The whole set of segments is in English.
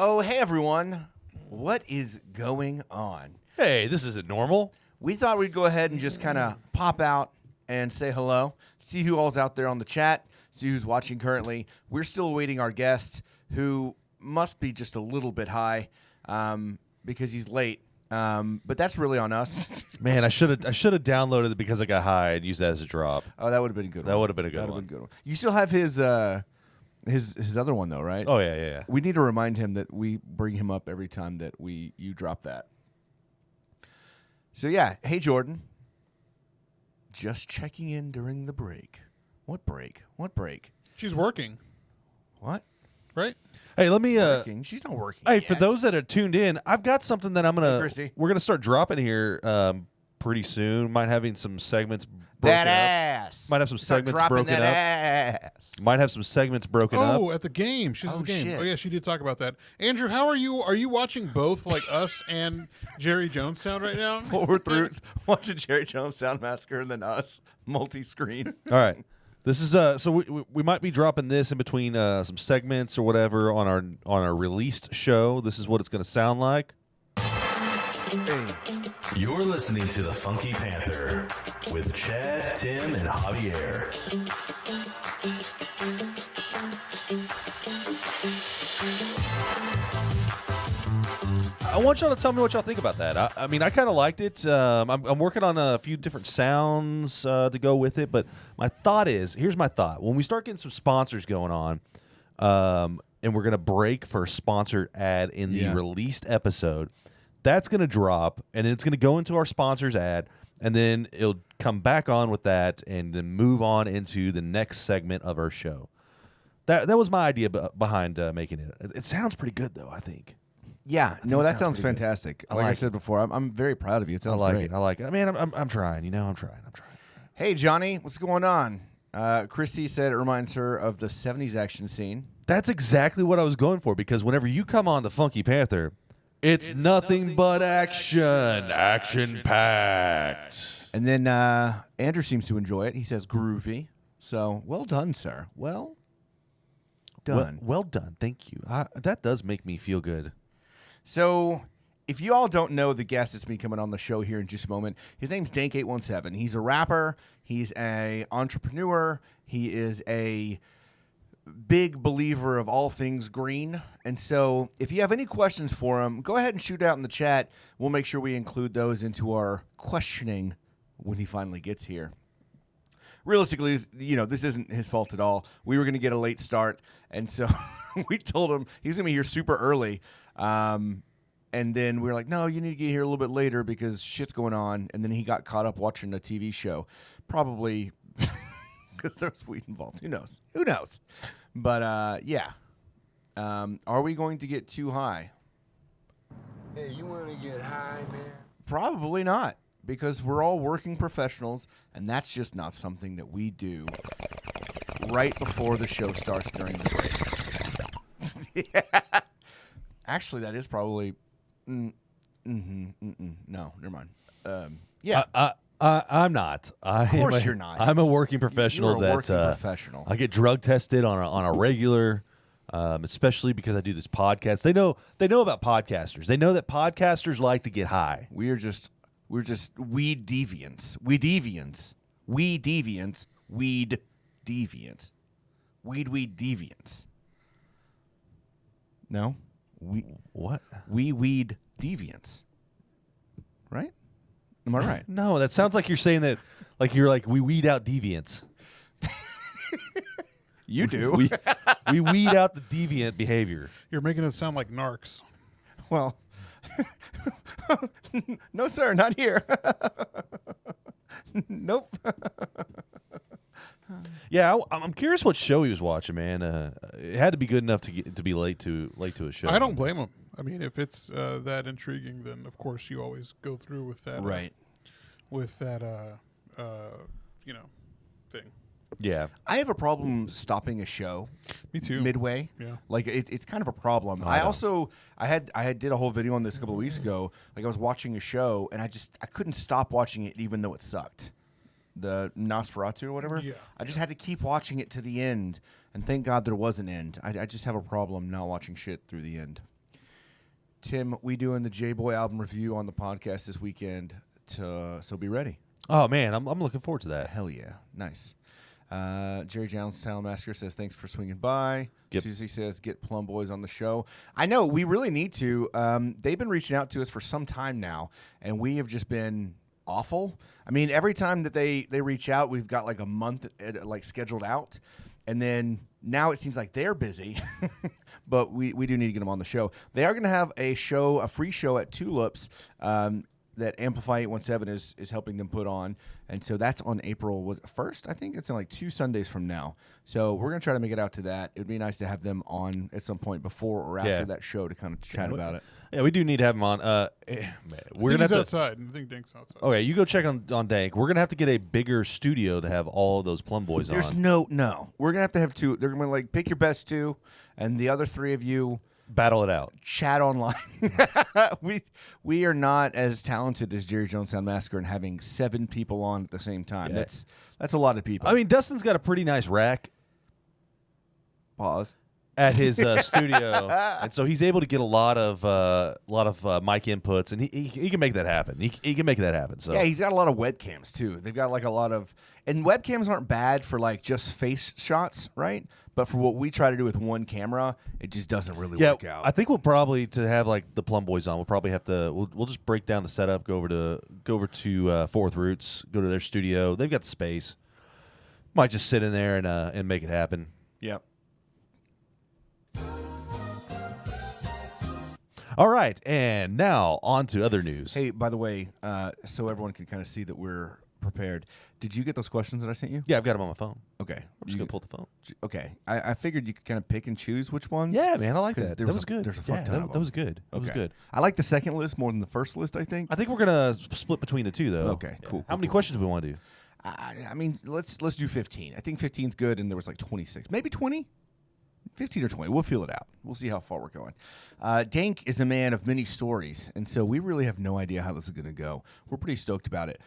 Oh, hey, everyone. What is going on? Hey, this isn't normal. We thought we'd go ahead and just kind of pop out and say hello, see who all's out there on the chat, see who's watching currently. We're still awaiting our guest, who must be just a little bit high because he's late. But that's really on us. Man, I should have downloaded it because I got high and used that as a drop. Oh, that would have been a good one. That would have been a good That would one. have been a good one. You still have his other one, though, right? Oh, yeah. We need to remind him that we bring him up every time that you drop that. So, yeah. Hey, Jordan. Just checking in during the break. What break? What break? She's working, What? right? Hey, let me. Working? She's not working Hey, yet. for those that are tuned in, I've got something that Christy. we're gonna start dropping here pretty soon. Might having some segments broken That up. ass. Might have some Start segments dropping broken that up. ass. Might have some segments broken up. Oh, at the game. She's at Oh, the game. shit. Oh, yeah, she did talk about that. Andrew, how are you? Are you watching both, like us and Jerry Jonestown right now? We're through watching Jerry Jones Sound Massacre and then us multi-screen. All right. This is so we might be dropping this in between some segments or whatever on our released show. This is what it's going to sound like. Hey. You're listening to The Funky Panther with Chad, Tim, and Javier. I want y'all to tell me what y'all think about that. I mean, I kind of liked it. I'm working on a few different sounds to go with it, but my thought is, here's my thought. When we start getting some sponsors going on, and we're going to break for a sponsored ad in the released episode, that's going to drop, and it's going to go into our sponsor's ad, and then it'll come back on with that and then move on into the next segment of our show. That was my idea behind making it. It sounds pretty good, though, I think. Yeah, no, that sounds pretty good. fantastic. I Like I like said before, I'm very proud of you. It sounds I like great. it. I like it. I mean, I'm trying. I'm trying. Hey, Johnny, what's going on? Christy said it reminds her of the 70s action scene. That's exactly what I was going for, because whenever you come on to Funky Panther, it's nothing but action. Action-packed. And then Andrew seems to enjoy it. He says groovy. So, well done, sir. Well done. Well done. Thank you. That does make me feel good. So, if you all don't know the guest that's been coming on the show here in just a moment, his name's Dank817. He's a rapper. He's an entrepreneur. He is a big believer of all things green. And so, if you have any questions for him, go ahead and shoot out in the chat. We'll make sure we include those into our questioning when he finally gets here. Realistically, this isn't his fault at all. We were going to get a late start, and so we told him he was going to be here super early. And then we were like, no, you need to get here a little bit later because shit's going on. And then he got caught up watching a TV show, probably because there's weed involved. Who knows? But, yeah. Are we going to get too high? Hey, you want to get high, man? Probably not, because we're all working professionals, and that's just not something that we do right before the show starts during the break. Yeah. Actually, that is probably... No, never mind. Yeah. I'm not. Of course you're not. I'm a working professional. You're a working professional. I get drug tested on a regular, especially because I do this podcast. They know about podcasters. They know that podcasters like to get high. We're just weed deviants. Weed deviants. Weed deviants. Weed deviants. Weed deviants. No? What? We weed deviants. Right? Am I right? No, that sounds like you're saying that, like you're like, we weed out deviants. You do. We weed out the deviant behavior. You're making it sound like narcs. Well, no, sir, not here. Nope. Yeah, I'm curious what show he was watching, man. It had to be good enough to be late to a show. I don't blame him. I mean, if it's that intriguing, then of course you always go through with that. Right. With that, thing. Yeah. I have a problem stopping a show. Me too. Midway. Yeah. Like it's kind of a problem. I did a whole video on this a couple of weeks ago. Like I was watching a show and I couldn't stop watching it even though it sucked. The Nosferatu or whatever. Yeah. I just had to keep watching it to the end, and thank God there was an end. I just have a problem not watching shit through the end. Tim, we doing the J-Boy album review on the podcast this weekend, so be ready. Oh man, I'm looking forward to that. Hell yeah, nice. Jerry Jonestown Massacre says thanks for swinging by. Yep. Susie says get Plum Boys on the show. I know we really need to. They've been reaching out to us for some time now, and we have just been awful. I mean, every time that they reach out, we've got like a month like scheduled out, and then now it seems like they're busy. But we do need to get them on the show. They are going to have a free show at Tulips that Amplify 817 is helping them put on. And so that's on April 1st, I think. It's in like 2 Sundays from now. So we're going to try to make it out to that. It would be nice to have them on at some point before or after that show to kind of chat about it. Yeah, we do need to have them on. We're He's gonna have outside. I think Dank's outside. Okay, you go check on Dank. We're gonna have to get a bigger studio to have all of those Plum Boys There's on. no. We're going to have 2. They're going to like pick your best 2, and the other 3 of you Battle it out. chat online. we are not as talented as Jerry Jonestown Massacre and having 7 people on at the same time. Yeah. That's a lot of people. I mean, Dustin's got a pretty nice rack Pause. at his studio, and so he's able to get a lot of mic inputs, and he can make that happen. He can make that happen. So Yeah, he's got a lot of webcams too. They've got like a lot of, and webcams aren't bad for like just face shots, right? But for what we try to do with one camera, it just doesn't really work out. I think we'll probably to have like the Plum Boys on. We'll probably have to. We'll just break down the setup. Go over to Fourth Roots. Go to their studio. They've got the space. Might just sit in there and make it happen. Yep. All right, and now on to other news. Hey, by the way, so everyone can kind of see that we're prepared. Did you get those questions that I sent you? Yeah, I've got them on my phone. Okay. I'm just gonna pull the phone. Okay. I figured you could kind of pick and choose which ones. Yeah, man, I like 'Cause that. there That was was a- good. there's a fuck yeah, ton of that them. was good. That was Okay. good. I like the second list more than the first list, I think. I think we're gonna split between the two, though. Okay, cool, How cool, many cool. questions do we want to do? I mean, let's do 15. I think 15's good, and there was like 26. Maybe 20? 15 or 20. We'll feel it out. We'll see how far we're going. Dank is a man of many stories, and so we really have no idea how this is going to go. We're pretty stoked about it.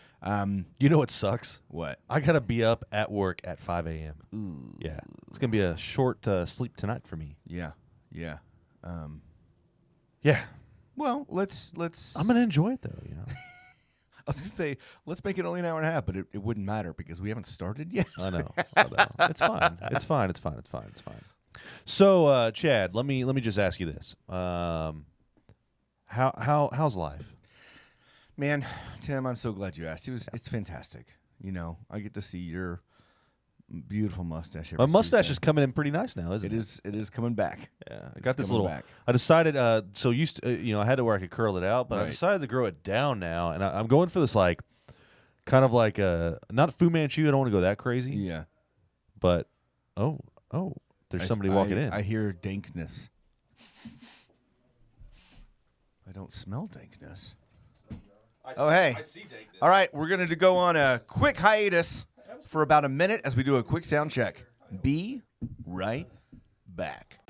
You know what sucks? What? I gotta be up at work at 5 a.m. Yeah, it's gonna be a short sleep tonight for me. Yeah. Yeah. Yeah, Well, let's. I'm gonna enjoy it though. You know, I was going to say, let's make it only an hour and a half, but it wouldn't matter because we haven't started yet. I know. It's fine. It's fine. It's fine. It's fine. It's fine. So, Chad, let me just ask you this: how's life? Man, Tim, I'm so glad you asked. It's fantastic. You know, I get to see your beautiful mustache. My every mustache Tuesday. is coming in pretty nice now, isn't it? It is coming back. Yeah, I It's got this coming little. back. I decided. So used to, I had to where I could curl it out, but I Right. decided to grow it down now, and I'm going for this like, kind of like not Fu Manchu. I don't want to go that crazy, Yeah. but oh, there's somebody walking in. I hear dankness. I don't smell dankness. Oh, hey. All right, we're going to go on a quick hiatus for about a minute as we do a quick sound check. Be right back.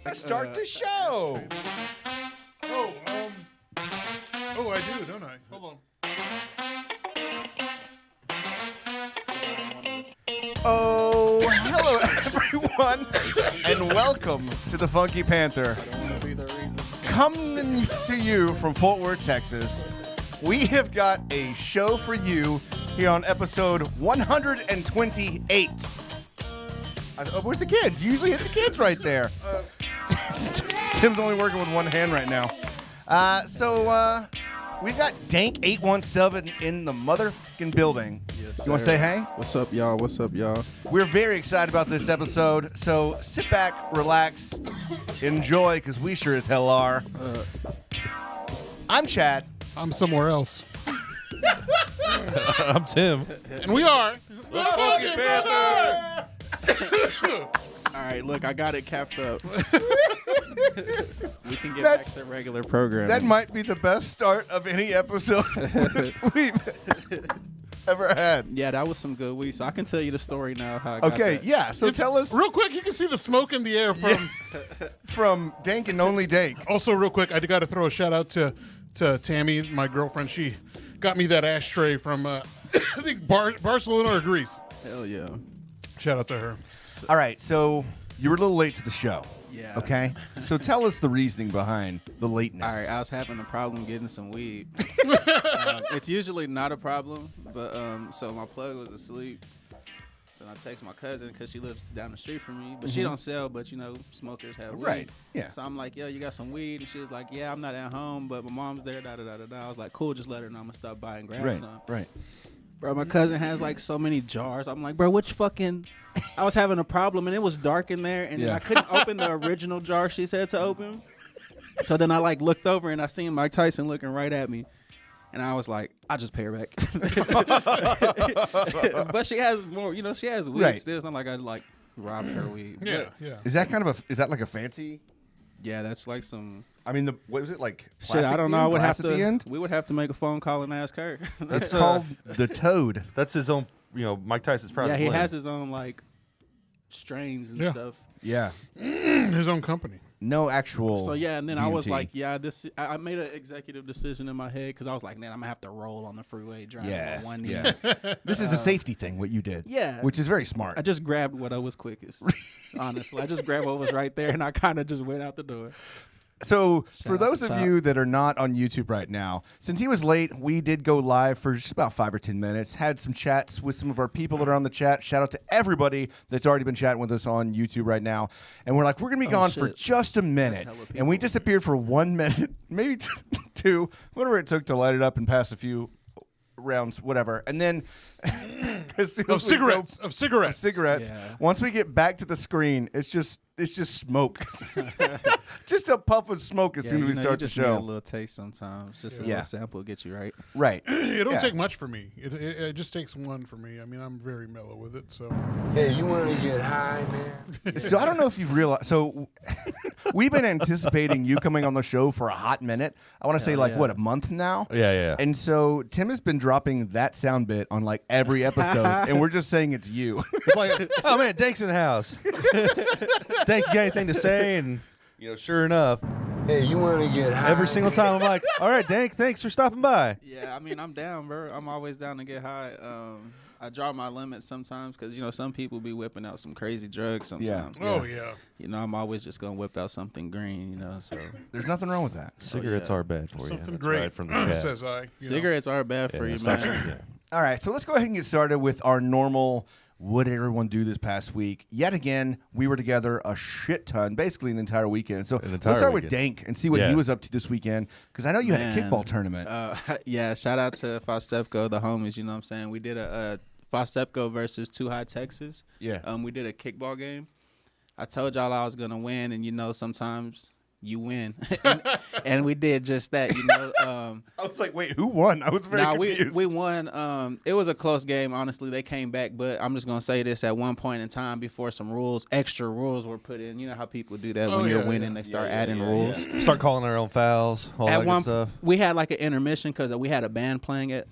Let's start the show. Oh, I do, don't I? Hold on. Oh, hello everyone, and welcome to the Funky Panther. Coming to you from Fort Worth, Texas, we have got a show for you here on episode 128. Where's the kids? You usually hit the kids right there. Tim's only working with one hand right now. We've got Dank817 in the motherfucking building. Yes, you want to say hey? What's up, y'all? What's up, y'all? We're very excited about this episode, so sit back, relax, enjoy, because we sure as hell are. I'm Chad. I'm somewhere else. I'm Tim. And we are the Funky Panther! All right, look, I got it capped up. We can get back to regular programming. That might be the best start of any episode we've ever had. Yeah, that was some good weeks. So I can tell you the story now. How I got that. Yeah. So tell us Real quick, you can see the smoke in the air from Dank and only Dank. Also, real quick, I got to throw a shout out to Tammy, my girlfriend. She got me that ashtray from, I think, Barcelona or Greece. Hell yeah. Shout out to her. All right, so you were a little late to the show. Yeah. Okay. So tell us the reasoning behind the lateness. All right, I was having a problem getting some weed. It's usually not a problem, but so my plug was asleep. So I text my cousin because she lives down the street from me, but she don't sell. But you know, smokers have weed. Right. Yeah. So I'm like, yo, you got some weed? And she was like, yeah, I'm not at home, but my mom's there. Da da da da da. I was like, cool, just let her know I'm gonna stop by and grab some. Right. Bro, my cousin has like so many jars. I'm like, bro, which fucking... I was having a problem, and it was dark in there, and then I couldn't open the original jar she said to open. So then I like looked over, and I seen Mike Tyson looking right at me. And I was like, I'll just pay her back. But she has more, you know, she has weed still. It's not like I like robbed her weed. Yeah, But, yeah. Is that kind of is that like a fancy? yeah, that's like some... I mean, what was it like? Shit, I don't know. I would have At the end? We would have to make a phone call and ask her. It's called the Toad. That's his own, Mike Tyson's private Yeah, he blend. has his own like strains and Yeah. stuff. Yeah. His own company. No actual. So yeah, and then I was DMT. like, yeah, I made an executive decision in my head because I was like, man, I'm gonna have to roll on the freeway driving on one knee. Yeah. This is a safety thing. What you did. Yeah. Which is very smart. I just grabbed what I was quickest. Honestly, I just grabbed what was right there, and I kind of just went out the door. So, for out those to of Chop. you that are not on YouTube right now, since he was late, we did go live for just about 5 or 10 minutes, had some chats with some of our people that are on the chat. Shout out to everybody that's already been chatting with us on YouTube right now. And we're like, we're going to be gone for shit. just a minute. hella And we people. disappeared for 1 minute, maybe two, whatever it took to light it up and pass a few rounds, whatever. And then... as soon as we go- Of cigarettes. Yeah. Once we get back to the screen, it's just smoke. Just a puff of smoke as soon as we start the you just need a show. little taste sometimes. Just a Yeah. little sample gets you right. Right. It don't Yeah. take much for me. It just takes one for me. I mean, I'm very mellow with it. So Hey, you want to get high, man? So I don't know if you've realized. So we've been anticipating you coming on the show for a hot minute. I want to say like yeah. what, a month now? Yeah. And so Tim has been dropping that sound bit on like every episode, and we're just saying it's you. It's like, oh man, Dank's in the house. Dank, you got anything to say? And sure enough, Hey, you want to get high? every single time I'm like, all right, Dank, thanks for stopping by. Yeah, I mean, I'm down, bro. I'm always down to get high. I draw my limits sometimes because, some people be whipping out some crazy drugs sometimes. Oh yeah. I'm always just going to whip out something green, so. There's nothing wrong with that. Cigarettes yeah. are bad for you. Something That's great. right from the chat. Says I. Cigarettes are bad for you, Yeah, man. yeah. All right, so let's go ahead and get started with our normal. What did everyone do this past week? Yet again, we were together a shit ton, basically an entire weekend. So An entire let's start with weekend. Dank and see what Yeah. he was up to this weekend. Because I know you had a Man. kickball tournament. Yeah, shout out to Fostepco, the homies, you know what I'm saying? We did a Fostepco versus Too High Texas. Yeah. We did a kickball game. I told y'all I was going to win, and, sometimes you win. and we did just that, I was like, wait, who won? I was very confused. we won. It was a close game, honestly. They came back, but I'm just going to say this. At one point in time, before some extra rules were put in, you know how people do that when you're winning, they start adding rules. Start calling our own fouls, all that At good one, stuff. we had like an intermission because we had a band playing it,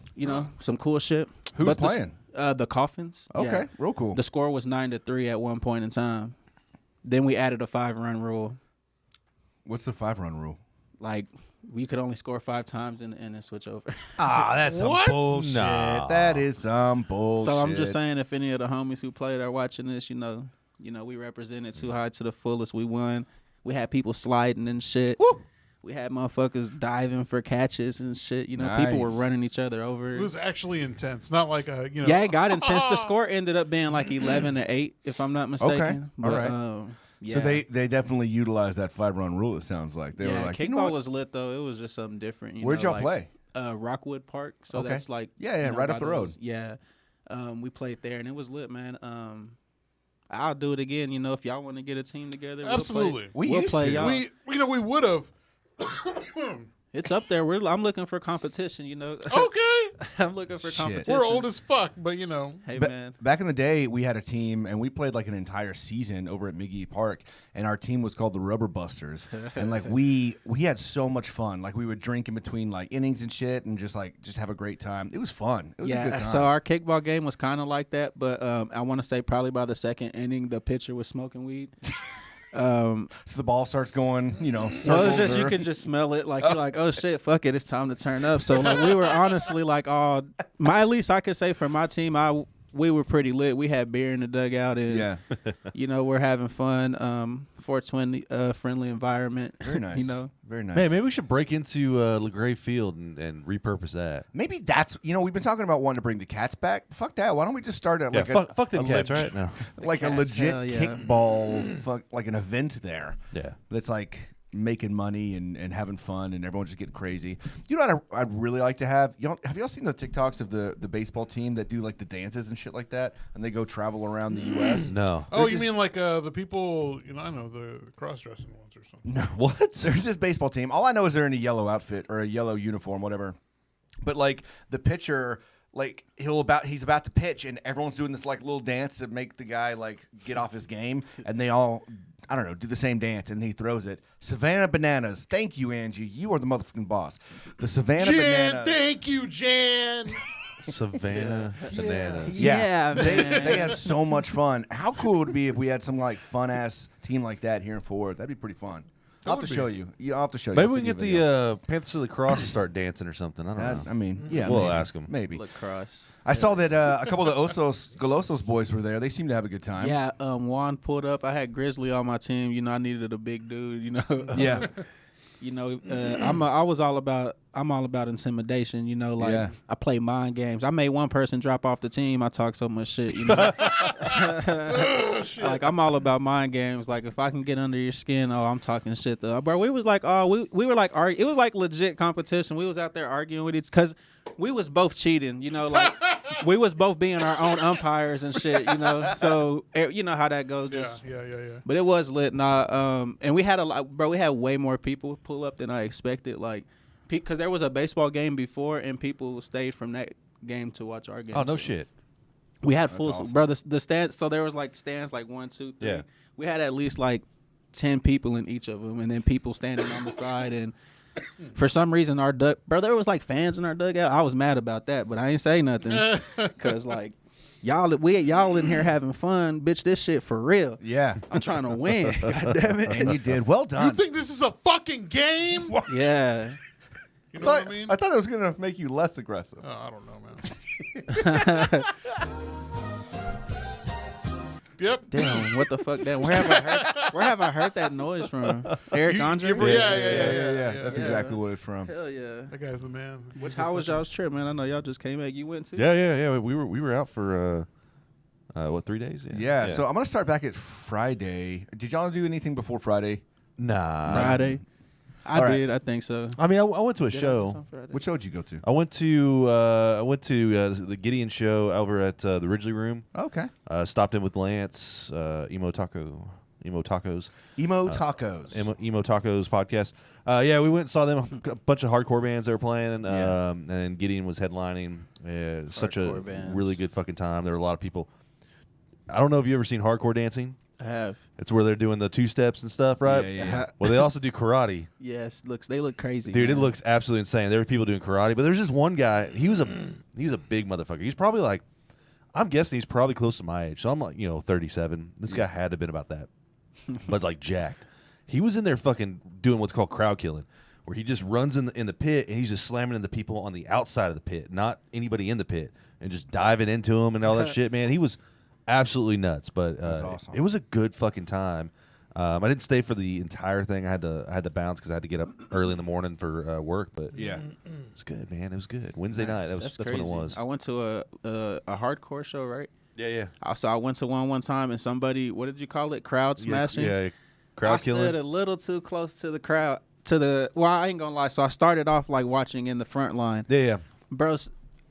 some cool shit. Who's But playing? The Coffins. Okay, Yeah. real cool. The score was 9-3 at one point in time. Then we added a 5-run rule. What's the 5-run rule? Like we could only score 5 times and then switch over. Ah, that's some What? bullshit. Nah. That is some bullshit. So I'm just saying, if any of the homies who played are watching this, you know, we represented Too High to the fullest. We won. We had people sliding and shit. Woo! We had motherfuckers diving for catches and shit. You know, people were Nice. running each other over. It was actually intense, not like a Yeah, it got intense. The score ended up being like 11-8, if I'm not mistaken. Okay. But, All right. yeah. So they definitely utilized that 5-run rule. It sounds like they were like, kickball you know what? was lit though. It was just something different. Where'd y'all play? Rockwood Park. So Okay. that's like Yeah, right up by the road. Yeah, we played there and it was lit, man. I'll do it again. You know, if y'all want to get a team together, Absolutely. we'll play y'all. we would have. It's up there. I'm looking for competition. You know. Okay. I'm looking for Shit. competition. We're old as fuck, but you know. Hey man. Back in the day, we had a team, and we played like an entire season over at Miggy Park, and our team was called the Rubber Busters. And like we had so much fun. Like we would drink in between like innings and shit, and just have a great time. It was fun. It was a good time. So our kickball game was kind of like that, but I want to say probably by the second inning, the pitcher was smoking weed. So the ball starts going, you know. Well, it's circles just you or- can just smell it. Like you're like, oh shit, fuck it, it's time to turn up. So like we were honestly like, at least I could say for my team, we were pretty lit. We had beer in the dugout, and Yeah. you know, we're having fun. 420 friendly environment. Very nice. You know, Very nice. Hey, maybe we should break into LeGray Field and repurpose that. Maybe that's, we've been talking about wanting to bring the cats back. Fuck that. Why don't we just start at Yeah, like fuck them a cats, leg- right? No. like a cats, legit hell yeah. kickball, like an event there. Yeah. That's like making money and having fun and everyone's just getting crazy. You know what I'd really like to have? Have y'all seen the TikToks of the baseball team that do like the dances and shit like that, and they go travel around the U.S.? No. Oh, you just- mean like the people? You know, I know the cross-dressing ones or something. No. What? There's this baseball team. All I know is they're in a yellow outfit or a yellow uniform, whatever. But like the pitcher, like he's about to pitch, and everyone's doing this like little dance to make the guy like get off his game, and they all, I don't know, do the same dance, and he throws it. Savannah Bananas. Thank you, Angie. You are the motherfucking boss. The Savannah Jan, Bananas. thank you, Jan. Savannah Bananas. Yeah, they man. have so much fun. How cool would it be if we had some like fun ass team like that here in Fort Worth? That'd be pretty fun. I'll have would to be. show you. Yeah, I'll have to show you. Maybe I'll we can send get you a video. the Panthers of the Cross to start dancing or something. I don't know. I mean, yeah, We'll maybe, ask 'em. Maybe. lacrosse. I saw that a couple of the Golosos boys were there. They seemed to have a good time. Yeah, Juan pulled up. I had Grizzly on my team. You know, I needed a big dude. You know. Yeah. You know, I'm all about intimidation. You know, like Yeah. I play mind games. I made one person drop off the team. I talk so much shit. You know, like I'm all about mind games. Like if I can get under your skin, I'm talking shit though. Bro, we was like, we were like, it was like legit competition. We was out there arguing with each, because we was both cheating. You know, like we was both being our own umpires and shit. You know, so you know how that goes. Just Yeah. but it was lit, and we had a lot, bro. We had way more people pull up than I expected, like, because there was a baseball game before, and people stayed from that game to watch our game. Oh, no So shit. We had full, awesome. bro. The stands. So there was like stands, like 1, 2, 3. Yeah. We had at least like 10 people in each of them, and then people standing on the side. And for some reason, bro, there was like fans in our dugout. I was mad about that, but I ain't say nothing, because like. Y'all in here having fun, bitch. This shit for real. Yeah. I'm trying to win. God damn it. And you did. Well You done. think this is a fucking game? Yeah. You know what I mean? I thought it was going to make you less aggressive. I don't know, man. Yep. Damn, what the fuck? That where have I heard that noise from? Eric Andre? Yeah. That's Yeah. exactly what it's from. Hell yeah. That guy's the man. How was y'all's trip, man? I know y'all just came back. You went to? Yeah. We were out for 3 days? Yeah. So I'm going to start back at Friday. Did y'all do anything before Friday? Nah. Friday. I All right. did. I think so. I mean, I went to a Did I miss show. on Friday? Which show did you go to? I went to the Gideon show over at the Ridgely Room. Okay. Stopped in with Lance, Emo Tacos, Emo Tacos. Emo Tacos podcast. Yeah, we went and saw them. A bunch of hardcore bands they were playing, Yeah. and then Gideon was headlining. Such a Hardcore bands. really good fucking time. There were a lot of people. I don't know if you ever seen hardcore dancing. I have. It's where they're doing the 2 steps and stuff, right? Yeah. Well, they also do karate. Yes. They look crazy. Dude, man. it looks absolutely insane. There were people doing karate, but there's this one guy. He was a big motherfucker. He's probably like, I'm guessing he's probably close to my age. So I'm like, 37. This guy had to have been about that, but like jacked. He was in there fucking doing what's called crowd killing, where he just runs in the pit and he's just slamming into people on the outside of the pit, not anybody in the pit, and just diving into them and all that shit, man. He was absolutely nuts, but awesome. it was a good fucking time. I didn't stay for the entire thing. I had to bounce because I had to get up early in the morning for work. But Yeah. it was good, man. It was good. Wednesday night. That's crazy. when it was. I went to a hardcore show, right? Yeah. So I went to one time, and somebody, what did you call it? Crowd smashing. Yeah. Crowd I killing. stood a little too close to the crowd. Well, I ain't gonna lie. So I started off like watching in the front line. Yeah. Bro,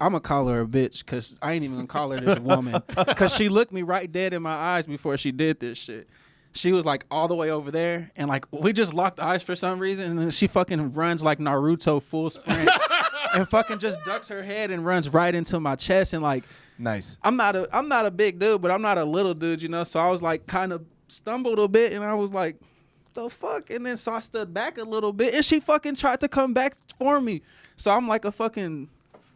I'm gonna call her a bitch because I ain't even gonna call her this woman because she looked me right dead in my eyes before she did this shit. She was like all the way over there, and like we just locked eyes for some reason, and then she fucking runs like Naruto full sprint and fucking just ducks her head and runs right into my chest. And like, Nice. I'm not a big dude, but I'm not a little dude, you know. So I was like kind of stumbled a bit, and I was like, the fuck? And then so I stood back a little bit, and she fucking tried to come back for me. So I'm like a fucking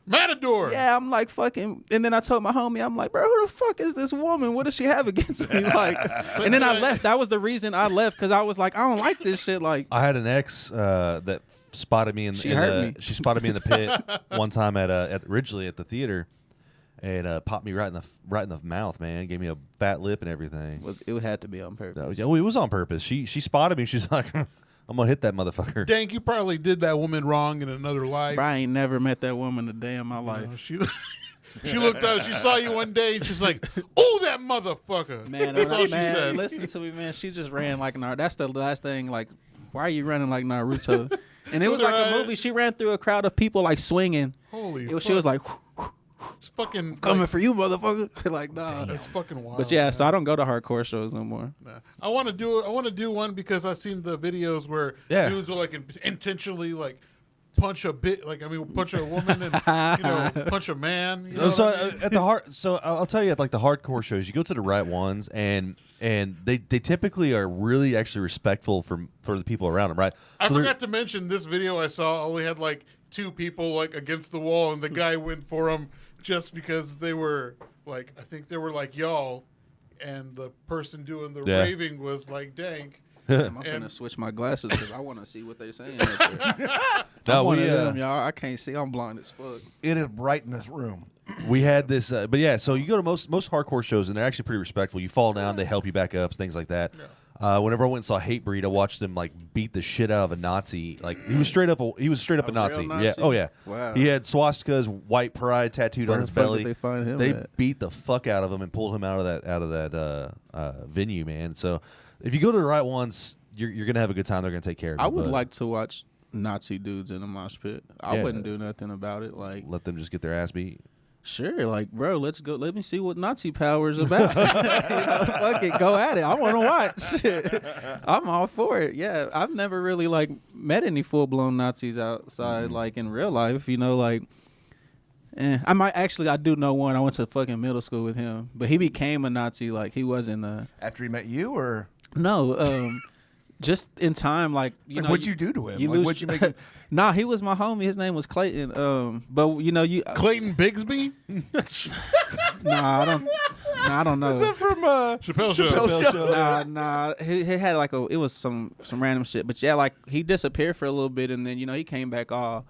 Matador. yeah, I'm like fucking, and then I told my homie, I'm like, bro, who the fuck is this woman? What does she have against me? Like, and then I left. That was the reason I left, because I was like, I don't like this shit. Like, I had an ex that spotted me She heard me. She spotted me in the pit one time at Ridgely at the theater, and popped me right in the mouth, man. Gave me a fat lip and everything. it had to be on purpose. It was on purpose. She spotted me. She's like, I'm gonna hit that motherfucker. Dank, you probably did that woman wrong in another life. Bro, I ain't never met that woman a day in my You life. know, she looked up, she saw you one day, and she's like, "Oh, that motherfucker!" Man, That's all she man, said. listen to me, man. She just ran like Naruto. That's the last thing. Like, why are you running like Naruto? And it was like a movie. She ran through a crowd of people like swinging. Holy, She was like, it's fucking coming for you, motherfucker. Like, nah. It's fucking wild. But yeah, man. so I don't go to hardcore shows no more. Nah. I want to do one because I've seen the videos where dudes will like intentionally like punch a punch a woman and punch a man. You know So what I mean? at the so I'll tell you, at like the hardcore shows, you go to the right ones, and they typically are really actually respectful for the people around them, right? I So they're- forgot to mention this video I saw only had like 2 people like against the wall, and the guy went for him just because they were like, I think they were like y'all, and the person doing the raving was like Dank. I'm gonna switch my glasses because I want to see what they're saying. Up there. No, I'm one we, of them, y'all. I can't see. I'm blind as fuck. It is bright in this room. we had this, but yeah. So you go to most hardcore shows, and they're actually pretty respectful. You fall down, they help you back up, things like that. Whenever I went and saw Hatebreed, I watched them like beat the shit out of a Nazi. Like he was straight up a real Nazi. Nazi? Yeah. Oh yeah. Wow. He had swastikas, white pride tattooed Where on the his fuck belly. did they find him They at? beat the fuck out of him and pulled him out of that venue, man. So if you go to the right ones, you're gonna have a good time. They're gonna take care of you. I would but like to watch Nazi dudes in a mosh pit. I Yeah. wouldn't do nothing about it. Like, let them just get their ass beat. sure, like, bro, let's go. Let me see what Nazi power is about. Fuck it, go at it. I want to watch. Shit. I'm all for it. Yeah, I've never really like met any full blown Nazis outside, like in real life. You know, like, I do know one. I went to fucking middle school with him, but he became a Nazi. Like, he wasn't After he met you, or no. Just in time, like, you know, what'd you do to him? You Like, lose. what'd you make him- Nah, he was my homie. His name was Clayton. But you know, Clayton Bigsby, Nah, I don't know. Is that from Chappelle Show. Nah. He had like it was some random shit. But yeah, like he disappeared for a little bit, and then you know he came back all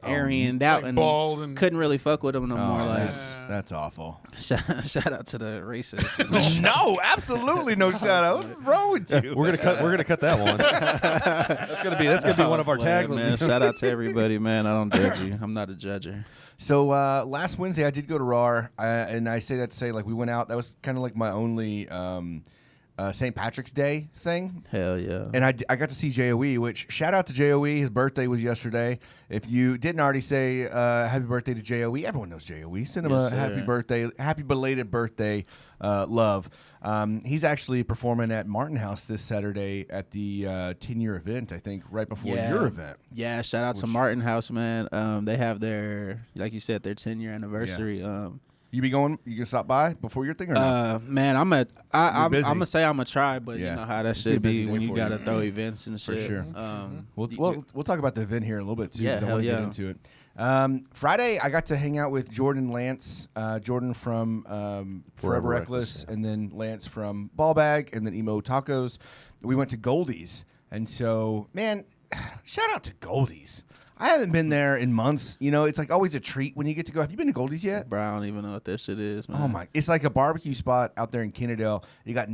Aryaned out like and bald and couldn't really fuck with him no more. Like, that's awful. shout out to the racist. No, absolutely no shout out. What's wrong with you? We're gonna cut that one. that's gonna be one of our Man, taglines. shout out to everybody, man. I don't judge you. I'm not a judger. So last Wednesday I did go to RAR, and I say that to say like we went out. That was kind of like my only St. Patrick's Day thing. Hell yeah. And I got to see JOE, which shout out to JOE. His birthday was yesterday. If you didn't already say happy birthday to JOE, everyone knows JOE. Send him Yes, a happy sir. birthday, happy belated birthday, love. He's actually performing at Martin House this Saturday at the 10-year event, I think, right before your event. Yeah, shout out to Martin House, man. They have their, like you said, their 10-year anniversary. You be going? You can stop by before your thing or not? Man, I'm busy. gonna say I'm gonna try, but Yeah. you know how that It's gonna should be a busy be day when you for gotta you. throw events and shit. sure. You- We'll talk about the event here in a little bit too, Yeah, because I hell want to get yeah. into it. Friday, I got to hang out with Jordan Lance, Jordan from Forever Reckless, and then Lance from Ball Bag, and then Emo Tacos. We went to Goldie's, And so, man, shout out to Goldie's. I haven't been there in months. You know, it's like always a treat when you get to go. Have you been to Goldie's yet? Bro, I don't even know what that shit is, man. Oh my! It's like a barbecue spot out there in Kennedale. You got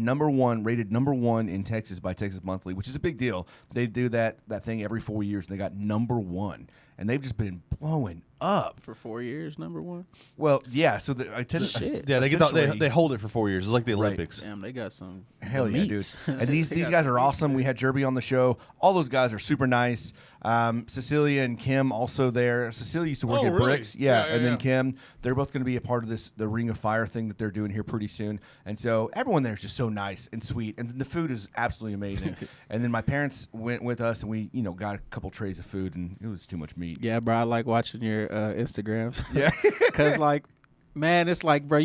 rated number one in Texas by Texas Monthly, which is a big deal. They do that thing every 4 years, and they got number one, and they've just been blowing up For 4 years, number one. Well, yeah. So Shit. Yeah, essentially- they hold it for 4 years. It's like the Olympics. Damn, they got some. Hell yeah, dude! meats. And these They got guys are meats, awesome. man. We had Jerby on the show. All those guys are super nice. Cecilia and Kim also there. Cecilia used to work Oh, at really? Bricks, yeah, Yeah, and then yeah. Kim. They're both going to be a part of the Ring of Fire thing that they're doing here pretty soon. And so everyone there is just so nice and sweet, and the food is absolutely amazing. And then my parents went with us, and we got a couple trays of food, and it was too much meat. Yeah, bro, I like watching your Instagrams. Yeah. Cause like, man, it's like, bro,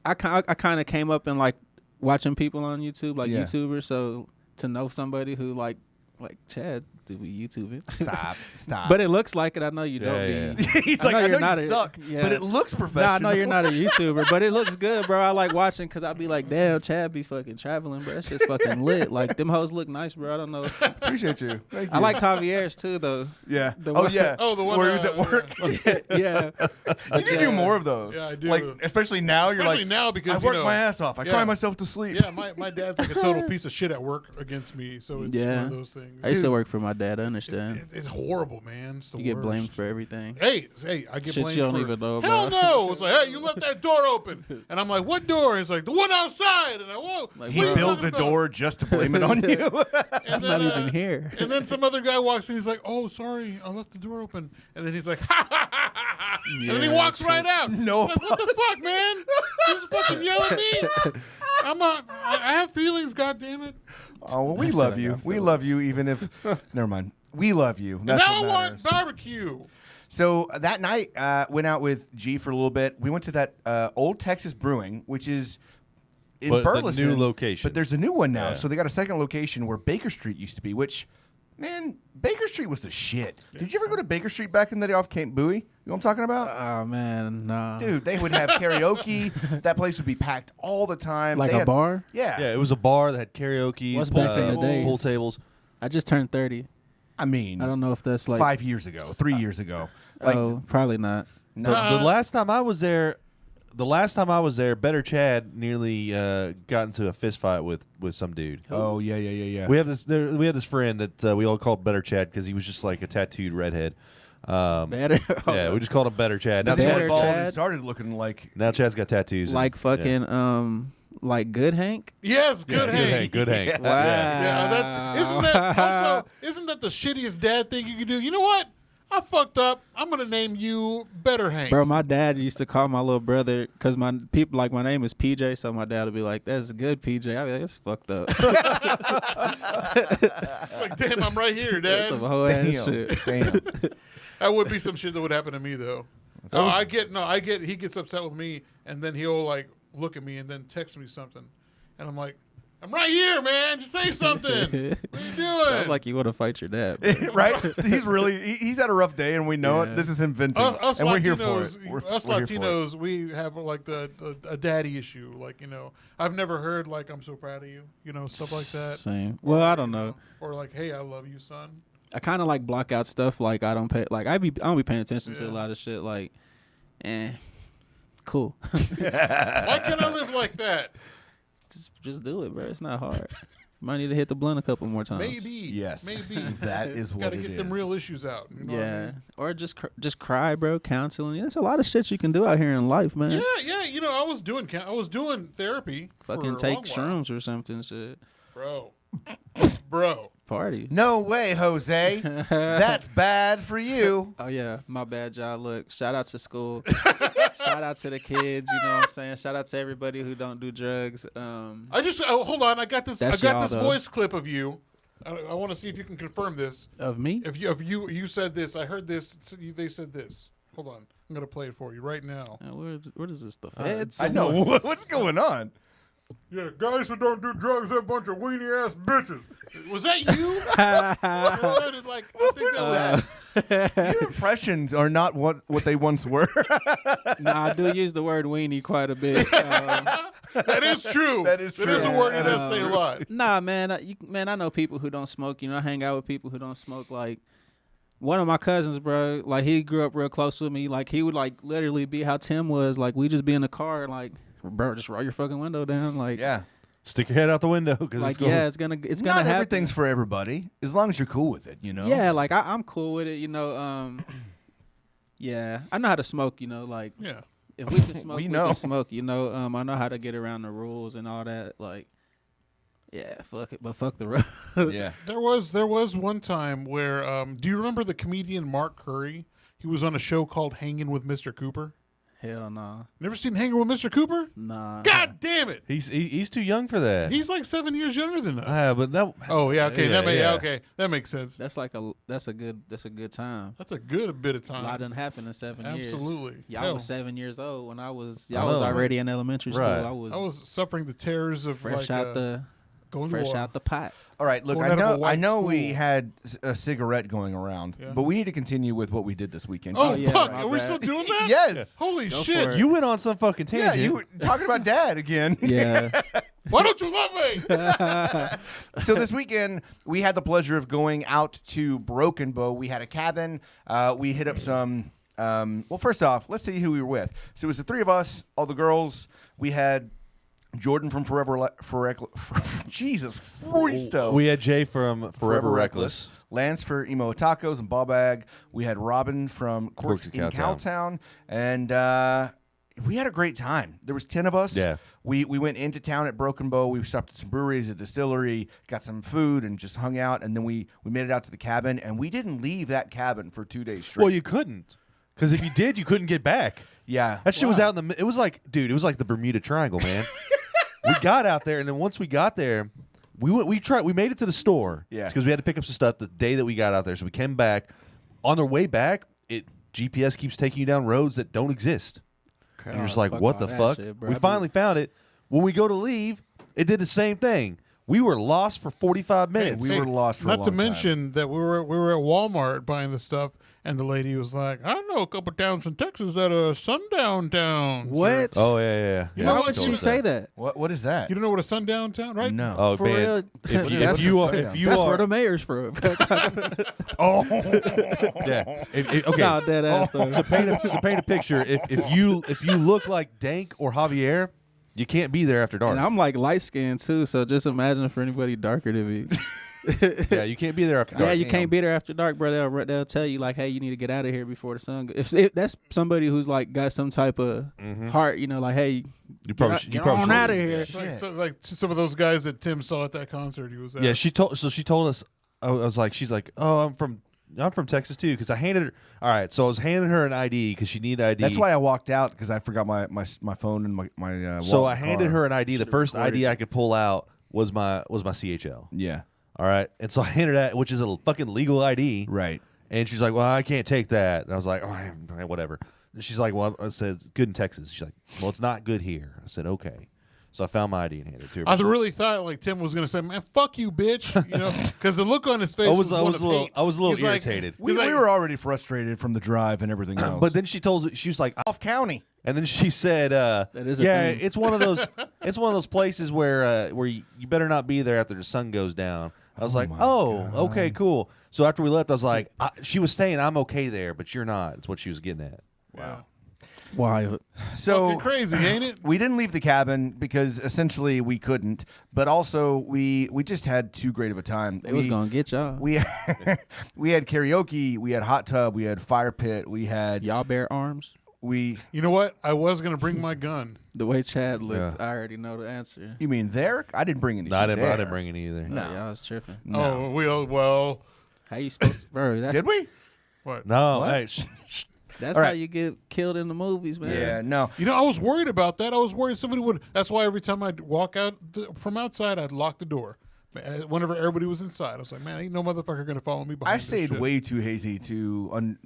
I kind of came up in like watching people on YouTube, like Yeah. YouTubers. So to know somebody who like Chad, do we YouTube it? Stop. But it looks like it. I know you don't Yeah, be. He's like, I know you're you not suck, yeah. but it looks professional. Nah, I know you're not a YouTuber, but it looks good, bro. I like watching because I be like, damn, Chad be fucking traveling, bro. That shit's fucking lit. Like, them hoes look nice, bro. I don't know. Appreciate you. Thank you. I like Javier's too, though. Yeah. the Oh one- yeah. Oh, the one where he was at work. Yeah. You But need to do more of those. Yeah, I do. Like, especially now, you're Especially like, now because, I work you know, my ass off. I yeah. cry myself to sleep. Yeah, my dad's like a total piece of shit at work against me, so it's one Yeah. of those things. I used to Dude. work for my dad. I understand. It's horrible, man. It's the You get worst. blamed for everything. Hey, I get Shit blamed you don't for even know Hell about. no! It's like, hey, you left that door open, and I'm like, what door? He's like, the one outside, and I whoa. Like, He what are you builds a talking about? door just to blame it on you. And I'm then, not even here. And then some other guy walks in. He's like, "Oh, sorry, I left the door open." And then he's like, "Ha ha ha ha!" ha. And then he Yeah, walks right out. No I'm like, what the fuck, man? You just fucking yell at me. I have feelings. God damn it! Oh, well, we said love I you. got We love you, even if. Never mind. We love you. And That's now I what want matters. barbecue. So that night, went out with G for a little bit. We went to that Old Texas Brewing, which is in But the Burleson. new location. But there's a new one now. Yeah. So they got a second location where Baker Street used to be, which, man, Baker Street was the shit. Did you ever go to Baker Street back in the day off Camp Bowie? You know what I'm talking about? Oh man, nah. Dude, they would have karaoke. That place would be packed all the time. Like They a had- bar? Yeah. Yeah, it was a bar that had karaoke, What's pool back in the days? pool tables. I just turned 30. I mean, I don't know if that's like 5 years ago, 3 years ago. Like, oh, probably not. no. The last time I was there, Better Chad nearly got into a fist fight with some dude. Oh, yeah. We have this friend that we all called Better Chad because he was just like a tattooed redhead. Better. Yeah, we just called him Better Chad. Now, Then Better he evolved and Chad. started looking like Chad's got tattoos. and- like yeah. fucking like Good Hank. Yes, Yeah, good Hank. Good Hank. Wow. Yeah, isn't that the shittiest dad thing you can do? You know what? I fucked up. I'm gonna name you Better Hank. Bro, my dad used to call my little brother because my people like my name is PJ, so my dad would be like, "That's good, PJ." I'd be like, "That's fucked up." Like, damn, I'm right here, That's Dad. some whole ass damn, shit. damn. That would be some shit that would happen to me though. I get. He gets upset with me, and then he'll like look at me and then text me something, and I'm like, "I'm right here, man. Just say something. What are you doing?" Sounds like you want to fight your dad. Bro. Right? He's had a rough day, and we know Yeah. it. This is him venting, Us and Latinos, we're here for it. us we're here for it. Latinos, we have like a daddy issue. Like, I've never heard like "I'm so proud of you," stuff like that. Same. Well, I don't know. Or like, "Hey, I love you, son." I kind of like block out stuff. Like I don't pay. Like I don't be paying attention to a Yeah. lot of shit. Like, cool. Why can't I live like that? just do it, bro. It's not hard. Might need to hit the blunt a couple more times. Maybe. Yes. Maybe. That is what Gotta it get them is. real issues out. You know what I Yeah, mean? or just cry, bro. Counseling. There's a lot of shit you can do out here in life, man. Yeah. I was doing therapy. Fucking for take a long while. shrooms or something. Shit. bro. Party. No way, Jose. That's bad for you. Oh yeah, my bad, y'all. Look, shout out to school. Shout out to the kids. You know what I'm saying? Shout out to everybody who don't do drugs. Hold on. I got this. That's I got y'all, this though. voice clip of you. I want to see if you can confirm this. Of me? If you said this, I heard this. They said this. Hold on. I'm gonna play it for you right now. Where is this? The feds? I know. What's going on? Yeah, guys who don't do drugs are a bunch of weenie ass bitches. Was that you? It sounded like I think that was. Your impressions are not what they once were. Nah, I do use the word weenie quite a bit. That is true. That is It is a true. word he does say a lot. Nah, man, I know people who don't smoke. You know, I hang out with people who don't smoke. Like one of my cousins, bro. Like he grew up real close with me. Like he would like literally be how Tim was. Like we just be in the car, like bro, just roll your fucking window down. Like Yeah. Stick your head out the window because like it's gonna Not happen. everything's for everybody, as long as you're cool with it, you know? Yeah, like I'm cool with it. You know, yeah, I know how to smoke. You know, like Yeah. if we can smoke, We we know. can smoke. You know, I know how to get around the rules and all that. Like, yeah, fuck it, but fuck the rules. Yeah. There was one time where do you remember the comedian Mark Curry? He was on a show called Hanging with Mr. Cooper. Hell no, Never seen Hanging with Mr. Cooper? nah. God damn it! he's too young for that. He's like 7 years younger than us. But that. Oh yeah, okay, Yeah. okay, that makes sense. That's like that's a good time. That's a good bit of A lot time. didn't happen in 7 years. Absolutely. Y'all Hell. was 7 years old when I was. I Y'all was know. already in elementary school. Right. I was, I was suffering the terrors of fresh like, out the going to fresh war. out the pot. All right, look, Going I out of a know white we school. had a cigarette going around, Yeah. but we need to continue with what we did this weekend. Oh yeah, fuck! my Are we bad. still doing that? Yes. Holy Go shit! for it. You went on some fucking Yeah, tangent. you were talking about Dad again. Yeah. Why don't you love me? So this weekend we had the pleasure of going out to Broken Bow. We had a cabin. We hit up some. Well, first off, let's see who we were with. So it was the three of us, all the girls. We had Jordan from Jesus Christo. We had Jay from Forever Reckless. Lance for Emo Tacos and Ball Bag. We had Robin from Quirks Quirks in in Cowtown. And we had a great time. There was 10 of us. Yeah. We went into town at Broken Bow. We stopped at some breweries, a distillery, got some food, and just hung out. And then we made it out to the cabin. And we didn't leave that cabin for 2 days straight. Well, you couldn't, because if you did, you couldn't get back. yeah. That shit was out in the. It was like, dude, it was like the Bermuda Triangle, man. We got out there, and then once we got there, we made it to the store. Yeah. because we had to pick up some stuff the day that we got out there. So we came back. On our way back, GPS keeps taking you down roads that don't exist. And you're just like, what the fuck? We finally found it. When we go to leave, it did the same thing. We were lost for 45 minutes. we were lost for a Not long to time. mention that we were at Walmart buying the stuff, and the lady was like, "I know a couple towns in Texas that are sundown towns." What? Oh yeah. You yeah. know Why what would told she us say that? What is that? You don't know what a sundown town, right? No. Oh For man, real? if you, That's if you a are, sundown. if you That's are, where the mayor's from. yeah. Okay. Nah, dead ass though. to paint a picture, if you look like Dank or Javier, you can't be there after dark. And I'm like light skinned too, so just imagine for anybody darker than me. Yeah, you can't be there after dark. Yeah, you can't be there after dark, bro. They'll tell you like, hey, you need to get out of here before the sun goes. If that's somebody who's like got some type of heart, you know, like, hey, You probably get on out of here. Like some of those guys that Tim saw at that concert he was at. Yeah, she told us. I was like, she's like, oh, I'm from Texas too, because I handed her. All right, so I was handing her an ID because she needed ID. That's why I walked out, because I forgot my phone and my wallet So I in the handed car. her an ID. The first recorded ID it. I could pull out was my CHL. Yeah. All right, and so I handed that, which is a fucking legal ID. Right. And she's like, well, I can't take that. And I was like, oh, whatever. And she's like, well, I said, it's good in Texas. She's like, well, it's not good here. I said, okay. So I found my ID and handed it to her. I really thought like Tim was gonna say, "Man, fuck you, bitch," you know, because the look on his face I was was one of a little hate. He's like- irritated. We he's like- were already frustrated from the drive and everything else. But then she was like, off county. and then she said, is a yeah, thing. it's one of those places where you better not be there after the sun goes down. I was like, okay, cool. So after we left, I was like, she was saying I'm okay there, but you're not. It's what she was getting at. Wow, Why? So fucking crazy, ain't it? we didn't leave the cabin because essentially we couldn't, but also we just had too great of a time. They was gonna get y'all. We we had karaoke, we had hot tub, we had fire pit, we had Y'all bear arms. we. You know what? I was gonna bring my gun. The way Chad looked, Yeah. I already know the answer. You mean there? I didn't bring anything. No, I didn't there. bring it either. No, y'all was tripping. Oh, well, How you supposed to, bro? That's, Did we? what? No, What? hey, that's All how right. you get killed in the movies, man. Yeah, no. You know, I was worried about that. I was worried somebody would. That's why every time I'd walk out from outside, I'd lock the door Whenever everybody was inside, I was like, man, ain't no motherfucker gonna follow me behind I this stayed shit. way too hazy to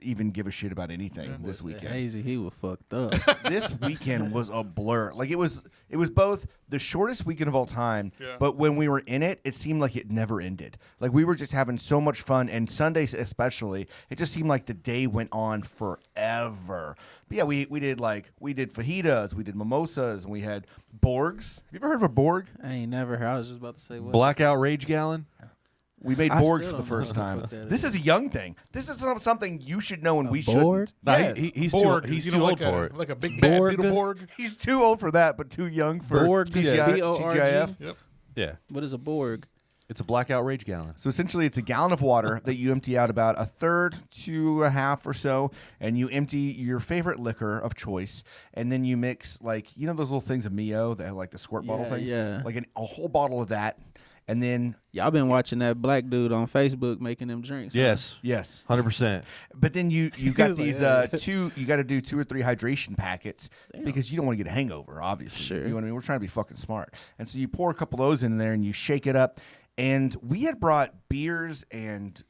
even give a shit about anything this weekend. Hazy, he was fucked up. This weekend was a blur. Like it was both the shortest weekend of all time, Yeah. but when we were in it seemed like it never ended. Like we were just having so much fun, and Sundays especially, it just seemed like the day went on forever. But yeah, we did fajitas, we did mimosas, and we had Borgs. Have you ever heard of a Borg? I ain't never heard. I was just about to say what. Blackout Rage Gallon. We made I Borgs still for the don't know first what the time. fuck that This is a young thing. This is something you should know, and we Borg? shouldn't. Nah, Yes. he's Borg, too, he's you too know, old like for a, it. like a big bad Borg? Beetleborg. He's too old for that, but too young for Borg, TGI, B-O-R-G? TGIF. Yep. Yeah, What is a Borg? it's a Blackout Rage Gallon. So essentially, it's a gallon of water that you empty out about a third to a half or so, and you empty your favorite liquor of choice, and then you mix those little things of Mio that have like the squirt bottle Yeah, things, yeah. like a whole bottle of that, and then Y'all been watching that black dude on Facebook making them drinks. huh? Yes, yes, 100%. but then you got was like, these "Hey." you got to do 2 or 3 hydration packets because you don't want to get a hangover, obviously. Sure. You know what I mean? We're trying to be fucking smart, and so you pour a couple of those in there and you shake it up. And we had brought beers and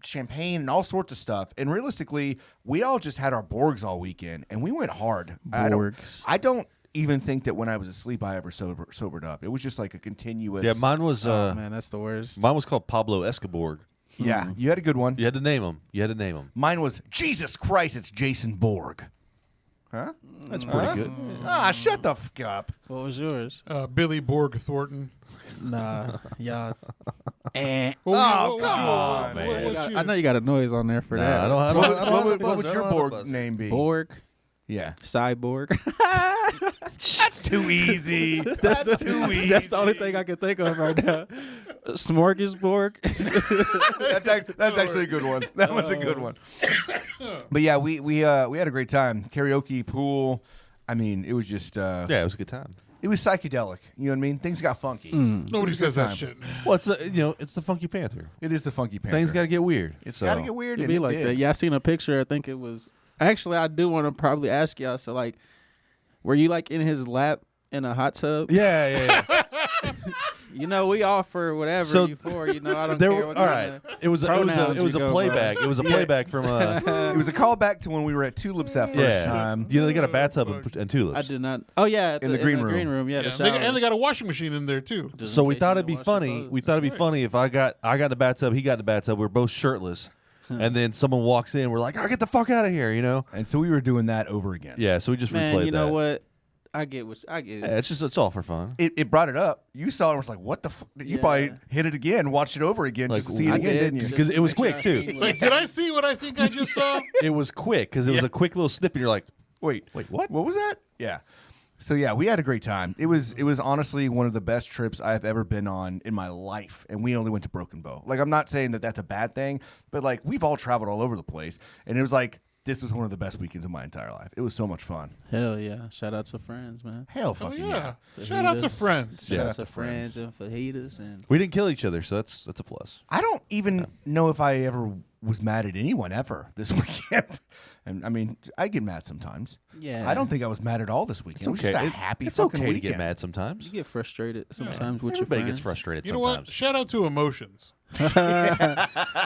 champagne and all sorts of stuff. And realistically, we all just had our Borgs all weekend, and we went hard. Borgs. I don't even think that when I was asleep I ever sobered up. It was just like a continuous. Yeah, mine was Oh man, that's the worst. mine was called Pablo Escobar. Yeah, you had a good one. You had to name him. Mine was Jesus Christ. It's Jason Borg. Huh? That's pretty good. Ah, shut the fuck up. What was yours? Billy Borg Thornton. Nah, y'all. Oh, come on, man. I know you got a noise on there for that. I don't What, have what, a what buzzer. would I your don't have a Borg buzzer. name be? Borg, Yeah. Cyborg. That's too easy. That's too easy. That's the only thing I can think of right now. Smorgasbord. That's actually a good one. That one's a good one. But yeah, we had a great time. Karaoke, pool. I mean, it was just Yeah, it was a good time. it was psychedelic. You know what I mean? Things got funky. Nobody It was a says good that time. shit. Well, it's the Funky Panther. It is the Funky Panther. Things got to get weird. It's got to get weird. It'd And be it like did. that. Yeah, I seen a picture. I think it was. Actually, I do want to probably ask y'all. So, like, were you like in his lap in a hot tub? Yeah. You know, we offer whatever So- you for. You know, I don't There care were, what all kind right. of It was a pronouns you go by. playback. It was a playback from It was a callback to when we were at Tulips that first yeah. time. You know they got a bathtub and tulips. I did not. Oh yeah, at In the green room. green room. Yeah, Yeah, the they, shower. and they got a washing machine in there too. Just So in we case thought you it'd be didn't wash your funny. clothes. We thought it'd be funny if I got in the bathtub, he got in the bathtub. We're both shirtless, and then someone walks in. We're like, "I get the fuck out of here," you know? And so we were doing that over again. Yeah. So we just Man, replayed you know that. what? I get what I get. Yeah, it's all for fun. It brought it up. You saw it and was like, what the fuck? You Yeah. probably hit it again, watched it over again Like, just to see it I again, did, didn't you? just Because it was to make quick, sure I too. seen It's what- like, did I see what I think I just saw? It was quick because it was a quick little snip, and you're like, Wait, what? What was that? Yeah. So yeah, we had a great time. It was honestly one of the best trips I've ever been on in my life, and we only went to Broken Bow. Like, I'm not saying that that's a bad thing, but like we've all traveled all over the place, and it was like this was one of the best weekends of my entire life. It was so much fun. Hell yeah! Shout out to friends, man. Hell Oh fucking yeah. yeah. Shout out to Fajitas. friends. Shout Yeah. out to friends and fajitas and. We didn't kill each other, so that's a plus. I don't even know if I ever was mad at anyone ever this weekend. And I mean, I get mad sometimes. Yeah. I don't think I was mad at all this weekend. It was just a happy It's fucking okay to weekend. get mad sometimes. You get frustrated sometimes with Everybody your gets friends. frustrated You know sometimes. what? Shout out to emotions.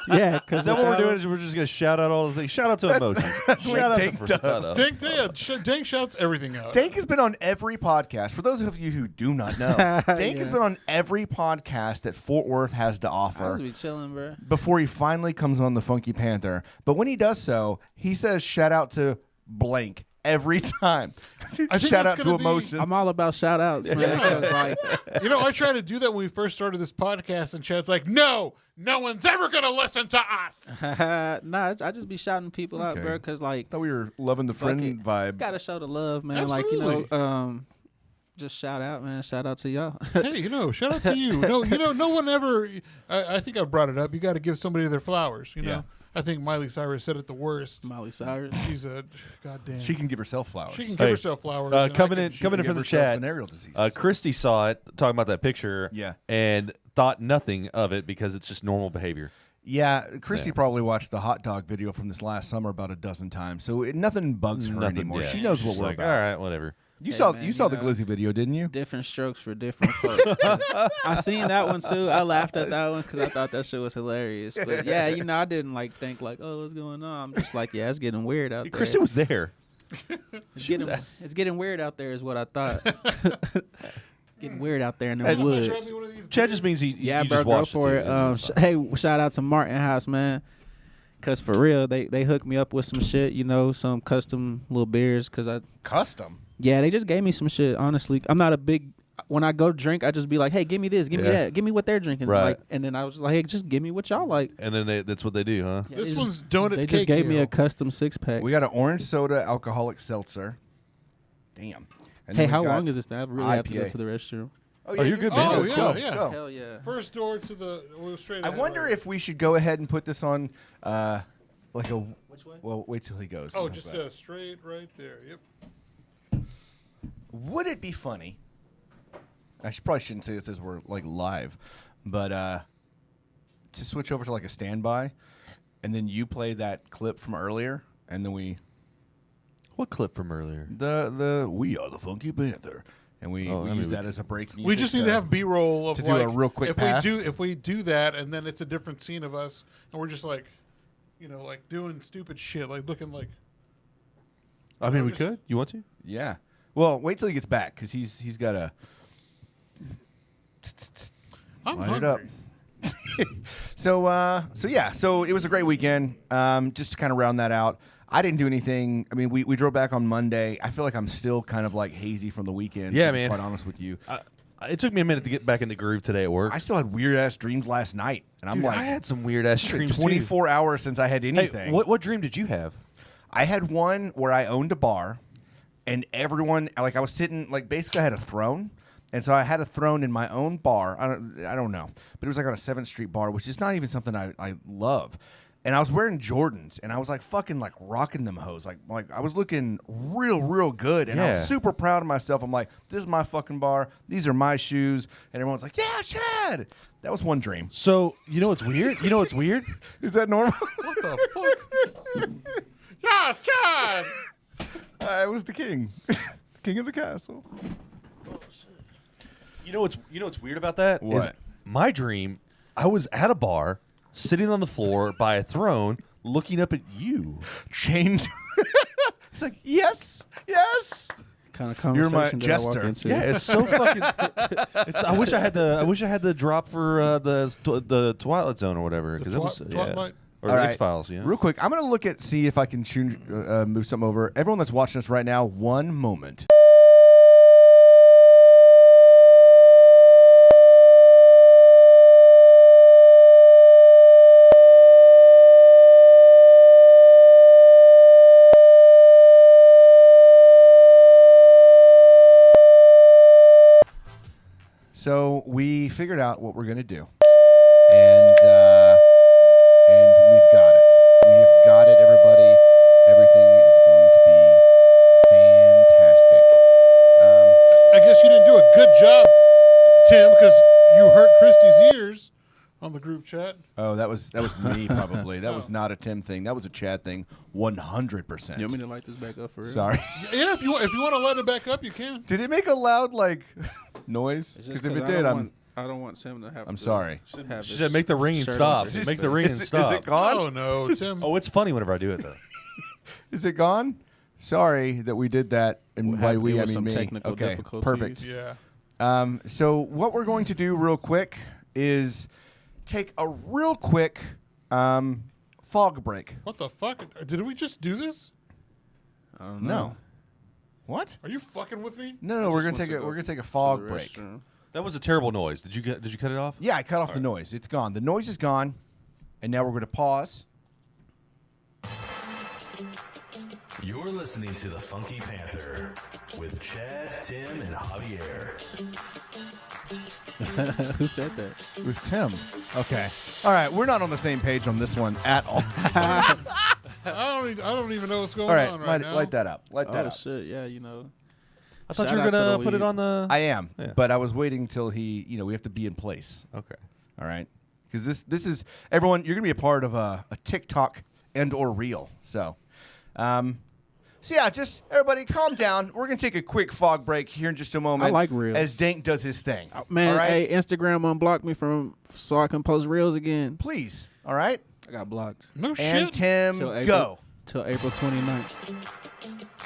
Yeah, because Is that what we're doing? Is we're just gonna shout out all the things? Shout out to emotions. that's what shout out Dink to does. shout out. Dank shouts everything out. Dank has been on every podcast. For those of you who do not know, Dank has Yeah. been on every podcast that Fort Worth has to I offer was be chilling, bro. before he finally comes on the Funky Panther. But when he does so, he says shout out to blank every time. think Shout that's out to gonna be- emotions. I'm all about shout outs, man. 'cause, like, You know, I tried to do that when we first started this podcast, and Chad's like, no one's ever going to listen to us. nah, I just be shouting people out, Okay. bro. Because like, thought we were loving the friend it. vibe. gotta show the love, man. Absolutely. Like, you know, just shout out, man. Shout out to y'all. Hey, shout out to you. No one ever, I think I brought it up. You got to give somebody their flowers, you know? Yeah. I think Miley Cyrus said it the worst. Molly Cyrus. She's a, goddamn. She can give herself flowers. She can Hey, give herself flowers. and I coming can- in She can from give the herself chat. venereal diseases. Christy saw it, talking about that picture, Yeah. and thought nothing of it because it's just normal behavior. Yeah, Christy probably watched the hot dog video from this last summer about a dozen times, so nothing bugs her Nothing, anymore. yeah. She knows what She's we're like, about. all right, whatever. You Hey, saw man, you saw the know, Glizzy video, didn't you? Different strokes for different folks. I seen that one too. I laughed at that one because I thought that shit was hilarious. But yeah, I didn't think oh, what's going on? I'm just like, yeah, it's getting weird out there. Kristen was there. It's getting weird out there is what I thought. Getting weird out there in the Hey, woods. Chad just means he Yeah, you bro, just go watched for it. it. Hey, shout out to Martin House, man. Cause for real, they hooked me up with some shit, some custom little beers. Cause Custom. they just gave me some shit. Honestly, I'm not a big. When I go drink, I just be like, hey, give me this, give me that, give me what they're drinking. Right. Like, and then I was like, hey, just give me what y'all like. And then that's what they do, huh? Yeah, This they one's donut They cake just gave me ale. a custom 6-pack. We got an orange soda alcoholic seltzer. Damn. And Hey, then we how got long is this? I really have to go IPA. to the restroom. Oh, you're good, man. Oh, Go, yeah, go, yeah. go. Hell yeah. First door to the straight. I ahead, wonder right? if we should go ahead and put this on like a. Which way? Well, wait till he goes. Oh, and just have that. straight right there. Yep. Would it be funny? Probably shouldn't say this as we're like live, but to switch over to like a standby, and then you play that clip from earlier, and then What clip from earlier? the we are the Funky Panther, and we I mean, use we that as a break music. We just need to have B-roll of to do a like, real quick pass. If we do that, and then it's a different scene of us, and we're just like, like doing stupid shit, like looking like. I mean, we could. You want to? Yeah. Well, wait till he gets back because he's got a. I'm Light hungry. it up. So it was a great weekend. Just to kind of round that out, I didn't do anything. I mean, we drove back on Monday. I feel like I'm still kind of like hazy from the weekend. Yeah, to be man. Quite honest with you, It took me a minute to get back in the groove today at work. I still had weird ass dreams last night, and I'm Dude, like, I had some weird ass it's been dreams 24 hours since I had too. anything. Hey, what dream did you have? I had one where I owned a bar, and everyone I was sitting basically I had a throne, and so I had a throne in my own bar. I don't know, but it was like on a 7th Street bar, which is not even something I love. And I was wearing Jordans, and I was fucking rocking them hoes, like I was looking real good, and I was Yeah. super proud of myself. I'm like, this is my fucking bar, these are my shoes, and everyone's like, yeah, Chad. That was one dream. So you know what's weird? Is that normal? What the fuck? Yes, Chad. I was the king, king of the castle. You know what's weird about that? Is What? my dream, I was at a bar, sitting on the floor by a throne, looking up at you. Chained. It's like, yes. Kind of You're my conversation did I walk jester. into? Yeah, it's so fucking. I wish I had the drop for the Twilight Zone or whatever because it was Twilight? or All the right. X-Files. Yeah. Real quick, I'm going to see if I can move something over. Everyone that's watching us right now, one moment. So we figured out what we're going to do. And we've got it. We have got it, everybody. Everything is going to be fantastic. I guess you didn't do a good job, Tim, because you hurt Christy's ears on the group chat. Oh, that was me probably. That was not a Tim thing. That was a Chad thing. 100%. You want me to light this back up for real? Sorry. Yeah, if you want to let it back up, you can. Did it make a loud noise? It's just Because if it 'cause did, I don't want Sam to have. I'm to sorry. have She his said, "Make the ringing shirt stop. over his Make the face. ringing Is stop." it gone? Oh no, Tim. Oh, it's funny whenever I do it though. Is it gone? Sorry that we did that, and by we I was mean some me. technical Okay, difficulties. perfect. Yeah. So what we're going to do real quick is take a real quick fog break. What the fuck? Did we just do this? I don't No. know. What? Are you fucking with me? No, I we're just gonna went to we're gonna take a to fog the break. restroom. That was a terrible noise. Did you cut it off? Yeah, I cut off the noise. It's gone. The noise is gone, and now we're going to pause. You're listening to the Funky Panther with Chad, Tim, and Javier. Who said that? It was Tim. Okay. All right, we're not on the same page on this one at all. I don't even know what's going All right, on right now. light that up. Light that Oh up. shit! Yeah, I thought Shout you were out to gonna the put it weed. on the. I am, Yeah. but I was waiting till he. We have to be in place. Okay. All right, because this is everyone. You're gonna be a part of a TikTok and or reel. So, So yeah, just everybody calm down. We're gonna take a quick fog break here in just a moment. I like reels. As Dank does his thing. Man, all right? hey, Instagram unblocked me so I can post reels again. Please. All right. I got blocked. No And shit. Tim, go. Till April 29th.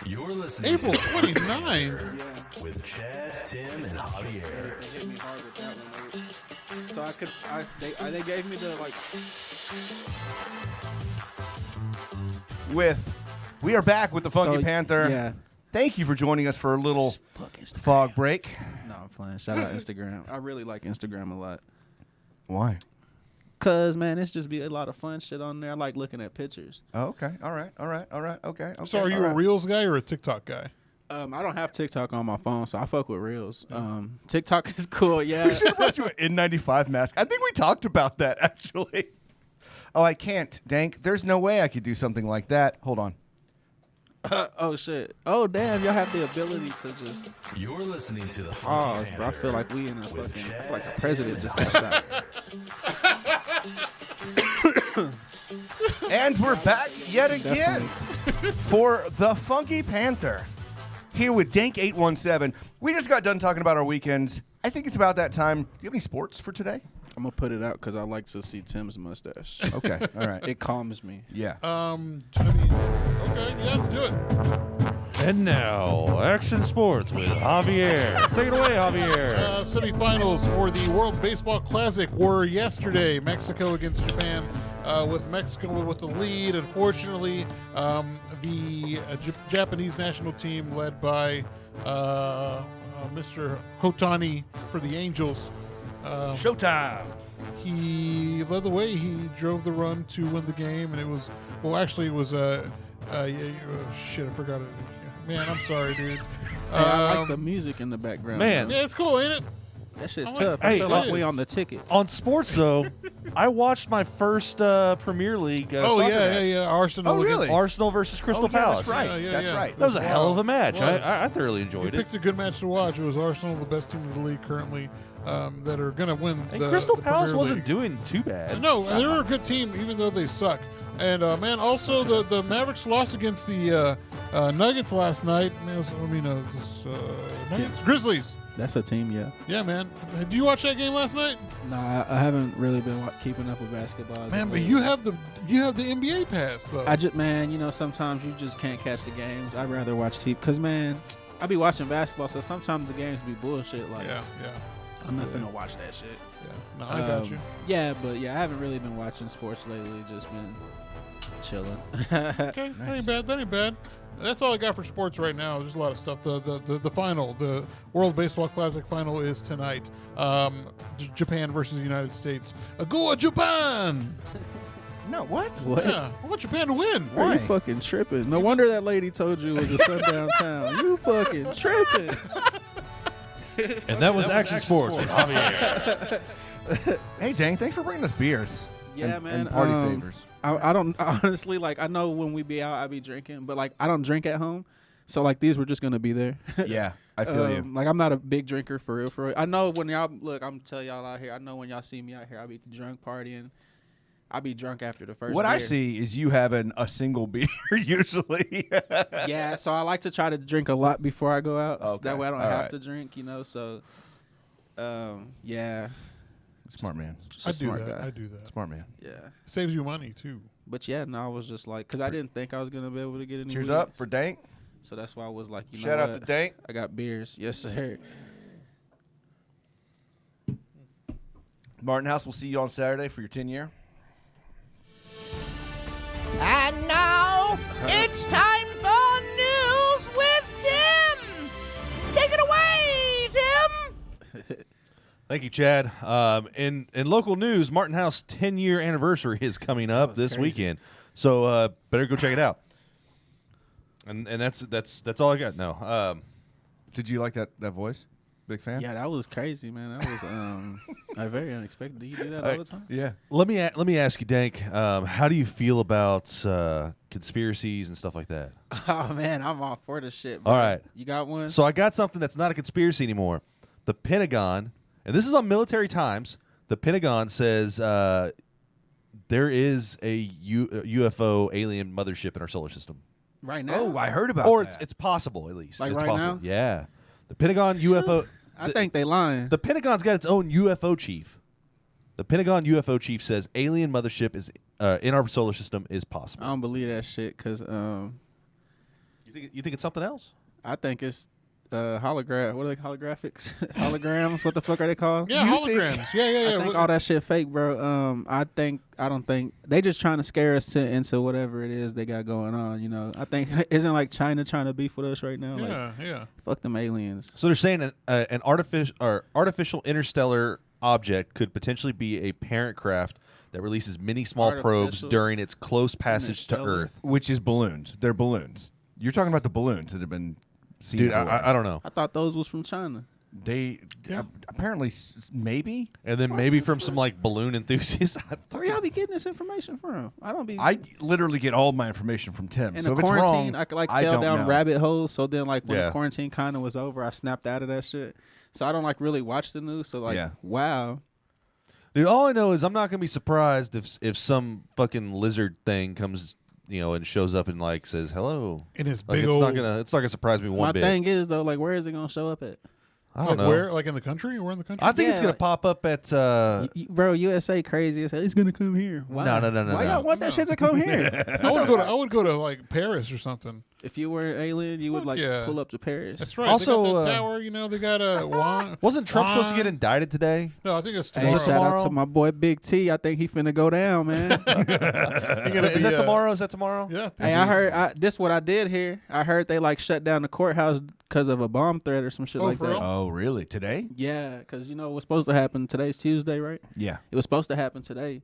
You're listening April to 29th. with Chad, Tim, and Javier. They hit me hard with that one. So they gave me the We are back with the Funky Panther. Yeah. Thank you for joining us for a little Fuck Instagram. fog break. No, I'm playing. Shout out Instagram. I really like Instagram a lot. Why? Cause man, it's just be a lot of fun shit on there. I like looking at pictures. Oh, okay. All right. Okay. So are you all a right. Reels guy or a TikTok guy? I don't have TikTok on my phone, so I fuck with Reels. TikTok is cool, yeah. We should have brought you an N95 mask. I think we talked about that, actually. Oh, I can't, Dank. There's no way I could do something like that. Hold on. Oh shit. Oh damn, y'all have the ability to just You're listening to the pause, Funky bro. I feel Panther like we in a with fucking. I Chad, feel like the Tim, president and just got shot. And we're back yet again for the Funky Panther. Here with Dank817. We just got done talking about our weekends. I think it's about that time. Do you have any sports for today? I'm gonna put it out because I like to see Tim's mustache. Okay. All right. It calms me. Yeah. I mean, okay, yeah, let's do it. And now, action sports with Javier. Take it away, Javier. Semifinals for the World Baseball Classic were yesterday. Mexico against Japan, with Mexico with the lead. Unfortunately, the Japanese national team, led by Mr. Hotani for the Angels, Showtime. he led the way. He drove the run to win the game, and it was shit. I forgot it. Man, I'm sorry, dude. Hey, I like the music in the background. Man. Yeah, it's cool, ain't it? that shit's I'm tough. like, I feel hey, like it we is. on the ticket. On sports, though, I watched my first Premier League Oh soccer yeah, match. yeah. Arsenal. Oh, against really? Arsenal versus Crystal yeah, Palace. that's right. Yeah, yeah, That's yeah. right. That was a hell of a match. Was. I thoroughly You enjoyed it. picked a good match to watch. It was Arsenal, the best team in the league currently, that are going to win. And the Crystal the Palace Premier wasn't League. doing too bad. No, they're a good team, even though they suck. And man, also the Mavericks lost against the Nuggets last night. Nuggets? Grizzlies. That's a team, yeah. Yeah, man. Did you watch that game last night? Nah, I haven't really been keeping up with basketball. Man, but you have the NBA pass though. Sometimes you just can't catch the games. I'd rather watch TV because, man, I be watching basketball, so sometimes the games be bullshit. Like, yeah. I'm not finna watch that shit. No, I got you. Yeah, but yeah, I haven't really been watching sports lately. Just been chilling. Okay, that ain't bad. That's all I got for sports right now. There's a lot of stuff. The final, the World Baseball Classic final is tonight. Japan versus the United States. Go Japan! No, what? What? Yeah, I want Japan to win. Bro, you fucking tripping. No wonder that lady told you it was a sundown town. You fucking tripping. And that was action sports with Javier. Hey, Dank, thanks for bringing us beers. Yeah, and, man. And party favors. I don't honestly I know when we be out I be drinking, but I don't drink at home, so these were just gonna be there. Yeah, I feel you. I'm not a big drinker for real. I know when y'all I'm tell y'all out here. I know when y'all see me out here, I be drunk partying. I be drunk after the first. What beer. I see is you having a single beer usually. Yeah, so I like to try to drink a lot before I go out. So Okay, that way I don't all have right. to drink. So, yeah. Smart man. Just a smart guy. I do that. Smart man. Yeah. Saves you money too. But yeah, no, I was just because I didn't think I was gonna be able to get any. Cheers weeds. up for Dank. So that's why I was like, Shout out to Dank. I got beers. Yes, sir. Martin House, we'll see you on Saturday for your 10-year. And now it's time for news with Tim. Take it away, Tim. Thank you, Chad. In local news, Martin House 10-year anniversary is coming up this weekend, so better go check it out. And that's all I got. No, Did you like that voice? Big fan? Yeah, that was crazy, man. That was very unexpected. Do you do that all the time? Yeah. let me ask you, Dank. How do you feel about conspiracies and stuff like that? Oh man, I'm all for this shit. Bro. All right. You got one? So I got something that's not a conspiracy anymore. The Pentagon, and this is on Military Times. The Pentagon says there is a UFO alien mothership in our solar system. Right now? Oh, I heard about or that. it's possible at least. Like it's right possible. now? Yeah, the Pentagon UFO. I think they lying. The Pentagon's got its own UFO chief. The Pentagon UFO chief says alien mothership is in our solar system is I possible. don't believe that shit because You think it's something else? I think it's hologram. What are they, holographics? Holograms? What the fuck are they called? Yeah, holograms. Yeah. I think all that shit fake, bro. I don't think they just trying to scare us into whatever it is they got going on. You know, I think isn't like China trying to beef with us right now. Yeah. Fuck them aliens. So they're saying an artificial interstellar object could potentially be a parent craft that releases many small probes Artificial during its close passage to interstellar. Earth. Which is balloons. They're balloons. You're talking about the balloons that have been seen. Dude, aboard. I don't know. I thought those was from China. They apparently maybe. And then maybe from some like balloon enthusiasts. Where y'all be getting this information from? I don't be. I literally get all my information from Tim. in So the if it's quarantine, wrong, I could like I fell don't down know. rabbit holes. So then, like when Yeah. the quarantine kind of was over, I snapped out of that shit. So I don't like really watch the news. So like, Yeah. wow. Dude, all I know is I'm not gonna be surprised if some fucking lizard thing comes, and shows up and like says hello. In his Like big it's old. not gonna surprise me one My bit. thing is though, like, where is it gonna show up at? I don't Like know. where? Like in the country? Where in the country? I think it's Yeah, gonna like- pop up at. Bro, USA crazy as hell. It's gonna come here. Why? No. Why y'all want that shit to come here? I would go to like Paris or something. If you were an alien, you would Fuck like yeah. pull up to Paris. That's right. Also, they got that uh, tower. They got a wine. Wasn't Trump supposed to get wine. indicted today? No, I think it's Hey, tomorrow. shout out tomorrow? to my boy Big T. I think he finna go down, man. He gotta Is be, that tomorrow? Is that tomorrow? Yeah. Hey, I heard this. What I did here. I heard they like shut down the courthouse because of a bomb threat or some shit Oh, like for that. real? Oh, really? Today? Yeah, because what's supposed to happen today's Tuesday, right? Yeah. It was supposed to happen today.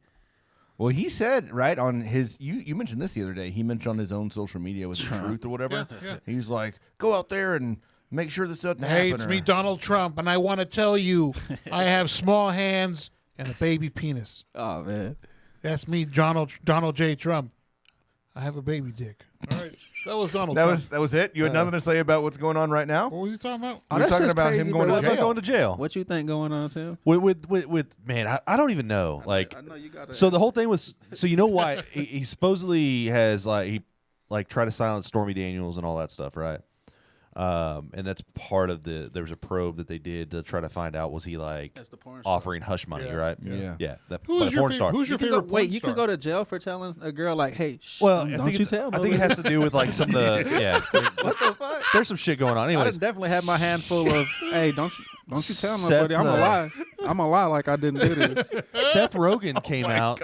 Well, he said right on his. You mentioned this the other day. He mentioned on his own social media with the truth or whatever. Yeah. He's like, go out there and make sure this doesn't Hey, happen. it's or- me, Donald Trump, and I want to tell you, I have small hands and a baby penis. Oh man. That's me, Donald J. Trump. I have a baby dick. All right, that was Donald. That Trump. was it. You had nothing to say about what's going on right now. What was he talking about? Oh, We're that talking shit's about him crazy, going bro. to What's jail. going to jail? What you think going on, Tim? With man, I don't even know. Like, I know you got. so the whole thing was, so you know why he supposedly has he tried to silence Stormy Daniels and all that stuff, right? And that's part of there was a probe that they did to try to find out, was he like That's the porn star. offering hush money, Yeah. right? Yeah. That Who's by your porn favorite? star. Who's your You favorite? could go, wait, porn you star? could go to jail for telling a girl like, "Hey, shh, Well, don't you tell." I think it has to do with like some of the What the fuck? There's some shit going on. I Anyways, just definitely had my handful of, "Hey, don't you tell Seth, nobody. I'm gonna lie. I'm gonna lie like I didn't do this." Seth Rogen came out.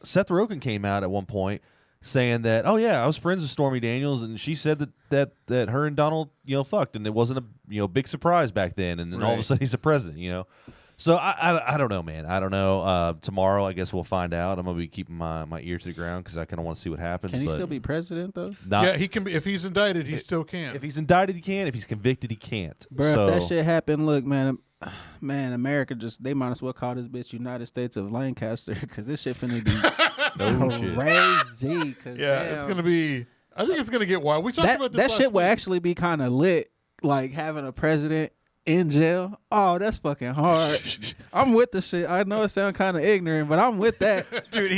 Seth Rogen came out at one point saying that, oh yeah, I was friends with Stormy Daniels, and she said that her and Donald fucked, and it wasn't a big surprise back then, and then all of a Right. sudden he's the president, So I don't know, man. I don't know. Tomorrow I guess we'll find out. I'm gonna be keeping my ear to the ground because I kind of want to see what happens. Can he but still be president though? not, Yeah, he can be. If he's indicted, he still can. if he's indicted, he can. If he's convicted, he can't. Bro, so, if that shit happened, look, man, America they might as well call this bitch United States of Lancaster because this shit finna be shit. crazy. 'Cause yeah, damn, it's gonna be. I think it's gonna get wild. We talked about this that last shit would week. actually be kind of lit, like having a president in jail. Oh, that's fucking hard. I'm with the shit. I know it sounds kind of ignorant, but I'm with that. Dude,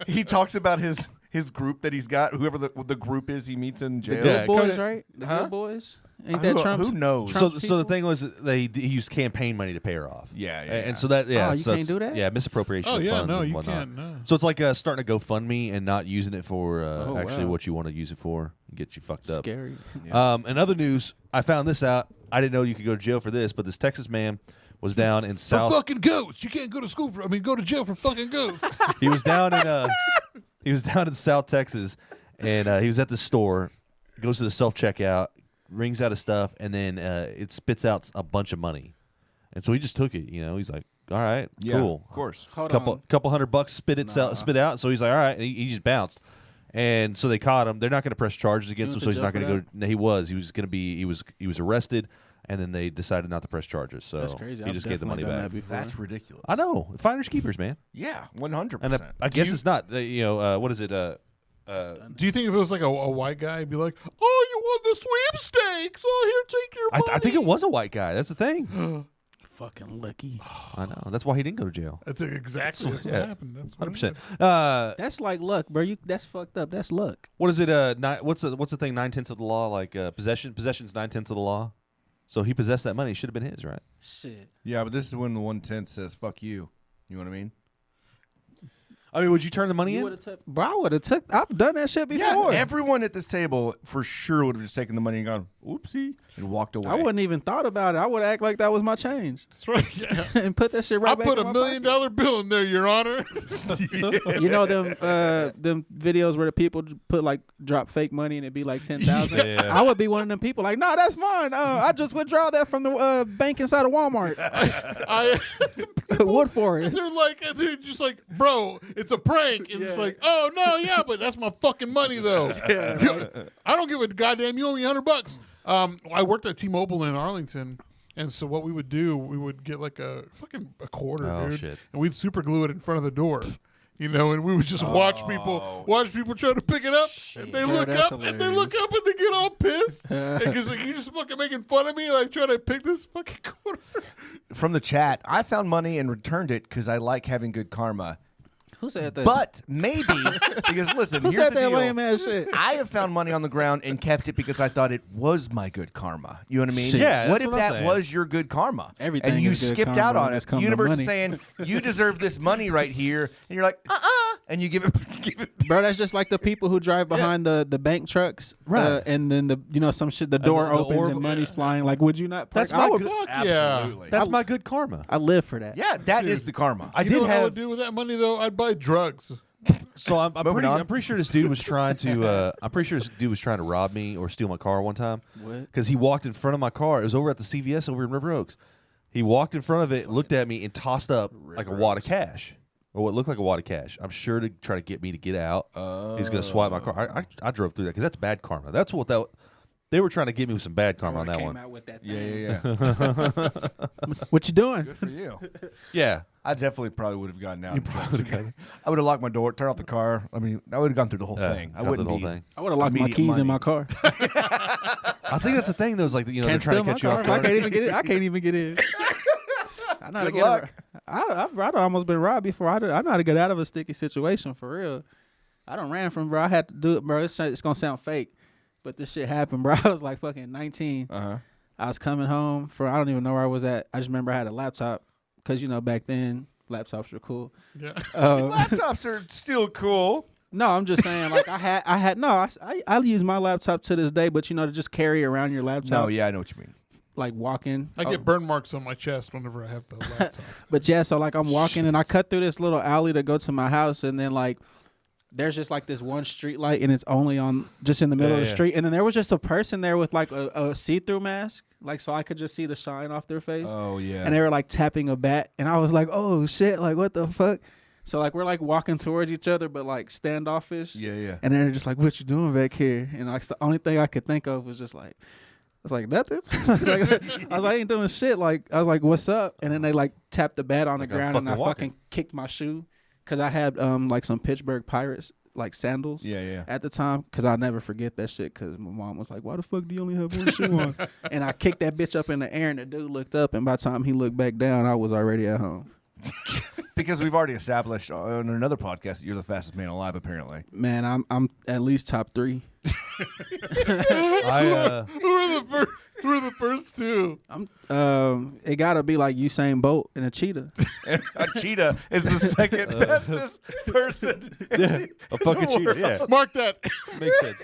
he talks about his group that he's got, whoever the group is he meets in jail. Yeah, Good boys, kinda- right? The Huh? good boys. Ain't that Trump's? Who knows? So, Trump's so the people? thing was that he used campaign money to pay her off. Yeah, yeah, And yeah. so that Oh, you so can't it's- do that? Yeah, misappropriation Oh of yeah, funds no, and you whatnot. can't. No. So it's like starting a GoFundMe and not using it for actually wow. what you want to use it for and get you fucked up. Scary. In other news, I found this out. I didn't know you could go to jail for this, but this Texas man was down in For South. fucking goats, you can't go to school for. I mean, go to jail for fucking goats. He was down in South Texas, and he was at the store. Goes to the self checkout, rings out his stuff, and then it spits out a bunch of money. And so he just took it. He's like, "All right, Yeah, cool." of course. Hold couple on. $100 spit out. So he's like, "All right," and he just bounced. And so they caught him. They're not going to press charges against him, went so to he's jail not for going to go. that? No, he was going to be. He was arrested, and then they decided not to press charges. So That's crazy. he I've just gave the money definitely done back. that before. That's ridiculous. I know, finders keepers, man. Yeah, 100%. And I guess it's not. What is it? Do you think if it was like a white guy, he'd be like, "Oh, you won the sweepstakes. Oh, here, take your money." I think it was a white guy. That's the thing. fucking lucky. I know. That's why he didn't go to jail. That's exactly what Yeah. happened. That's what 100%. That's like luck, bro. That's fucked up. That's luck. What is it? What's the thing? 9/10 of the law. Like possession's 9/10 of the law. So he possessed that money. It should have been his, right? Shit. Yeah, but this is when the 1/10 says "fuck you." You know what I mean? I mean, would you turn the money You in? would have took, bro. I would have took. I've done that shit Yeah, before. everyone at this table for sure would have just taken the money and gone, "Oopsie," and walked away. I wouldn't even thought about it. I would act like that was my change That's right. Yeah. and put that shit right I back. put in $1 my million bill in there, Your Honor. pocket. You know them videos where the people put like drop fake money and it'd be like 10,000. Yeah. I would be one of them people like, no, that's mine. I just withdraw that from the bank inside of Walmart. Wood Forest. They're like, dude, just like, bro, it's a prank. And it's like, oh, no, yeah, but that's my fucking money, though. I don't give a goddamn. You owe me $100. I worked at T-Mobile in Arlington. And so what we would do, we would get like a quarter, Oh, dude. shit. And we'd super glue it in front of the door. You know, and we would just watch people try to pick it up, and they look that's up, and they look up, and they get all pissed because like, you just fucking making fun of me, like trying to pick this fucking quarter. From the chat, I found money and returned it because I like having good karma. Who said that? But maybe because listen, Who here's said the that deal. lame ass shit? I have found money on the ground and kept it because I thought it was my good karma. You know what I mean? Shit. Yeah, What that's if what I'm that saying. was your good karma? Everything and you is good skipped karma out on when it. it's come to Universe is money. saying you deserve this money right here, and you're like, and you give it. Bro, that's just like the people who drive behind the bank trucks, Right. And then the door the opens orb- and money's flying. Like, would you not? That's I my would. good. Fuck yeah. Absolutely. That's my good karma. I live for that. Yeah, that is the karma. I You did know what I have. would do with that money though? I'd buy drugs. So I'm Moving on. pretty sure this dude was trying to. I'm pretty sure this dude was trying to rob me or steal my car one time. What? Because he walked in front of my car. It was over at the CVS over in River Oaks. He walked in front of it, looked at me, and tossed up like a wad of cash, or what looked like a wad of cash. I'm sure to try to get me to get out. He's gonna swipe my car. I drove through that because that's bad karma. That's what that. They were trying to get me with some bad karma on that came one. out with that Yeah. What you doing? Good for you. Yeah. I definitely probably would have gotten out. You probably would've gotten- I would have locked my door, turned off the car. I mean, I would have gone through the whole thing. I got wouldn't the whole need thing. I would have locked my immediate keys in money. my car. I think that's the thing. Though, is like they're Can't trying steal to my catch you car. off I guard. can't even get in. I can't even get in. I know how to Good get luck. I've almost been robbed before. I know how to get out of a sticky situation for real. I don't ran from, bro. I had to do it, bro. It's gonna sound fake, but this shit happened, bro. I was like fucking 19. I was coming home from, I don't even know where I was at. I just remember I had a laptop because back then laptops were cool. Yeah. Laptops are still cool. No, I'm just saying, like I use my laptop to this day, but to just carry around your laptop. No, yeah, I know what you mean. Like walking. I get burn marks on my chest whenever I have the laptop. But yeah, so like I'm walking and I cut through this little alley to go to my house, and then like there's just like this one street light and it's only on just in the middle of the street, and then there was just a person there with like a see-through mask, like so I could just see the shine off their face. Oh yeah. And they were like tapping a bat, and I was like, oh shit, like what the fuck? So like we're like walking towards each other, but like standoffish. Yeah. And then they're just like, what you doing back here? And like the only thing I could think of was just like, I was like, nothing. I was like, I ain't doing shit. Like, I was like, what's up? And then they like tapped the bat on the Like I'm ground, and I fucking walking. fucking kicked my shoe because I had like some Pittsburgh Pirates like sandals. Yeah. At the time, because I'll never forget that shit. Because my mom was like, why the fuck do you only have one shoe on? And I kicked that bitch up in the air, and the dude looked up, and by the time he looked back down, I was already at home. Because we've already established on another podcast that you're the fastest man alive, apparently. Man, I'm at least top 3. I Who are the first two? It gotta be like Usain Bolt and a cheetah. A cheetah is the second fastest person. a fucking cheater. Yeah, Mark that. makes sense.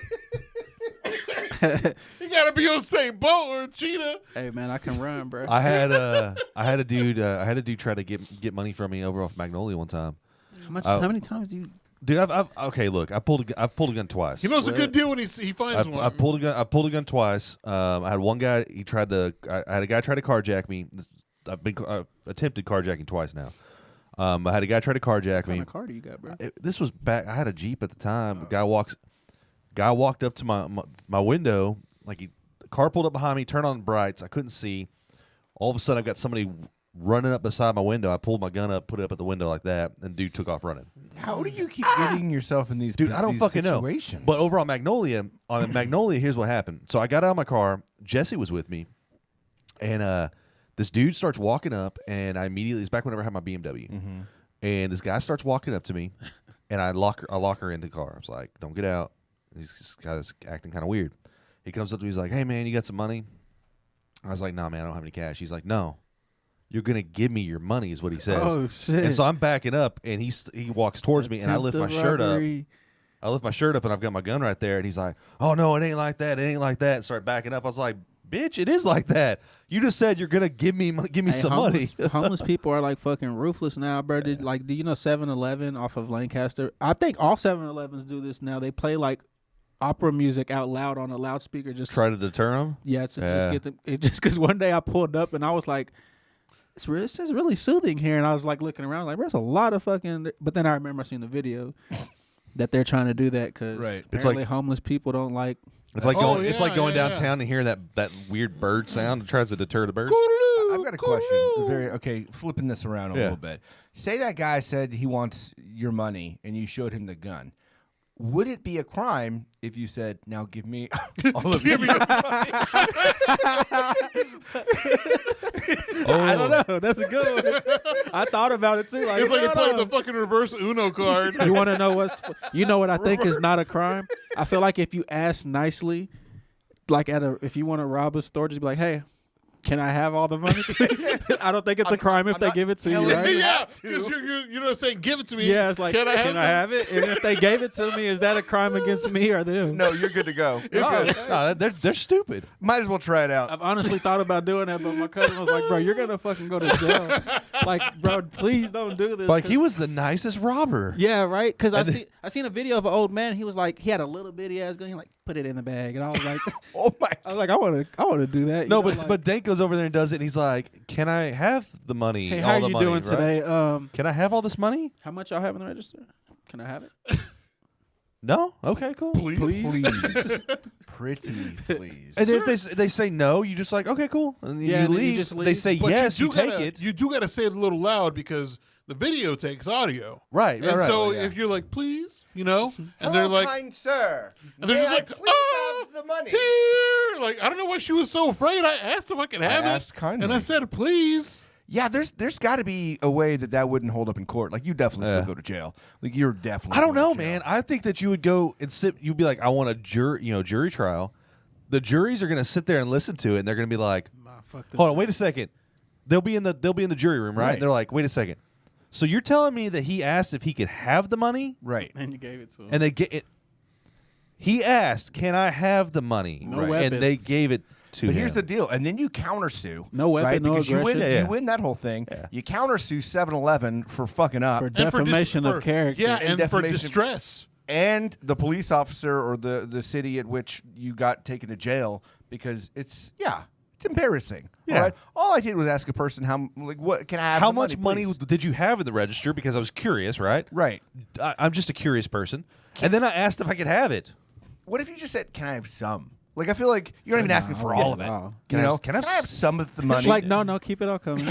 You gotta be Usain Bolt or a cheetah. Hey man, I can run, bro. I had a dude try to get money from me over off Magnolia one time. How many times do you? Dude, I've okay. Look, I've pulled a gun twice. He knows a good deal when he finds one. I pulled a gun twice. I had one guy. I had a guy try to carjack me. I've been attempted carjacking twice now. I had a guy try to carjack What me. kind of car do you got, bro? This was back. I had a Jeep at the time. Guy walked up to my window. Like the car pulled up behind me. Turned on brights. I couldn't see. All of a sudden, I got somebody running up beside my window. I pulled my gun up, put it up at the window like that, and dude took off running. How do you keep getting yourself in these Dude, I don't these fucking situations? know. But over on Magnolia, here's what happened. So I got out of my car. Jesse was with me, and This dude starts walking up, and I immediately, it's back whenever I had my BMW, and this guy starts walking up to me, and I lock her in the car. I was like, don't get out. This guy's acting kind of weird. He comes up to me, he's like, hey, man, you got some money? I was like, nah, man, I don't have any cash. He's like, no, you're going to give me your money is what he says. Oh, shit. And so I'm backing up, and he walks towards me, and I lift my shirt up. I lift my shirt up, and I've got my gun right there, and he's like, oh, no, it ain't like that. It ain't like that. And start backing up. I was like, bitch, it is like that. You just said you're going to give me some money. Homeless people are like fucking ruthless now, bro. Do you know 7-Eleven off of Lancaster? I think all 7-Elevens do this now. They play like opera music out loud on a loudspeaker. Just try to deter them? Yeah, just get them. Just because one day I pulled up and I was like, this is really soothing here. And I was like looking around like, there's a lot of fucking. But then I remember seeing the video that they're trying to do that because apparently homeless people don't like. It's like going downtown and hearing that weird bird sound. It tries to deter the birds. I've got a question. Flipping this around a little bit. Say that guy said he wants your money and you showed him the gun. Would it be a crime if you said, now give me all of your money? I don't know. That's a good one. I thought about it too. Like, it's like you're playing the fucking reverse Uno card. You want to know what I think is not a crime? I feel like if you ask nicely, like if you want to rob a store, just be like, hey, can I have all the money? I don't think it's a crime if they give it to you, right? Yeah, because you're not saying give it to me. Yeah, it's like, can I have it? And if they gave it to me, is that a crime against me or them? No, you're good to go. No, they're stupid. Might as well try it out. I've honestly thought about doing that, but my cousin was like, bro, you're going to fucking go to jail. Like, bro, please don't do this. Like, he was the nicest robber. Yeah, right? Because I seen a video of an old man. He was like, he had a little bitty ass gun. He like, put it in the bag. And I was like, oh my. I was like, I want to do that. No, but Dank goes over there and does it, and he's like, can I have the money? Hey, how are you doing today? Can I have all this money? How much y'all have in the register? Can I have it? No? Okay, cool. Please. Pretty please. And if they say no, you just like, okay, cool. And you leave. You just leave. They say But yes, you take it. You do got to say it a little loud because the video takes audio. Right. And so if you're like, please, and they're like, kind sir. and they're just like, please have the money. Here. Like, I don't know why she was so afraid. I asked if I could have it. Kindly. And I said, please. Yeah, there's got to be a way that wouldn't hold up in court. Like, you definitely still go to jail. Like, you're definitely. I don't know, going to jail. man. I think that you would go and sit. You'd be like, I want a jury trial. The juries are going to sit there and listen to it, and they're going to be like, hold on, wait a second. They'll be in the jury room, right? They're like, wait a second. So you're telling me that he asked if he could have the money, right? And you gave it to him. And they get it. He asked, "Can I have the money?" No weapon. And they gave it to him. But here's the deal, and then you countersue. No weapon, right? no because aggression. you win that whole thing. Yeah. You countersue 7-Eleven for fucking up. For defamation of character. Yeah, and for defamation. distress. And the police officer or the city at which you got taken to jail because it's embarrassing. Yeah. Right? All I did was ask a person what can I have? How the much money please? did you have in the register? Because I was curious, right? Right. I'm just a curious person. And then I asked if I could have it. What if you just said, "Can I have some?" Like, I feel like you're not even asking for all of it. No. Can I have some of the money? It's like, no, keep it all coming.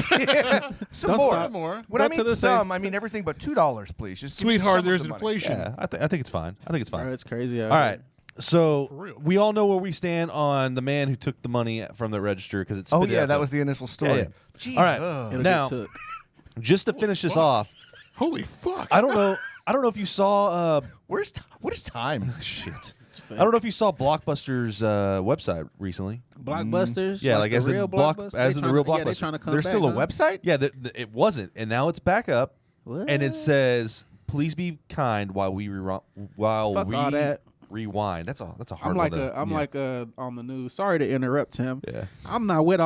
some Don't more. stop. More. When I mean some, I mean everything but $2, please. Just give me Sweetheart, some of there's the money. inflation. Yeah, I think it's fine. I think it's fine. Bro, it's crazy. All right. So real. we all know where we stand on the man who took the money from the register because it's. Oh yeah, that was the initial story. Yeah. Jeez, All right. It'll Now, get took. just to finish this off, Holy fuck. I don't know if you saw. what is time? Shit. I don't know if you saw Blockbuster's website recently. Blockbusters? Yeah, like as in real Block- Blockbuster? as in the They real tryna- Yeah, they Blockbuster. trying to come There's back, still a huh? website? Yeah, it wasn't, and now it's back up, What? and it says, "Please be kind while we Fuck all that. rewind." That's a hard I'm one. on the news. Sorry to interrupt him. Yeah. I'm not with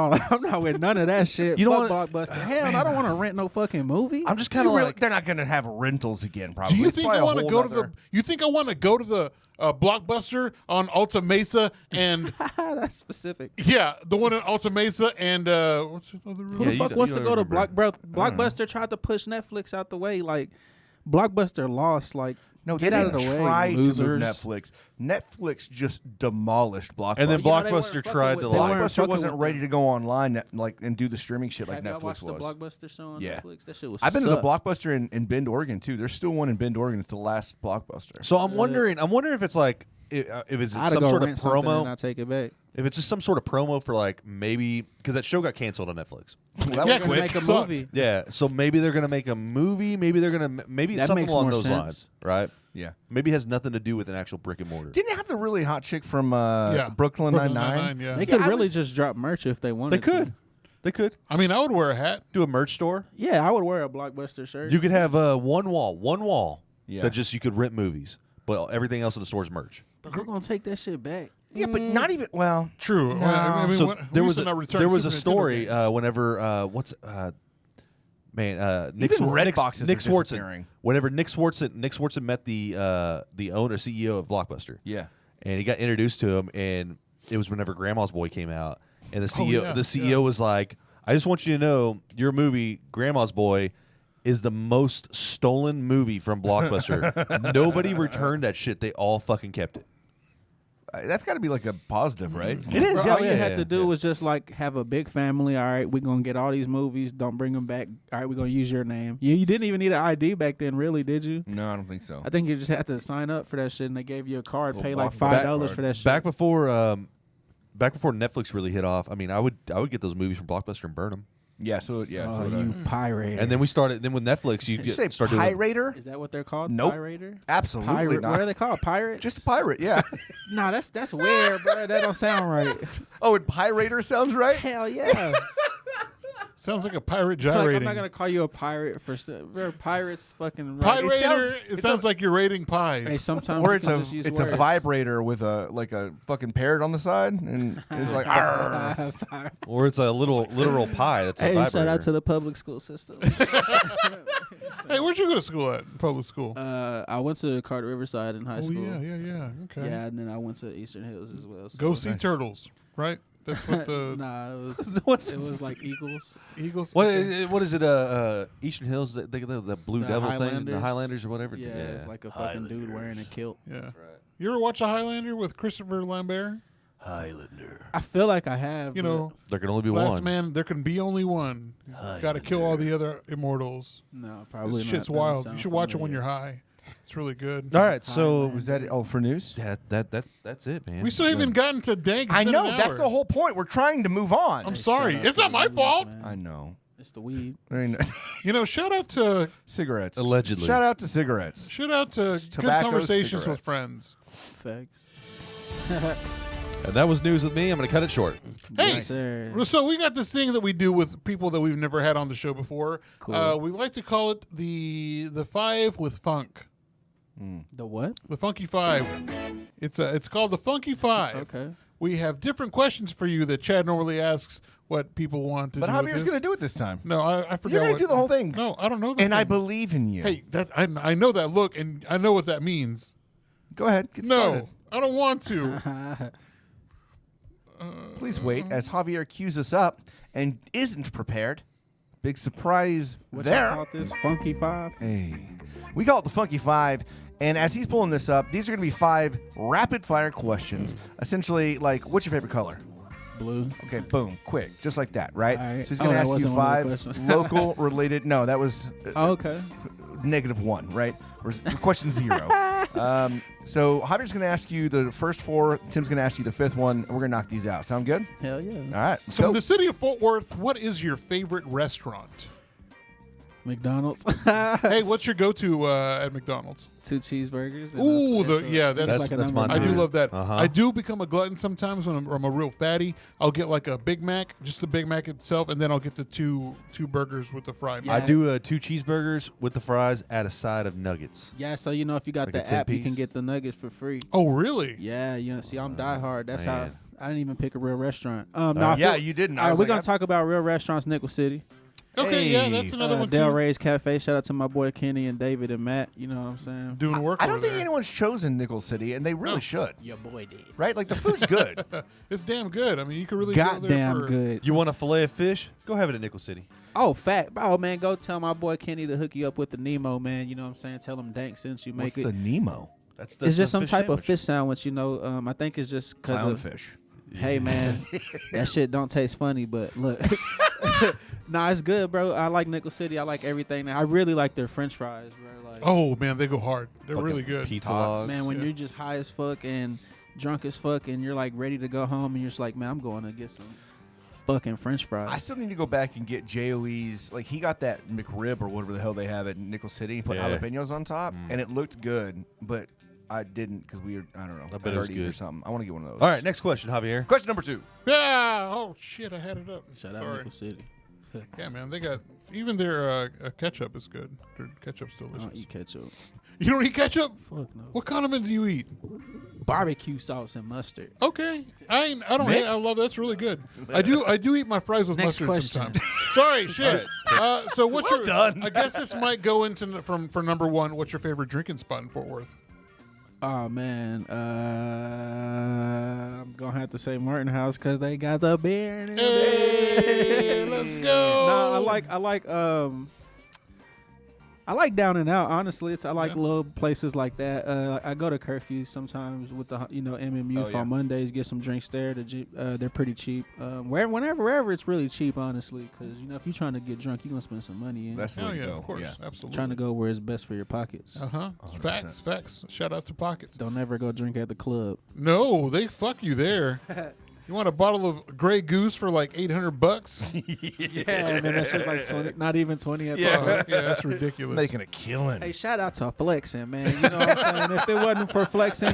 none of that shit. You don't Fuck Blockbuster. Hell, I don't want to rent no fucking movie. I'm just kind of like, they're not going to have rentals again. Probably. Do you It's think I probably a want to whole go to nother- You think I want to go to the Blockbuster on Alta Mesa and That's specific. yeah, the one in Alta Mesa and what's the other Who room? the fuck you wants don't to go to remember. Blockbuster? Tried to push Netflix out the way. Like Blockbuster lost. Like No, get they out of didn't the way, try to losers. move Netflix. Netflix just demolished Blockbuster. and then You know, they weren't Blockbuster fucking tried with- to they like. weren't Blockbuster fucking wasn't with ready them. to go online and do the streaming shit like Have y'all Netflix watched was. the Blockbuster show on Yeah. Netflix? That shit was. I've been to the sucked. Blockbuster in Bend, Oregon too. There's still one in Bend, Oregon. It's the last Blockbuster. So I'm wondering if it's like if it's I'd some go sort of rent something promo, and not take it back. if it's just some sort of promo for like maybe because that show got canceled on Netflix. Well, Yeah, that was Make a sucked. movie. Yeah, so maybe they're gonna make a movie. Maybe they're gonna maybe it's That something makes along more those sense. lines, right? yeah. Maybe it has nothing to do with an actual brick and mortar. Didn't it have the really hot chick from Yeah. Brooklyn Nine-Nine? Yeah. They could I really was- just drop merch if they They wanted could, to. they could I mean, I would wear a hat. do a merch store. Yeah, I would wear a Blockbuster shirt. You could have one wall Yeah. that just you could rent movies, but everything else in the store is merch. But who gonna take that shit back? Yeah, but not even. Well, True. No. I mean, So what- there we was used to not return there was a Super Nintendo story games. whenever Nick Even red boxes Nick are Swartzen. disappearing. Whenever Nick Swartzen met the owner CEO of Blockbuster. yeah. And he got introduced to him, and it was whenever Grandma's Boy came out, and the Oh, CEO yeah, the CEO yeah. was like, "I just want you to know, your movie Grandma's Boy is the most stolen movie from Blockbuster. Nobody returned that shit. They all fucking kept it." That's got to be like a positive, right? It is. All you had to do was just like have a big family. All right, we're gonna get all these movies. Don't bring them back. All right, we're gonna use your name. You didn't even need an ID back then, really, did you? No, I don't think so. I think you just had to sign up for that shit, and they gave you a card, Little pay like Blockbuster $5 card. for that shit. Back before Netflix really hit off. I mean, I would get those movies from Blockbuster and burn them. Yeah, so yeah, Oh, so you pirate. And then we started. Then with Netflix, you Did you get say start doing. pirater? Is that what they're called? Nope. Pirater? Absolutely Pirate. not. What are they called? Pirates? Just a pirate, yeah. Nah, that's weird, bro. That don't sound right. Oh, and pirater sounds right. Hell yeah. Sounds like a pirate Like, gyrating. I'm not gonna call you a pirate for we're pirates fucking Pie right. Raider. It it's sounds like you're rating pies. Hey, sometimes Or you it's can a just use it's a words. vibrator with a like a fucking parrot on the side, and it's like "Arr." Or it's a literal pie. That's a Hey, vibrator. shout out to the public school system. Hey, where'd you go to school at? Public school. I went to Carter Riverside in high Oh school. yeah. Okay. Yeah, and then I went to Eastern Hills as well. So Go see turtles, right? That's what the Nah, What's- it was like Eagles. Eagles. What okay. what is it? Eastern Hills, the Blue The Devil thing, the Highlanders. Highlanders or whatever. Yeah, it's like a fucking dude wearing a kilt. Yeah. You ever watch a Highlander with Christopher Lambert? Highlander. I feel like I have. You know, there can only be last one. man, there can be only one. Got to kill all the other immortals. but no, This probably not. shit's Doesn't wild. sound You should watch it when familiar. you're high. It's really good. All right, so Was that it? Oh, for news? yeah, that's it, man. We still haven't gotten to Dank. It's I been know. an that's hour. the whole point. We're trying to move on. I'm sorry. Shout out It's to not the my movies, fault. man. I know. It's the weed. I mean, You know, shout out to cigarettes. Allegedly. Shout out to cigarettes. good Tobacco, conversations with cigarettes. friends. Facts. And that was news with me. I'm going to cut it short. Hey, Yes, sir. so we got this thing that we do with people that we've never had on the show before. Cool. We like to call it the five with funk. The what? The Funky Five. It's called the Funky Five. Okay. We have different questions for you that Chad normally asks what people want to But do. Javier's with this. going to do it this time. No, I forgot. You're going what- to do the whole thing. No, I don't know that. And I thing. believe in you. Hey, I know that look, and I know what that means. Go ahead. Get No, started. I don't want to. Please wait as Javier cues us up and isn't prepared. Big surprise What there. you call this? Funky Five? Hey. We call it the Funky Five. And as he's pulling this up, these are going to be 5 rapid fire questions. Essentially, like, what's your favorite color? Blue. Okay, boom, quick, just like that, right? All right. So he's going to that ask you wasn't one of 5 the questions. local related. No, that was Oh, okay. -1, right? Or question 0. So Javier's going to ask you the first 4. Tim's going to ask you the 5th one. And we're going to knock these out. Sound good? Hell yeah. All right. Let's So, go. in the city of Fort Worth, what is your favorite restaurant? McDonald's. Hey, what's your go-to at McDonald's? 2 cheeseburgers. and Ooh, a- yeah, that's like a that's number mine I do too. love that. Uh-huh. I do become a glutton sometimes when I'm a real fatty. I'll get like a Big Mac, just the Big Mac itself, and then I'll get the two burgers with the fried. Yeah. I do 2 cheeseburgers with the fries, add a side of nuggets. Yeah, so you know if you got Like a the app, you 10-piece? can get the nuggets for free. Oh, really? Yeah, you know, see, I'm diehard. That's man. how I didn't even pick a real restaurant. No, yeah, you didn't. I All right, was we're like, gonna I- talk about real restaurants, Nickel City. Okay, yeah, that's another one Del too. Rey's Cafe. Shout out to my boy Kenny and David and Matt. You know what I'm saying? Doing work I don't over think there. anyone's chosen Nickel City, and they really should. Your boy did. Right? Like, the food's good. It's damn good. I mean, you can really go there Goddamn for, good. You want a fillet of fish? Go have it at Nickel City. Oh, fat. Oh, man, go tell my boy Kenny to hook you up with the Nemo, man. You know what I'm saying? Tell him Dank since you make What's it. the Nemo? That's It's just some fish type of sandwich. fish sandwich, you know. I think it's just because of Clownfish. Hey man, that shit don't taste funny, but look, nah, it's good, bro. I like Nickel City. I like everything. I really like their French fries, bro. Like Like, Oh man, they go hard. They're Fucking really good. Pizza Tots. logs. man, when Yeah. you're just high as fuck and drunk as fuck, and you're like ready to go home, and you're just like, man, I'm going to get some fucking French fries. I still need to go back and get JOE's. Like, he got that McRib or whatever the hell they have at Nickel City, put Yeah. jalapenos on top, and it looked good, but I didn't because I don't know. I bet it was already eaten or good. something. I want to get one of those. All right, next question, Javier. Question number 2. Yeah. Oh shit, I had it up. Shout out Sorry. Nickel City. Yeah, man, they got even their ketchup is good. Their ketchup's I delicious. don't eat ketchup. You don't eat ketchup? Fuck no. What condiment do you eat? Barbecue sauce and mustard. Okay, I don't hate. I love that's really good. I do eat my fries with Next mustard question. sometimes. Sorry, shit. So what's your? done. I guess this might go into for number 1. What's your favorite drinking spot in Fort Worth? Oh man, I'm gonna have to say Martin House because they got the beer in it. Hey, let's go. No, I like Down and Out. Honestly, I like Yeah. little places like that. I go to Curfew sometimes with the MM Youth yeah. on Mondays. Get some drinks there. They're pretty cheap. Wherever it's really cheap, honestly. Because if you're trying to get drunk, you're gonna spend some money. That's the Hell way to yeah, go. of course, Yeah. absolutely. Trying to go where it's best for your pockets. 100%. Facts. Shout out to Pockets. Don't ever go drink at the club. No, they fuck you there. You want a bottle of Grey Goose for like $800? Yeah, and then that's just like 20, not even 20 at the Yeah. club. Yeah, that's ridiculous. Making a killing. Hey, shout out to flexing, man. You know what I'm saying? If it wasn't for flexing,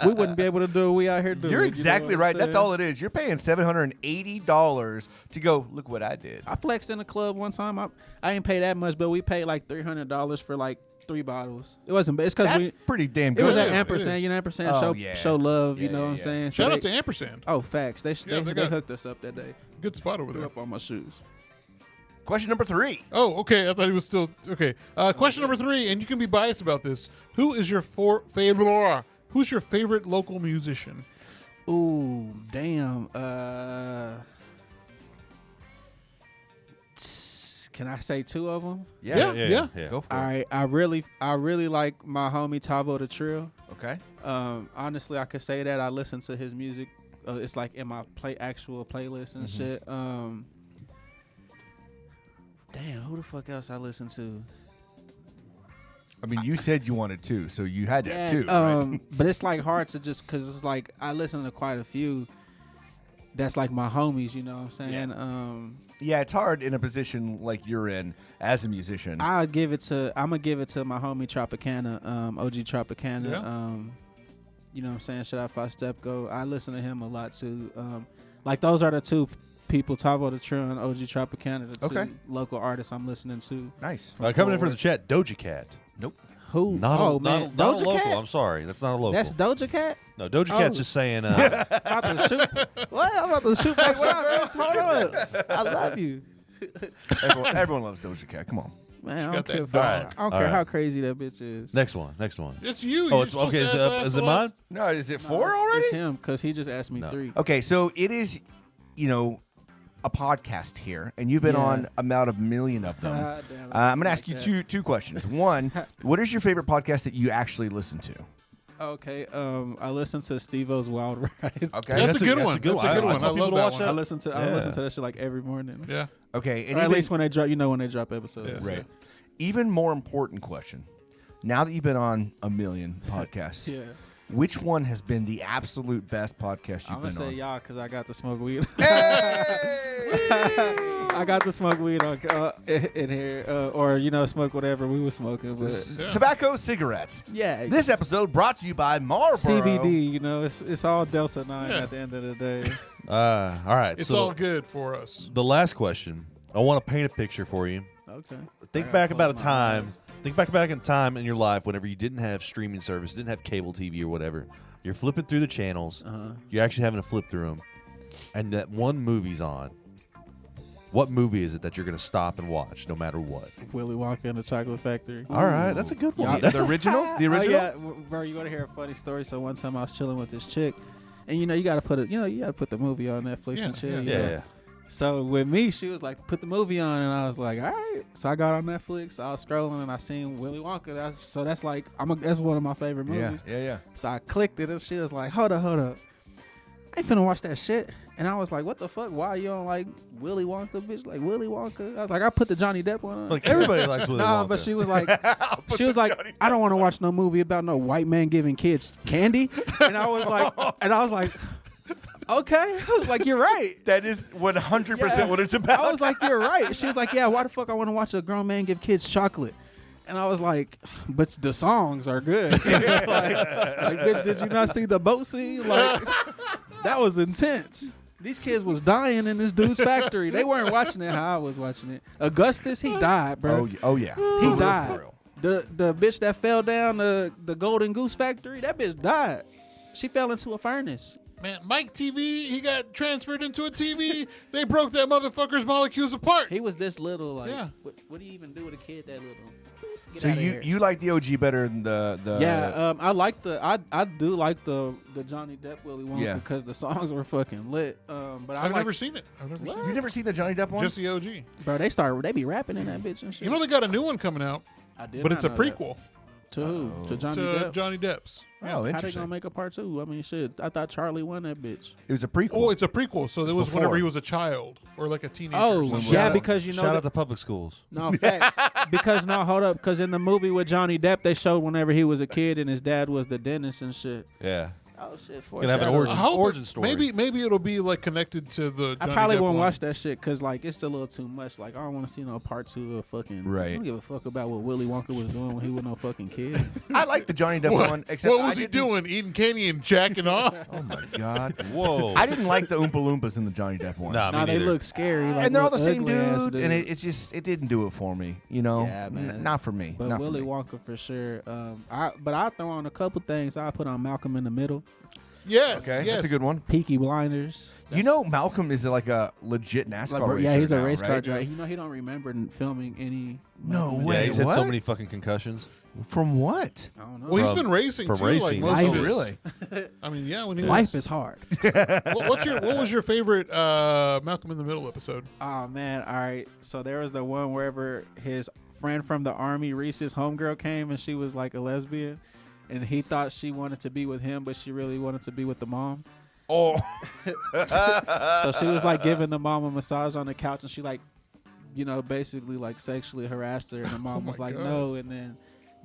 we wouldn't be able to do what we out here doing. You're you know exactly what I'm right. That's saying? all it is. You're paying $780 to go, look what I did. I flexed in a club one time. I didn't pay that much, but we paid like $300 for like 3 bottles. It wasn't bad. It's because That's we. pretty damn It good. was It at is, ampersand. it is. You know, ampersand Oh, show yeah. show love. You Yeah, know what yeah, I'm yeah. saying? So Shout out they- to Ampersand. Oh, facts. They they they got- hooked us up that day. Good spot over Threw there. up on my shoes. Question number 3. Oh, okay. I thought he was still okay. Question number 3, and you can be biased about this. Who's your favorite local musician? Ooh, damn. Can I say 2 of them? Yeah. Go for All right, I really like my homie Tavo the Trill. it. Okay. Honestly, I could say that I listen to his music. It's like in my actual playlist and shit. Damn, who the fuck else I listen to? I mean, you said you wanted 2, so you had to have 2, right? But it's like hard to just because it's like I listen to quite a few. That's like my homies, you know what I'm saying? Yeah, it's hard in a position like you're in as a musician. I'm gonna give it to my homie Tropicana, OG Tropicana. Yeah. You know what I'm saying? Shout out Five Step Go. I listen to him a lot too. Like those are the 2 people, Tavo the Trill and OG Tropicana, the 2 Okay. local artists I'm listening to. Nice. Coming in from the chat, Doja Cat. Nope. Who? Not oh a, man, not a Doja local. Cat? I'm sorry, that's not a local. That's Doja Cat. No, Doja Cat's Oh. just saying. About to shoot. What? I'm about to shoot back shot. Bitch. Hold on. I love you, Everyone loves Doja Cat. Come on. man. I got don't that care, if dog. I don't All care right. how crazy that bitch is. Next one. It's you. Oh, You're it's supposed okay. to add Is the it last- mine? No, is it 4 already? It's him because he just asked me No. 3. Okay, so it is, a podcast here, and you've been Yeah. on about 1 million of them. Ah, damn, I'm going to ask like you that. two questions. One, what is your favorite podcast that you actually listen to? Okay. I listened to Steve-O's Wild Ride. Okay. That's a good one. That's a good That's one. a good one. I tell I people love to that watch one. I that. listen to that shit like every morning. Yeah. Okay. And Or at even, least when they drop, when they drop episodes. Yeah. right. Even more important question. Now that you've been on 1 million podcasts, Yeah. which one has been the absolute best podcast you've I'm gonna been say on? y'all because I got to smoke weed. Hey! I got to smoke weed in here, or smoke whatever we were smoking. But Yeah. Tobacco cigarettes. yeah, This episode brought to you by Marlboro. CBD. It's all Delta 9 Yeah. at the end of the day. All right. It's so all good for us. the last question. I want to paint a picture for you. Okay. Think I back gotta about a close my time. eyes. Think back in time in your life whenever you didn't have streaming service, didn't have cable TV or whatever. You're flipping through the channels. You're actually having to flip through them, and that one movie's on. What movie is it that you're going to stop and watch no matter what? Willy Wonka and the Chocolate Factory. All right, that's a good one. Y'all- That's The original? The Oh, original? yeah, bro. You want to hear a funny story? So one time I was chilling with this chick, and you gotta put the movie on Netflix Yeah, and chill. yeah. you know? yeah. So with me, she was like, "Put the movie on," and I was like, "All right." So I got on Netflix. I was scrolling and I seen Willy Wonka. That's like that's one of my favorite Yeah, movies. yeah, yeah. So I clicked it and she was like, "Hold up." I ain't finna watch that shit. And I was like, what the fuck? Why you don't like Willy Wonka, bitch? Like Willy Wonka? I was like, I put the Johnny Depp one on. Like everybody likes Willy Nah, Wonka. but she was like, I don't want to watch no movie about no white man giving kids candy. And I was like, okay. I was like, you're right. That is 100% what it's about. I was like, you're right. She was like, yeah, why the fuck I want to watch a grown man give kids chocolate? And I was like, but the songs are good. like, bitch, did you not see the boat scene? Like, that was intense. These kids was dying in this dude's factory. They weren't watching it how I was watching it. Augustus, he died, bro. Oh yeah. He died. The bitch that fell down the Golden Goose factory, that bitch died. She fell into a furnace. Man, Mike TV, he got transferred into a TV. They broke that motherfucker's molecules apart. He was this little. Like, Yeah. what do you even do with a kid that little? Get So outta here. you like the OG better than the Yeah, I like I do like the Johnny Depp Willy Wonka Yeah. because the songs were fucking lit. But I've like, never seen it. I've never seen You it. never seen the Johnny Depp one? Just the OG. bro, they be rapping in that bitch and shit. You know they got a new one coming out, I did but not it's a know that. prequel To who? To Johnny to Depp. Johnny Depp's. Oh, How they interesting. gonna make a part 2? I mean, shit. I thought Charlie won that bitch. It was a prequel. Oh, it's a prequel. So there was Before. whenever he was a child or like a teenager. Oh, or something. yeah, because you know shout that- out to public schools. No, facts. Because no, hold up. Because in the movie with Johnny Depp, they showed whenever he was a kid and his dad was the dentist and shit. Yeah. Oh shit! Gonna have an foreshadow. origin. I hope Origin story. Maybe it'll be like connected to the. I Johnny probably Depp won't one. watch that shit because like it's a little too much. Like I don't want to see no part 2 of fucking. Right. I don't give a fuck about what Willy Wonka was doing when he was no fucking kid. I like the Johnny Depp What, one. Except what I was he didn't- doing? Eating candy and jacking off? Oh my god! Whoa. I didn't like the Oompa Loompas in the Johnny Depp one. Nah, Nah, me they neither. look scary. Like And they're all the little same ugly-ass dude, and dudes. it didn't do it for me. You know, Yeah, man. not for me. But not Willy for me. Wonka for sure. I'll throw on a couple things. I put on Malcolm in the Middle, Yes. Okay, yes. that's a good one. Peaky Blinders. You know, Malcolm is like a legit NASCAR racer. Yeah, he's a now, race car right? driver. You know, he don't remember filming any. No Malcolm in the way. Yeah, Middle. he's had so What? many fucking concussions. From what? I don't know. Well, he's From- been racing from too. racing. Like most I of was- his, Really? I mean, yeah. When he Life was, is hard. what was your favorite Malcolm in the Middle episode? Oh man, all right. So there was the one wherever his friend from the army, Reese's homegirl, came and she was like a lesbian, and he thought she wanted to be with him, but she really wanted to be with the mom. Oh, So she was like giving the mom a massage on the couch, and she like, you know, basically like sexually harassed her, and the mom was my like, God. no, and then.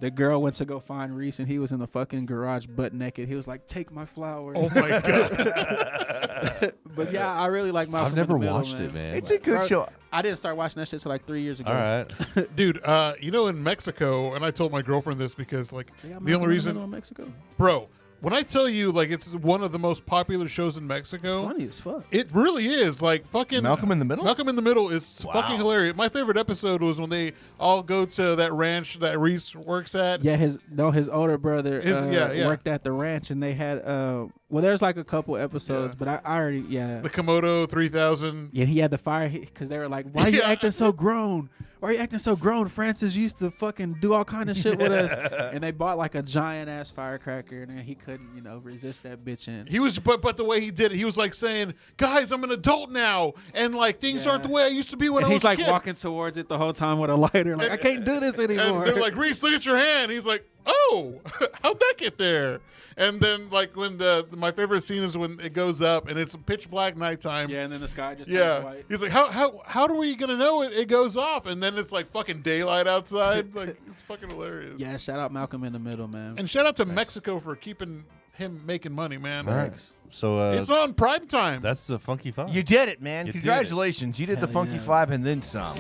The girl went to go find Reese, and he was in the fucking garage butt naked. He was like, "Take my flowers." Oh my god! But yeah, I really like Malcolm. I've never in the Middle, watched it, man. it's a good Bro, show. I didn't start watching that shit till like 3 years ago. All right. Dude, you know, in Mexico, and I told my girlfriend this because, like, They got the only Malcolm in the reason, Middle in Mexico. bro, when I tell you, like, it's one of the most popular shows in It's Mexico. funny as fuck. It really is. Like, fucking Malcolm in the Middle? Malcolm in the Middle is fucking hilarious. My favorite episode was when they all go to that ranch that Reese works at. Yeah, his older brother Yeah. worked at the ranch, and they had well, there's like a couple episodes, but I already The Komodo 3000. yeah, he had the fire because they were like, "Why are you Yeah. acting so grown? Why are you acting so grown?" Francis used to fucking do all kind of shit with us, and they bought like a giant ass firecracker, and then he couldn't, you know, resist that bitch. And He was, but the way he did it, he was like saying, "Guys, I'm an adult now, and like things Yeah. aren't the way I used to be when and I was he's like a kid." walking towards it the whole time with a lighter, like I can't do this And anymore. they're like, "Reese, look at your hand." He's like, "Oh, how'd that get there?" And then like when my favorite scene is when it goes up and it's pitch black nighttime. yeah, and then the sky just turns Yeah, white. he's like, how are we gonna know it goes off? And then it's like fucking daylight outside. Like it's fucking hilarious. Yeah, shout out Malcolm in the Middle, man. And shout out to Mexico for keeping him making money, man. All right. So It's on prime time. that's the Funky Five. You did it, man. You did it. Congratulations. You did the Hell Funky yeah. Five and then some.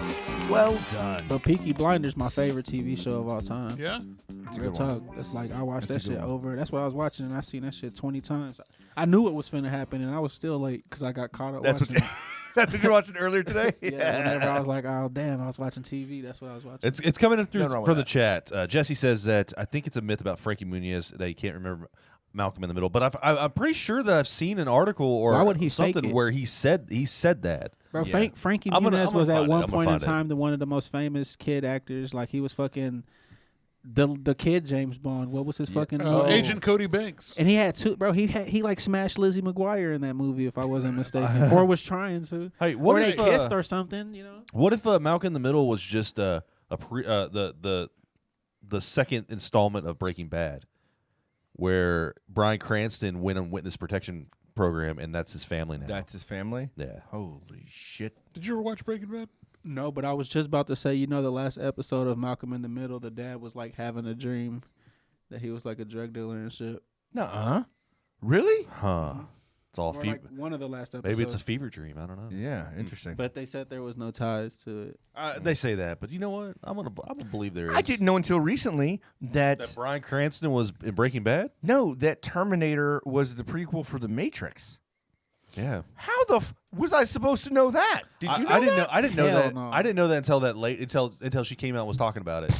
Well done. But Peaky Blinders, my favorite TV show of all time. Yeah. That's a Real good one. talk. That's like I watched That's a that good shit one. over. That's what I was watching, and I seen that shit 20 times. I knew it was finna happen, and I was still late because I got caught up That's watching. what. That's what you're watching earlier today. Yeah, whenever I was like, oh damn, I was watching TV. That's what I was watching. It's coming in through Nothing wrong with from the that. chat. Jesse says that I think it's a myth about Frankie Muniz that he can't remember Malcolm in the Middle, but I'm pretty sure that I've seen an article or Why would he fake something it? where he said that. Bro, Yeah. Frankie I'm gonna Muniz was find at it. one I'm gonna point in find it. time one of the most famous kid actors. Like he was fucking the kid James Bond. What was his fucking Agent Cody Banks. And he had two, bro. He like smashed Lizzie McGuire in that movie, if I wasn't mistaken, or was trying to. Hey, what or they if kissed or something, you know? what if Malcolm in the Middle was just the second installment of Breaking Bad, where Bryan Cranston went on witness protection program, and that's his family now. That's his family? Yeah. Holy shit. Did you ever watch Breaking Bad? No, but I was just about to say, the last episode of Malcolm in the Middle, the dad was like having a dream that he was like a drug dealer and shit. Nuh-uh. Really? Huh. It's all Or fever. like one of the last episodes. Maybe it's a fever dream. I don't know. Yeah, interesting. But they said there was no ties to it. They say that, but you know what? I'm gonna believe there is. I didn't know until recently that Bryan Cranston was in Breaking Bad. No, that Terminator was the prequel for The Matrix. Yeah. How the was I supposed to know that? Did you know I didn't that? know. I didn't know Hell that. no. I didn't know that until that late. Until she came out and was talking about it.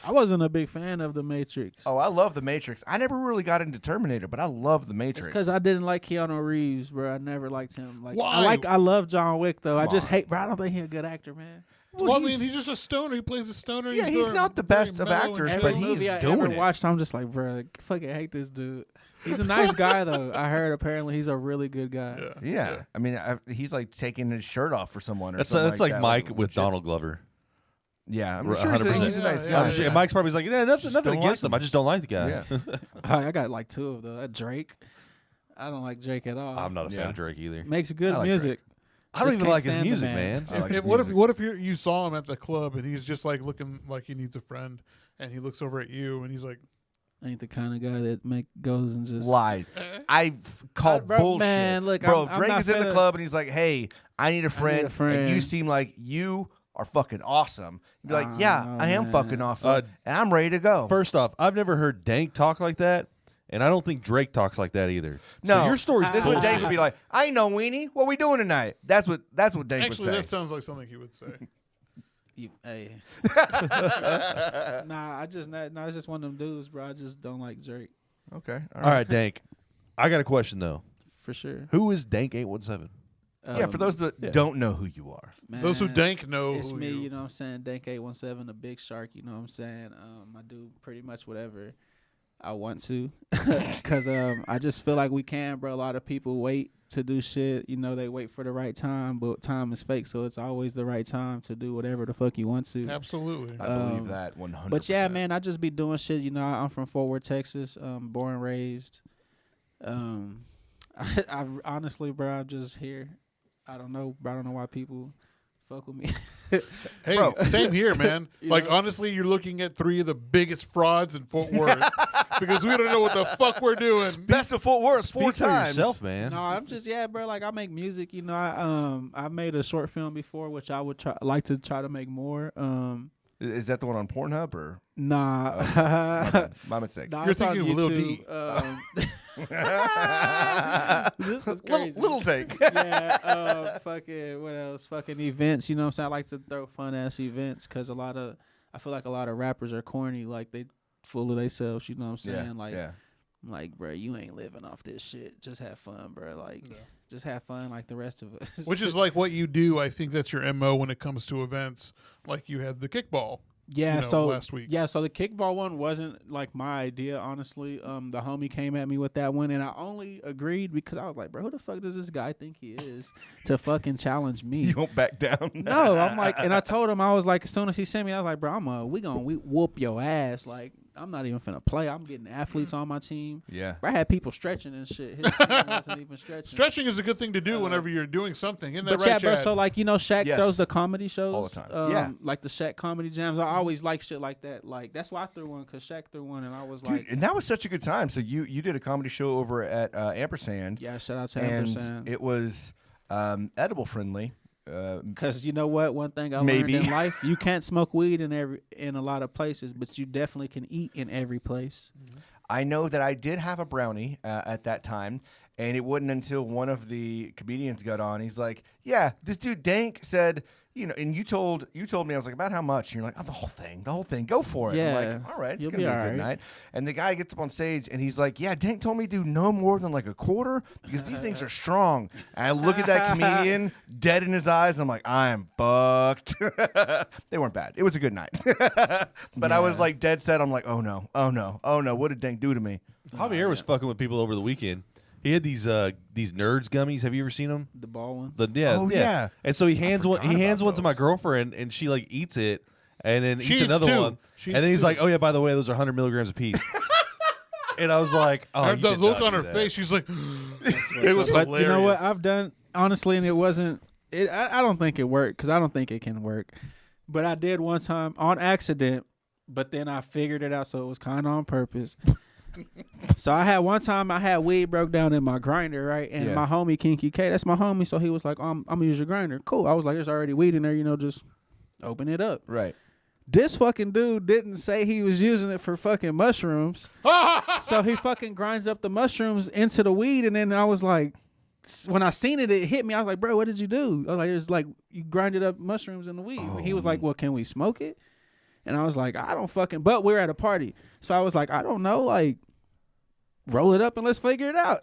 I wasn't a big fan of The Matrix. Oh, I love The Matrix. I never really got into Terminator, but I love The Matrix. Because I didn't like Keanu Reeves, bro. I never liked him. Like Why? I love John Wick though. I just on. hate, bro. I don't think he's a good actor, man. Well, I mean, he's just a stoner. He plays a stoner. Yeah, he's very- not the very best of mellow and actors, chill. but Every he's movie I doing ever it. watched, I'm just like, bro, I fucking hate this dude. He's a nice guy though. I heard apparently he's a really good guy. Yeah, I mean, he's like taking his shirt off for someone. Or That's something like that. Mike Like, with legit. Donald Glover. Yeah, I'm We're sure he's a 100%. nice Yeah, guy. I'm sure- Mike's probably like, yeah, nothing don't against like him. I just don't like the guy. Yeah. I got like two of them. Drake. I don't like Drake at all. I'm not a fan Yeah. of Drake either. Makes good I like music. I don't Just even can't like his stand the music, man. man. I like his What if music. you saw him at the club and he's just like looking like he needs a friend, and he looks over at you and he's like, Ain't the kind of guy that goes and just Lies. I call Bro, bullshit. man, look, bro, I'm Drake not is in the finna- club and he's like, "Hey, I need a friend, and you friend. seem like you are fucking awesome." You'd be like, "Yeah, Oh, I am man. fucking awesome, and I'm ready to go." First off, I've never heard Dank talk like that, and I don't think Drake talks like that either. No, so your story's this is what bullshit. Dank would be like. I ain't no weenie. What we doing tonight? That's what Dank would actually, say. that sounds like something he would say. Hey. Nah, it's just one of them dudes, bro. I just don't like Drake Okay, All right, Dank. I got a question though. for sure. Who is Dank817? Yeah, for those that don't know who you are, Man, Those who dank know it's who me. you. You know what I'm saying? Dank817, a big shark. You know what I'm saying? I do pretty much whatever I want to, cause I just feel like we can, bro. A lot of people wait to do shit. You know, they wait for the right time, but time is fake, so it's always the right time to do whatever the fuck you want to. Absolutely. I believe that 100%. But yeah, man, I just be doing shit. You know, I'm from Fort Worth, Texas. Born and raised. I honestly, bro, I'm just here. I don't know, bro. I don't know why people fuck with me. Hey, Bro. same here, man. You Like, know? honestly, you're looking at three of the biggest frauds in Fort Worth because we don't know what the fuck we're doing. best of Fort Worth Speak 4 for times. yourself, man. No, I'm just bro. Like I make music. You know, I made a short film before, which I would like to try to make more. Is that the one on Pornhub or Nah, my mistake? Nah, You're it's on thinking of Lil YouTube. D. This is crazy. little take. Yeah, fucking what else? Fucking events. You know what I'm saying? I like to throw fun ass events because I feel like a lot of rappers are corny. Like they full of themselves. You know what I'm saying? yeah. Like, bro, you ain't living off this shit. Just have fun, bro. Like, just have fun like the rest of us. Which is like what you do. I think that's your MO when it comes to events. Like you had the kickball. Yeah, you know, so last week. Yeah, so the kickball one wasn't like my idea, honestly. The homie came at me with that one, and I only agreed because I was like, bro, who the fuck does this guy think he is to fucking challenge me? You won't back down. No, I'm like, and I told him, I was like, as soon as he sent me, I was like, bro, we whoop your ass. Like, I'm not even finna play. I'm getting athletes on my team. Yeah. Bro, I had people stretching and shit. His team wasn't even stretching. Stretching is a good thing to do whenever you're doing something. Isn't that But right, yeah, bro. Chad? So like, you know, Shaq Yes. throws the comedy shows All the time. Yeah. like the Shaq comedy jams. I always like shit like that. Like that's why I threw one because Shaq threw one, and I was Dude, like, and that was such a good time. So you did a comedy show over at Ampersand. yeah, shout out to and Ampersand. it was edible friendly. Because you know what, one thing I Maybe. learned in life, you can't smoke weed in a lot of places, but you definitely can eat in every place. I know that I did have a brownie at that time, and it wasn't until one of the comedians got on. He's like, "Yeah, this dude Dank said, you know," and you told me, I was like, "About how much?" And you're like, "Oh, the whole thing, go for it." Yeah. I'm like, "All right, it's You'll gonna be a be good all right. night." And the guy gets up on stage and he's like, "Yeah, Dank told me to do no more than like a quarter because these things are strong." And I look at that comedian dead in his eyes, and I'm like, "I am fucked." They weren't bad. It was a good night, but I was like dead set. I'm like, "Oh no, what did Dank do to me?" Javier was fucking with people over the weekend. He had these Nerds gummies. Have you ever seen them? The ball ones. Oh, yeah. And so he hands one. forgot He hands about one to my those. girlfriend, and she like eats it, and then She eats eats another two. one. She And then eats he's two. like, "Oh yeah, by the way, those are 100 milligrams a piece." And I was like, oh, And you the did look not on do her that. face, she's like, it was But hilarious. you know what? I've done honestly, and it wasn't. I don't think it worked because I don't think it can work. But I did one time on accident. But then I figured it out, so it was kind of on purpose. So I had one time I had weed broke down in my grinder, right? And my homie Kinky K, that's my homie, so he was like, I'm gonna use your grinder. Cool. I was like, there's already weed in there, just open it up. Right. This fucking dude didn't say he was using it for fucking mushrooms. So he fucking grinds up the mushrooms into the weed, and then I was like, when I seen it, it hit me. I was like, bro, what did you do? I was like, it's like you grinded up mushrooms in the weed. He was like, well, can we smoke it? And I was like, I don't fucking, but we're at a party. So I was like, I don't know, like, roll it up and let's figure it out.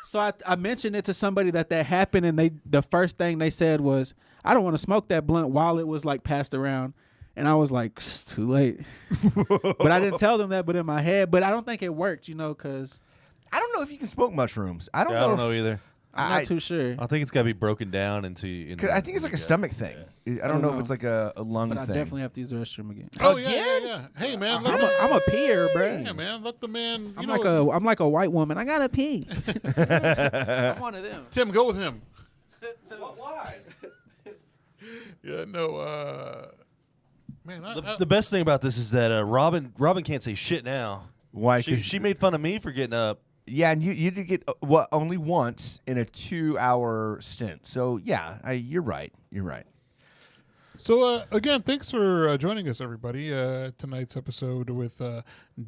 So I mentioned it to somebody that happened, and the first thing they said was, I don't want to smoke that blunt while it was like passed around. And I was like, it's too late. But I didn't tell them that, but in my head, but I don't think it worked, because. I don't know if you can smoke mushrooms. I don't Yeah, know. I don't know either. I'm not too sure. I think it's got to be broken down into. I think it's like a stomach thing. I don't know if it's like a lung But thing. I definitely have to use the restroom again. Oh, yeah. Hey, man. I'm a peer, bro. Yeah, man. Let the man, I'm like a white woman. I gotta pee. I'm one of them. Tim, go with him. Why? Yeah, no, man. The best thing about this is that Robin can't say shit now. Why? She made fun of me for getting up. Yeah, and you did get only once in a 2-hour stint. So yeah, you're right. You're right. So again, thanks for joining us, everybody. Tonight's episode with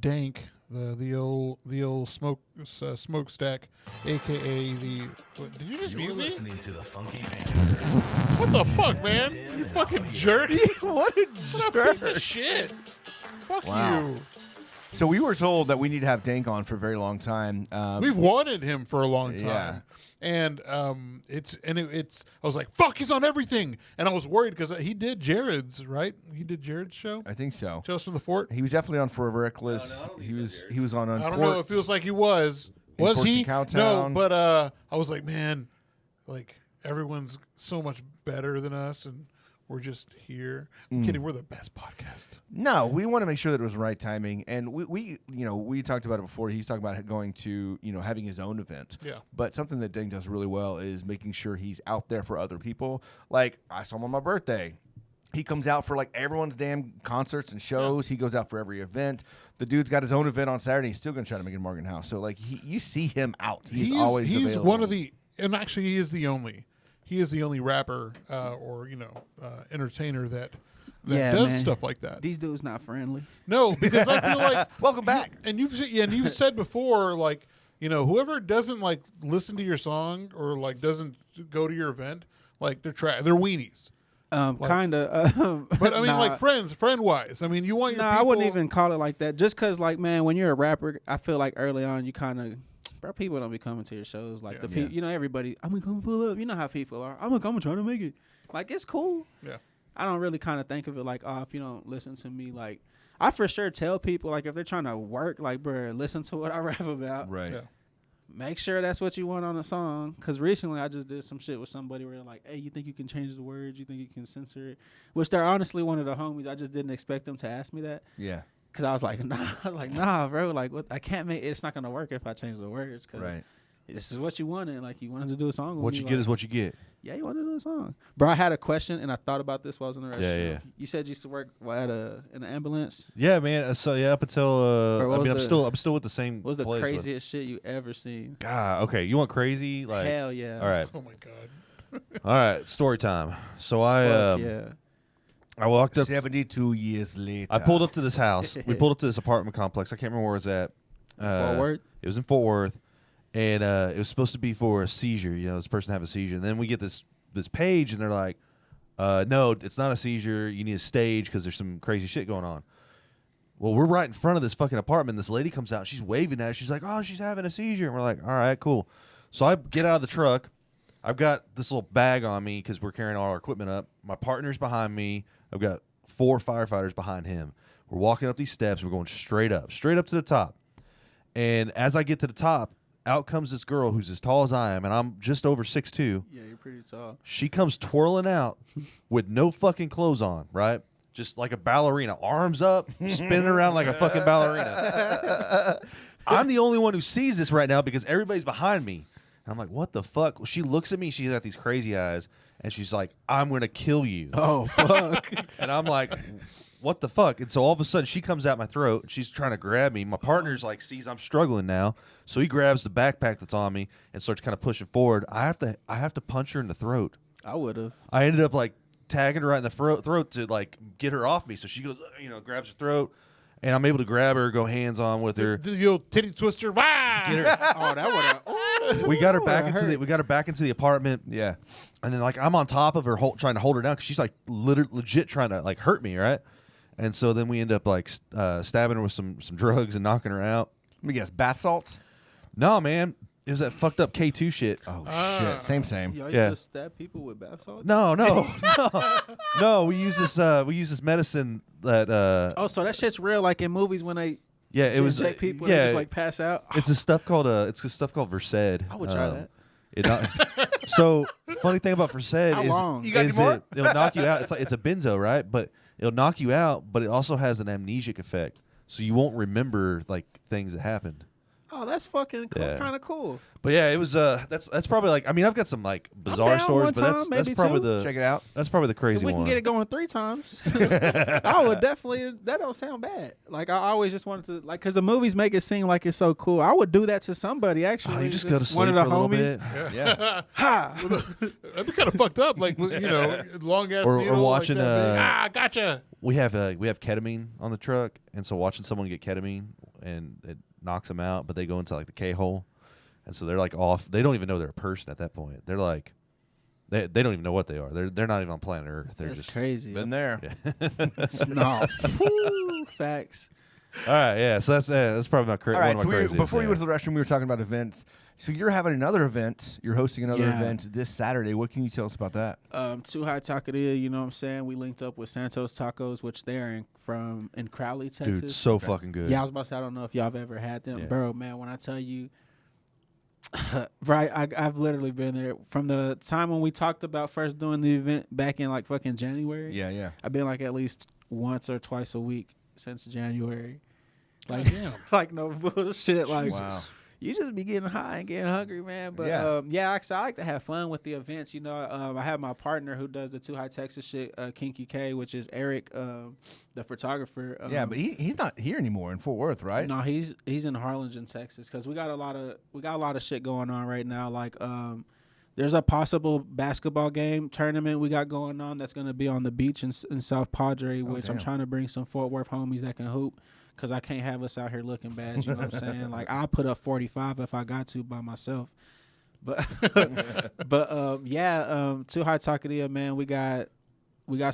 Dank, the old smokestack, aka the. What, did you just You're mute me? listening to the Funky Panther. What the fuck, man? You fucking jerk! What a What a piece of shit! Fuck Wow. you. So we were told that we need to have Dank on for a very long time. We've wanted him for a long time. Yeah. And it's I was like, fuck, he's on everything. And I was worried because he did Jared's, right? He did Jared's show. I think so. Tales from the Fort. He was definitely on Forever Reckless. He was on I don't Uncorked. know. It feels like he was. In Was Corks he? and No, Cowtown. but I was like, man, like everyone's so much better than us, and we're just here. I'm kidding. We're the best podcast. No, we want to make sure that it was right timing, and we talked about it before. He's talking about going to having his own event. Yeah. But something that Ding does really well is making sure he's out there for other people. Like I saw him on my birthday. He comes out for like everyone's damn concerts and shows. Yeah. He goes out for every event. The dude's got his own event on Saturday. He's still gonna try to make it in Morgan House. So like you see him out. He's always available. one of the, and actually he is the only. He is the only rapper or entertainer that does man. stuff like that. These dudes not friendly. No, because I feel like Welcome back. And you've said before, like, whoever doesn't like listen to your song or like doesn't go to your event, like they're weenies. Kinda. But I mean, nah. like friend wise. I mean, you want your No, people. I wouldn't even call it like that. Just cause, like, man, when you're a rapper, I feel like early on you kind of, bro, people don't be coming to your shows. Like the people, everybody. I'm gonna come pull up. You know how people are. I'm gonna try to make it. Like it's cool. Yeah. I don't really kind of think of it like, oh, if you don't listen to me, like I for sure tell people like if they're trying to work, like, bro, listen to what I rap about. Right. Yeah. Make sure that's what you want on a song. Because recently I just did some shit with somebody where they're like, hey, you think you can change the words? You think you can censor it? Which they're honestly one of the homies. I just didn't expect them to ask me that. Yeah. Because I was like, nah, bro. Like, what? I can't make it's not going to work if I change the words. Because this is what you wanted. Like, you wanted to do a song with What me. you get is what you get. Yeah, you wanted to do a song. Bro, I had a question, and I thought about this while I was in the restroom. Yeah. You said you used to work in an ambulance. Yeah, man. So yeah, up until Bro, I'm still with the same. What was the place, but- craziest shit you ever seen? God, okay. You want crazy? Like, Hell yeah. all right, Oh my god. all right. Story time. So I Fuck yeah. I walked up. 72 years later. I pulled up to this house. We pulled up to this apartment complex. I can't remember where it was at. Fort Worth? It was in Fort Worth, and it was supposed to be for a seizure. This person have a seizure. And then we get this page, and they're like, "No, it's not a seizure. You need a stage because there's some crazy shit going on." Well, we're right in front of this fucking apartment. This lady comes out. She's waving at us. She's like, "Oh, she's having a seizure." And we're like, "All right, cool." So I get out of the truck. I've got this little bag on me because we're carrying all our equipment up. My partner's behind me. I've got 4 firefighters behind him. We're walking up these steps. We're going straight up to the top. And as I get to the top, out comes this girl who's as tall as I am, and I'm just over 6'2". Yeah, you're pretty tall. She comes twirling out with no fucking clothes on, right? just like a ballerina, arms up, spinning around like a fucking ballerina. I'm the only one who sees this right now because everybody's behind me. And I'm like, what the fuck? Well, she looks at me. She's got these crazy eyes. And she's like, I'm going to kill you. Oh, fuck. And I'm like, what the fuck? And so all of a sudden she comes at my throat. She's trying to grab me. My partner's like, sees I'm struggling now. So he grabs the backpack that's on me and starts kind of pushing forward. I have to punch her in the throat. I would have. I ended up like tagging her right in the throat to like get her off me. So she goes, grabs her throat. And I'm able to grab her, go hands on with her. The old titty twister. Wah! Get her. Oh, that would have. We got her back into the apartment. Yeah. And then like I'm on top of her, trying to hold her down because she's like legit trying to like hurt me, right? And so then we end up like stabbing her with some drugs and knocking her out. Let me guess, bath salts? No, man, it was that fucked up K2 shit. Oh shit, same. Y'all Yeah. used to stab people with bath salts? No. We use this medicine that. Oh, so that shit's real, like in movies when they Yeah, it was. inject people yeah, and just like pass out. it's a stuff called Versed. I would try that. So funny thing about Versed How is, long? You got any more? it'll knock you out. It's like it's a benzo, right? But it'll knock you out, but it also has an amnesic effect, so you won't remember like things that happened. Oh, that's fucking Yeah. kind of cool. But yeah, it was that's probably like, I mean, I've got some like bizarre down stories, one but that's time, maybe probably two. the Check it out. that's probably the If crazy we one. can get it going 3 times, I would definitely. That don't sound bad. Like I always just wanted to, like, because the movies make it seem like it's so cool. I would do that to somebody. Actually, Oh, you just go to sleep one of for the a little homies. bit. Yeah. Ha! That'd be kind of fucked up. Like, long ass Or needle. watching, like that big. Gotcha. We have ketamine on the truck, and so watching someone get ketamine and it knocks them out, but they go into like the K-hole, and so they're like off. They don't even know they're a person at that point. They're like, they don't even know what they are. They're not even on planet Earth. They're That's just crazy. Been there. No. Whew, facts. All right, yeah. So that's probably my All one right, of so my craziest. before you yeah. went to the restroom, we were talking about events. So you're having another event. You're hosting another Yeah. event this Saturday. What can you tell us about that? Too High Taqueria, you know what I'm saying? We linked up with Santos Tacos, which they're in Crowley, Texas. Dude, so fucking good. Yeah, I was about to say, I don't know if y'all have ever had them. Yeah. Bro, man, when I tell you, right, I've literally been there. From the time when we talked about first doing the event back in like fucking January. Yeah. I've been like at least once or twice a week since January. Like, like no bullshit. Like, Wow. you just be getting high and getting hungry, man. But actually, I like to have fun with the events. You know, I have my partner who does the Too High Texas shit, Kinky K, which is Eric, the photographer. Yeah, but he's not here anymore in Fort Worth, right? No, he's in Harlingen, Texas, because we got a lot of shit going on right now. Like, there's a possible basketball game tournament we got going on that's gonna be on the beach in South Padre, which I'm trying to bring some Fort Worth homies that can hoop. Because I can't have us out here looking bad, you know what I'm saying? Like, I'll put up 45 if I got to by myself. But, Too High Taqueria, man, we got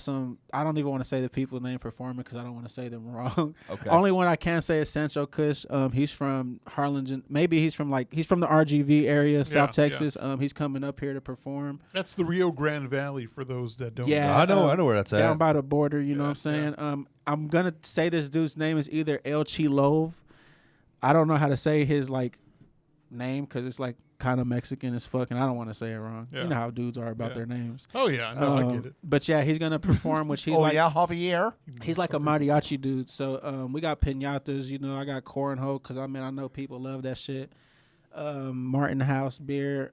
some, I don't even want to say the people's name performing because I don't want to say them wrong. Okay. Only one I can say is Sancho Kush. He's from Harlingen. Maybe he's from the RGV area, South Texas. He's coming up here to perform. That's the Rio Grande Valley for those that don't Yeah. know. I know where that's at. Down by the border, you know what I'm saying? I'm going to say this dude's name is either El Chilov. I don't know how to say his, like, name because it's, like, kind of Mexican as fuck, and I don't want to say it wrong. Yeah. You know how dudes are about Yeah. their names. Oh, yeah. No, I get it. But, yeah, he's going to perform, which he's Javier. he's like a mariachi dude. So we got piñatas, you know. I got cornhole because, I know people love that shit. Martin House beer,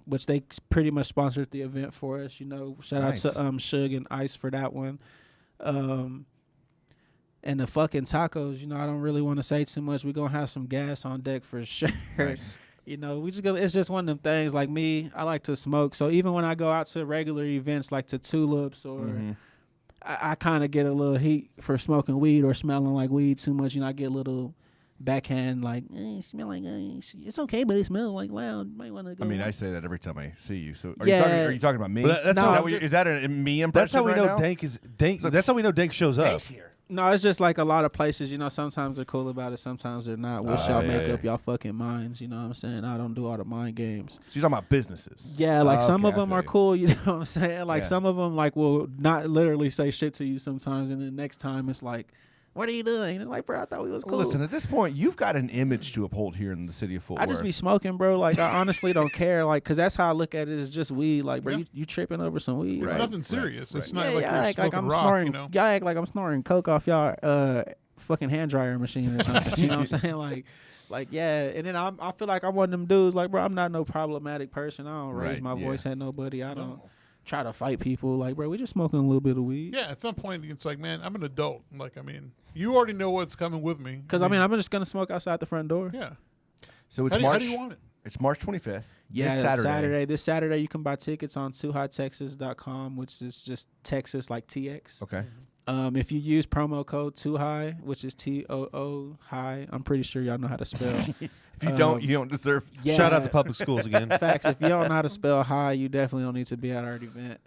which they pretty much sponsored the event for us, you know. Shout Nice. out to Suge and Ice for that one. And the fucking tacos, you know, I don't really want to say too much. We're going to have some gas on deck for sure. Nice. You know, it's just one of them things. Like me, I like to smoke. So even when I go out to regular events like to Tulips or I kind of get a little heat for smoking weed or smelling like weed too much. You know, I get a little backhand like, smell like, it's okay, but it smells like loud. You might want to go. I mean, I say that every time I see you. So Yeah. are you talking about me? But that's No, how, Is that a me impression? that's how we right know now? Dank. That's how we know Dank shows up. Dank's here. No, it's just like a lot of places, you know, sometimes they're cool about it, sometimes they're not. Wish y'all make up y'all fucking minds, you know what I'm saying? I don't do all the mind games. So you're talking about businesses. Yeah, like some Okay, of them I are feel you. cool, you know what I'm saying? Like Yeah. some of them like will not literally say shit to you sometimes, and then next time it's like, What are you doing? And it's like, bro, I thought we was cool. Listen, at this point, you've got an image to uphold here in the city of Fort Worth. I just be smoking, bro. Like, I honestly don't care. Like, because that's how I look at it. It's just weed. Like, bro, you tripping over some weed. It's Right. nothing serious. It's not Yeah, like y'all you're act like I'm rock, snorting. you know? Y'all act like I'm snorting coke off y'all fucking hand dryer machine or something. You know what I'm saying? Like, yeah. And then I feel like I'm one of them dudes. Like, bro, I'm not no problematic person. I don't raise my voice at nobody. I don't try to fight people. Like, bro, we just smoking a little bit of weed. Yeah, at some point it's like, man, I'm an adult. Like, I mean, you already know what's coming with me. Because I'm just gonna smoke outside the front door. Yeah. So it's How do you want it? It's March 25th. Yeah, this Saturday. This Saturday you can buy tickets on toohightexas.com, which is just Texas like TX. Okay. If you use promo code Too High, which is TOO high, I'm pretty sure y'all know how to spell. If you don't, you don't deserve. Yeah, Shout out to public schools again. Facts. If you don't know how to spell high, you definitely don't need to be at our event.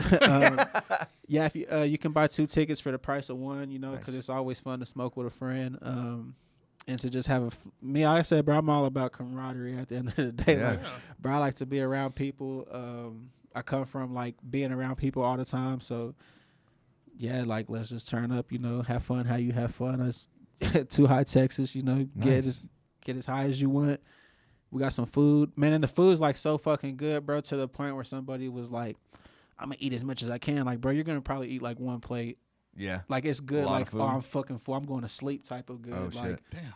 Yeah, if you can buy 2 tickets for the price of one, you know, because it's always fun to smoke with a friend. And to just have like I said, bro, I'm all about camaraderie at the end of the day. Yeah. Like, bro, I like to be around people. I come from like being around people all the time. So yeah, like let's just turn up, you know, have fun how you have fun. Us Too High Texas, you know, get as high as you want. We got some food. Man, and the food's like so fucking good, bro, to the point where somebody was like, I'm gonna eat as much as I can. Like, bro, you're gonna probably eat like 1 plate. Yeah. Like it's good. lot Like, of food. oh, I'm fucking full. I'm going to sleep type of good. Oh, like, shit. Damn.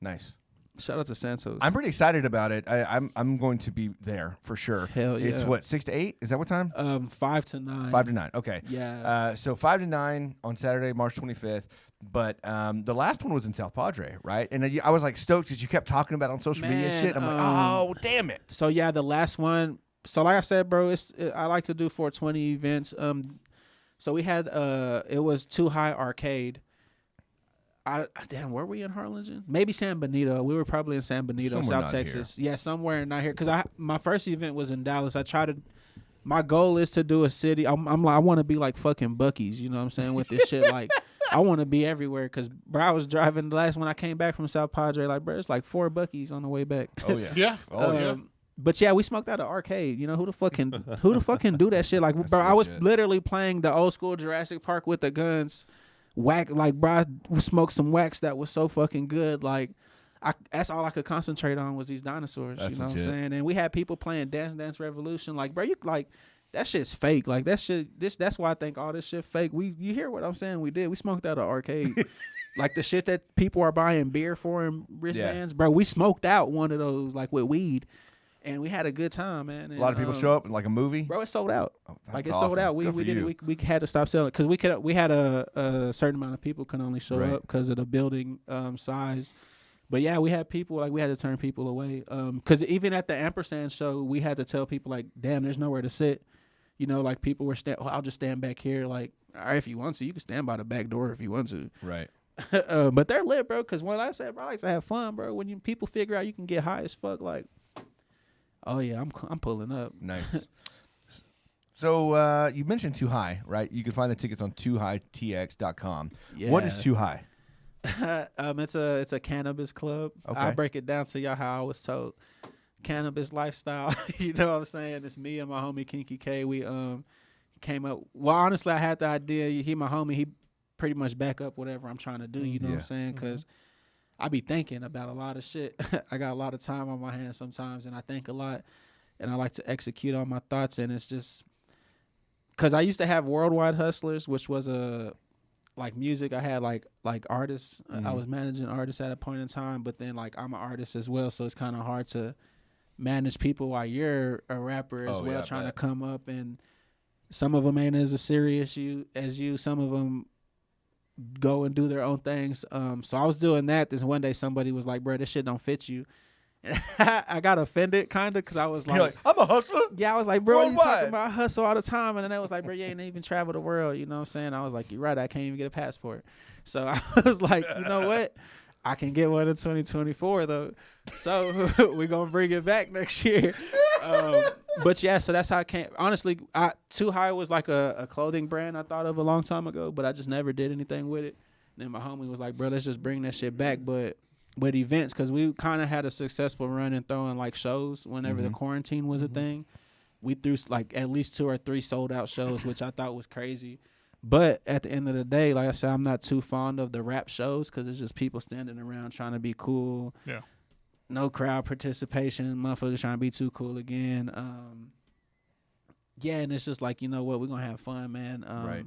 Nice. Shout out to Santos. I'm pretty excited about it. I'm going to be there for sure. Hell yeah. It's what, 6 to 8? Is that what time? 5 to 9. 5 to 9. Okay. Yeah. So 5 to 9 on Saturday, March 25th. But the last one was in South Padre, right? And I was like stoked because you kept talking about it on social media and shit. I'm like, oh, damn it. So yeah, the last one. So like I said, bro, I like to do 420 events. So we had it was Too High Arcade. Damn, were we in Harlingen? Maybe San Benito. We were probably in San Benito, Somewhere South not Texas. Yeah, somewhere not here. Because my first event was in Dallas. My goal is to do a city. I'm like, I want to be like fucking Buc-ee's. You know what I'm saying? With this shit, like, I want to be everywhere. Because, bro, I was driving the last when I came back from South Padre. Like, bro, it's like 4 Buc-ee's on the way back. Oh, yeah. Yeah. Oh, yeah. But yeah, we smoked out an arcade. You know who the fuck can do that shit? Like, bro, I was literally playing the old school Jurassic Park with the guns. Whack, like, bro, I smoked some wax that was so fucking good. Like, that's all I could concentrate on was these dinosaurs. That's you know legit. what I'm saying? And we had people playing Dance Revolution. Like, bro, you like that shit's fake. Like that shit. That's why I think all this shit fake. You hear what I'm saying? We smoked out an arcade. Like the shit that people are buying beer for and wristbands, bro. We smoked out one of those like with weed. And we had a good time, man. And, A lot of people show up like a movie. Bro, it sold out. Oh, Like that's it sold awesome. out. We Good for did you. it. We had to stop selling because we had a certain amount of people can only show Right. up because of the building size. But yeah, we had people like we had to turn people away. Because even at the Ampersand show, we had to tell people like, damn, there's nowhere to sit. You know, like people were I'll just stand back here. Like, all right, if you want to, you can stand by the back door if you want to. Right. But they're lit, bro. Because when I said, bro, I like to have fun, bro. When people figure out you can get high as fuck, like. Oh yeah, I'm pulling up. Nice. So you mentioned Too High, right? You can find the tickets on toohightx.com. Yeah. What is Too High? It's a cannabis club. Okay. I'll break it down to y'all how I was told. Cannabis lifestyle. You know what I'm saying? It's me and my homie Kinky K. We came up. Well, honestly, I had the idea. He my homie. He pretty much back up whatever I'm trying to do. You know what I'm saying? Because I be thinking about a lot of shit. I got a lot of time on my hands sometimes, and I think a lot, and I like to execute on my thoughts. And it's just because I used to have Worldwide Hustlers, which was like music. I had like artists. I was managing artists at a point in time, but then like I'm an artist as well, so it's kind of hard to manage people while you're a rapper as well, trying to come up. And some of them ain't as serious as you. Some of them go and do their own things. So I was doing that. This one day somebody was like, bro, this shit don't fit you. And I got offended kind of because I was like, I'm a hustler. yeah, I was like, bro, you Worldwide. talking about hustle all the time. And then they was like, bro, you ain't even travel the world. You know what I'm saying? I was like, you're right. I can't even get a passport. So I was like, you know what? I can get one in 2024 though. So we're going to bring it back next year. But yeah, so that's how I came. Honestly, Too High was like a clothing brand I thought of a long time ago, but I just never did anything with it. Then my homie was like, bro, let's just bring that shit back, but with events, because we kind of had a successful run in throwing like shows whenever the quarantine was a thing. We threw like at least 2 or 3 sold out shows, which I thought was crazy. But at the end of the day, like I said, I'm not too fond of the rap shows because it's just people standing around trying to be cool. Yeah. No crowd participation. Motherfuckers trying to be too cool again. Yeah, and it's just like, you know what, we're gonna have fun, man. Right.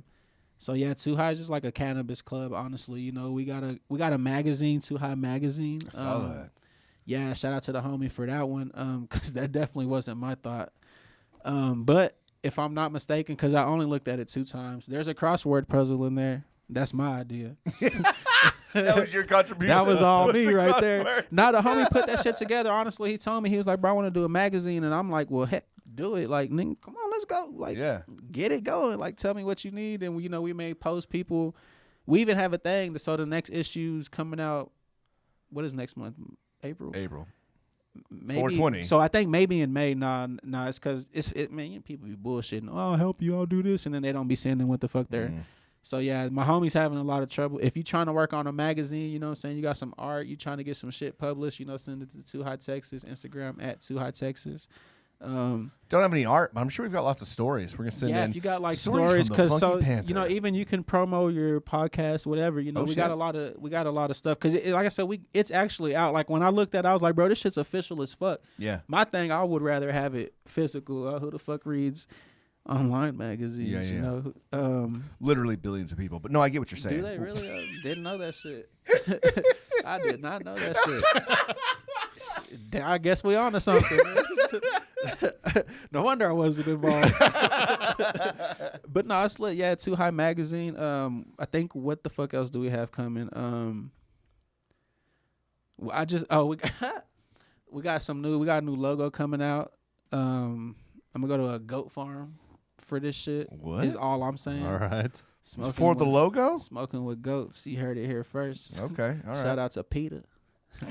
So yeah, Too High is just like a cannabis club, honestly. You know, we got a magazine, Too High magazine. I saw that. Yeah, shout out to the homie for that one, because that definitely wasn't my thought. But if I'm not mistaken, because I only looked at it 2 times, there's a crossword puzzle in there. That's my idea. That was your contribution. That was all me the right there. crossword. Now the homie put that shit together. Honestly, he told me, he was like, bro, I want to do a magazine. And I'm like, well, heck, do it. Like, nigga, come on, let's go. Like, Yeah. get it going. Like, tell me what you need. And, you know, we may post people. We even have a thing. So the next issue's coming out. What is next month? April? Maybe. 420. So I think maybe in May. Nah, it's because man, you know, people be bullshitting. Oh, I'll help you. I'll do this. And then they don't be sending what the fuck they're. So, yeah, my homie's having a lot of trouble. If you're trying to work on a magazine, you know what I'm saying, you got some art, you trying to get some shit published, you know, send it to Too High Texas, Instagram at Too High Texas. Don't have any art, but I'm sure we've got lots of stories. We're going to send in. Yeah, if you got like stories stories, from the because Funky so Panther. you know, even you can promo your podcast, whatever. You know, Oh, we shit. got a lot of stuff. Because like I said, it's actually out. Like when I looked at it, I was like, bro, this shit's official as fuck. Yeah. My thing, I would rather have it physical. Who the fuck reads online magazines? Yeah. You know, Literally billions of people. But no, I get what you're saying. do they really? Didn't know that shit. I did not know that shit. I guess we on to something. No wonder I wasn't involved. But no, it's lit. Yeah, Too High magazine. I think what the fuck else do we have coming? We got a new logo coming out. I'm gonna go to a goat farm for this shit. What? Is all I'm saying. All right. Smoking For the with- logo? Smoking with goats. You heard it here first. Okay. All right. Shout out to Peter. All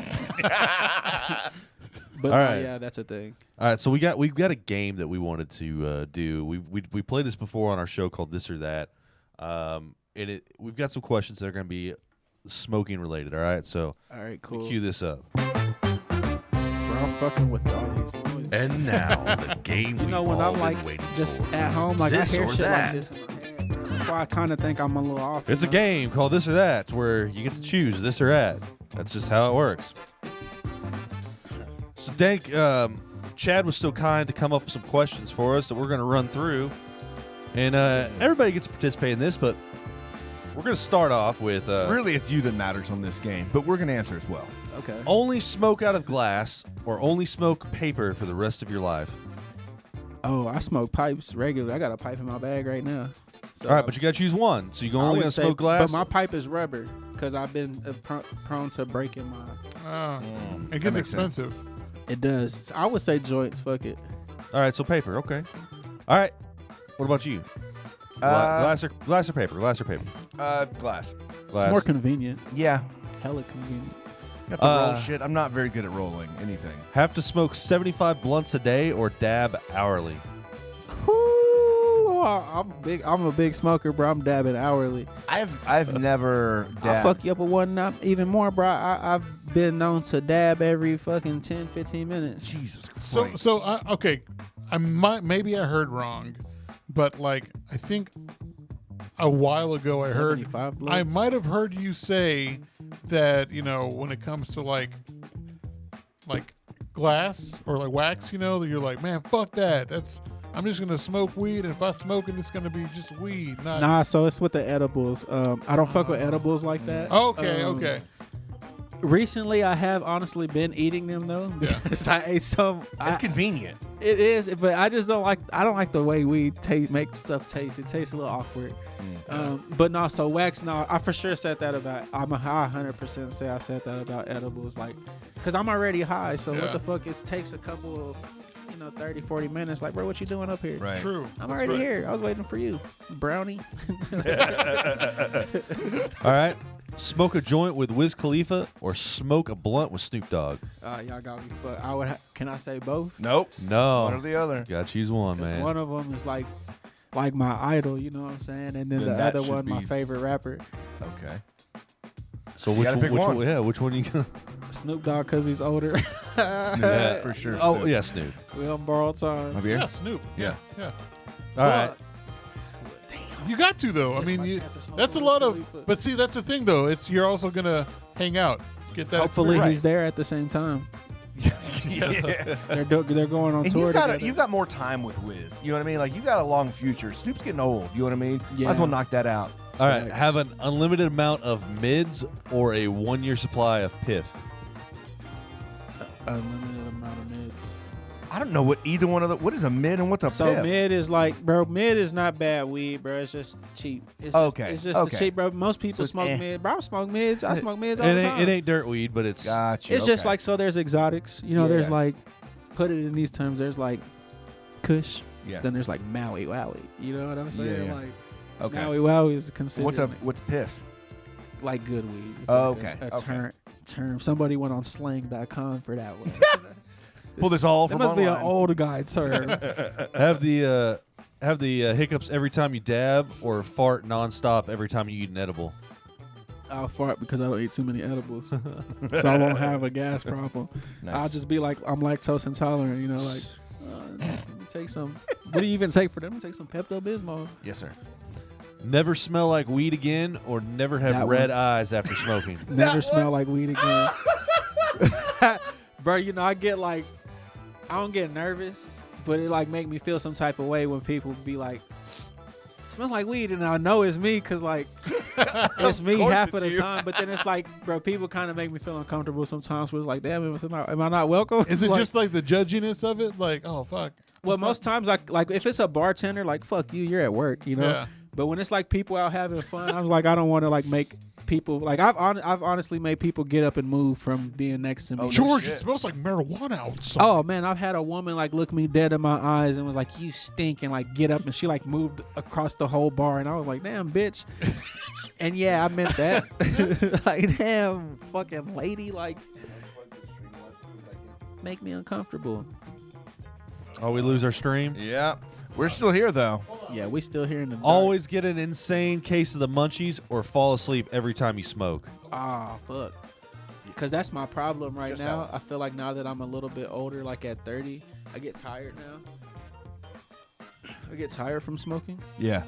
But right. yeah, that's a thing. All right, so we've got a game that we wanted to do. We played this before on our show called This or That. We've got some questions that are going to be smoking related. All right, so All right, cool. cue this up. Bro, I'm fucking with all these noises. And now the game You know, when I'm like just at home, like This I hear or shit that. like this in my head. That's why I kind of think I'm a little off. It's a you know? game called This or That, where you get to choose this or that. That's just how it works. So, Dank, Chad was so kind to come up with some questions for us that we're going to run through. And everybody gets to participate in this, but we're going to start off with... Really, it's you that matters on this game, but we're going to answer as well. Okay. only smoke out of glass or only smoke paper for the rest of your life. Oh, I smoke pipes regularly. I got a pipe in my bag right now. So All right, but you got to choose one. So you're I only would going to say- smoke glass? But my pipe is rubber because I've been prone to breaking my... It that gets makes sense. expensive. It does. I would say joints. Fuck it. All right, so paper. Okay. All right. What about you? Glass or paper? Glass or paper? Glass. Glass. It's more convenient. Yeah. Hella convenient. You have to roll shit. I'm not very good at rolling anything. Have to smoke 75 blunts a day or dab hourly? Whoo, I'm a big smoker, bro. I'm dabbing hourly. I've never dabbed. I'll fuck you up with one not even more, bro. I've been known to dab every fucking 10, 15 minutes. Jesus Christ. Okay, maybe I heard wrong, but like I think a while ago I heard 75 I blunts. might have heard you say that when it comes to like glass or like wax, that you're like, man, fuck that. I'm just gonna smoke weed, and if I smoke it, it's gonna be just weed. Not Nah, so it's with the edibles. I don't fuck with edibles like that. okay. Recently, I have honestly been eating them though because I ate some. It's convenient. It is, but I just don't like. I don't like the way weed make stuff taste. It tastes a little awkward. But no, so wax. No, I for sure said that about. I'm a high 100% say I said that about edibles, like, cause I'm already high. So Yeah. what the fuck? It takes a couple of 30, 40 minutes. Like, bro, what you doing up here? Right. True. I'm That's already right. here. I was waiting for you, brownie. All right. Smoke a joint with Wiz Khalifa or smoke a blunt with Snoop Dogg? Y'all got me. But I would. Can I say both? Nope. No. One or the other. Gotta choose one, man. One of them is like my idol. You know what I'm saying? And then Then the that other should one, my be- favorite rapper, Okay. So You which gotta one? pick Which one. one? Yeah, which one are you gonna? Snoop Dogg, cause he's older. Snoop, for sure. Oh Snoop. yeah, Snoop. We on borrowed time. My beer? Yeah, Snoop. Yeah. Yeah. All right. You got to though. I It's mean, my chance to smoke that's a with lot Mr. of. Khalifa. But see, that's the thing though. You're also gonna hang out, get that. Hopefully experience. he's there at the same time. Yeah. They're going on And tour together. you've got more time with Wiz. You know what I mean? Like you got a long future. Snoop's getting old. You know what I mean? Yeah. Might as well knock that out. All right, Facts. have an unlimited amount of mids or a 1-year supply of piff. Unlimited amount of mids. I don't know what either one of the. What is a mid and what's a So piff? mid is like, bro. Mid is not bad weed, bro. It's just cheap. It's just, Okay, It's just okay. cheap, bro. Most people it's smoke eh. mid. Bro, I smoke mids. I smoke mids all the time. It ain't dirt weed, but it's Gotcha. It's just okay. like, so there's exotics. You know, there's Yeah. like, put it in these terms. There's like Kush. Yeah. Then there's like Maui Wowie. You know what I'm saying? Yeah. Like Okay. Maui Wowie is considered What's piff? like good weed. It's Oh, like okay, A okay. term. Somebody went on slang.com for that one. Pull this all That from must be an online. old guy term. have the hiccups every time you dab or fart nonstop every time you eat an edible. I'll fart because I don't eat too many edibles, so I won't have a gas problem. Nice. I'll just be like, I'm lactose intolerant. You know, like let me take some. What do you even take for them? Take some Pepto Bismol. Yes, sir. Never smell like weed again or never have That red one. eyes after smoking. Never smell like weed again. Bro, you know, I don't get nervous, but it like make me feel some type of way when people be like, smells like weed, and I know it's me because like it's me course half of it's the you. time. But then it's like, bro, people kind of make me feel uncomfortable sometimes. Where it's like, damn, am I not welcome? Is it Like, just like the judginess of it? Like, oh fuck. well, most times, like if it's a bartender, like fuck you, you're at work, you know. Yeah. But when it's like people out having fun, I was like, I don't want to like make people like I've honestly made people get up and move from being next to me. Oh, George, shit. it smells like marijuana outside. Oh man, I've had a woman like look me dead in my eyes and was like, "You stink," and like get up, and she like moved across the whole bar, and I was like, "Damn, bitch." And yeah, I meant that. Like, damn, fucking lady, like, make me uncomfortable. Oh, we lose our stream? Yeah. We're still here though. Yeah, we still here in the dark. Always get an insane case of the munchies or fall asleep every time you smoke. Ah, fuck. Because that's my problem right Just now. that. I feel like now that I'm a little bit older, like at 30, I get tired now. I get tired from smoking. Yeah.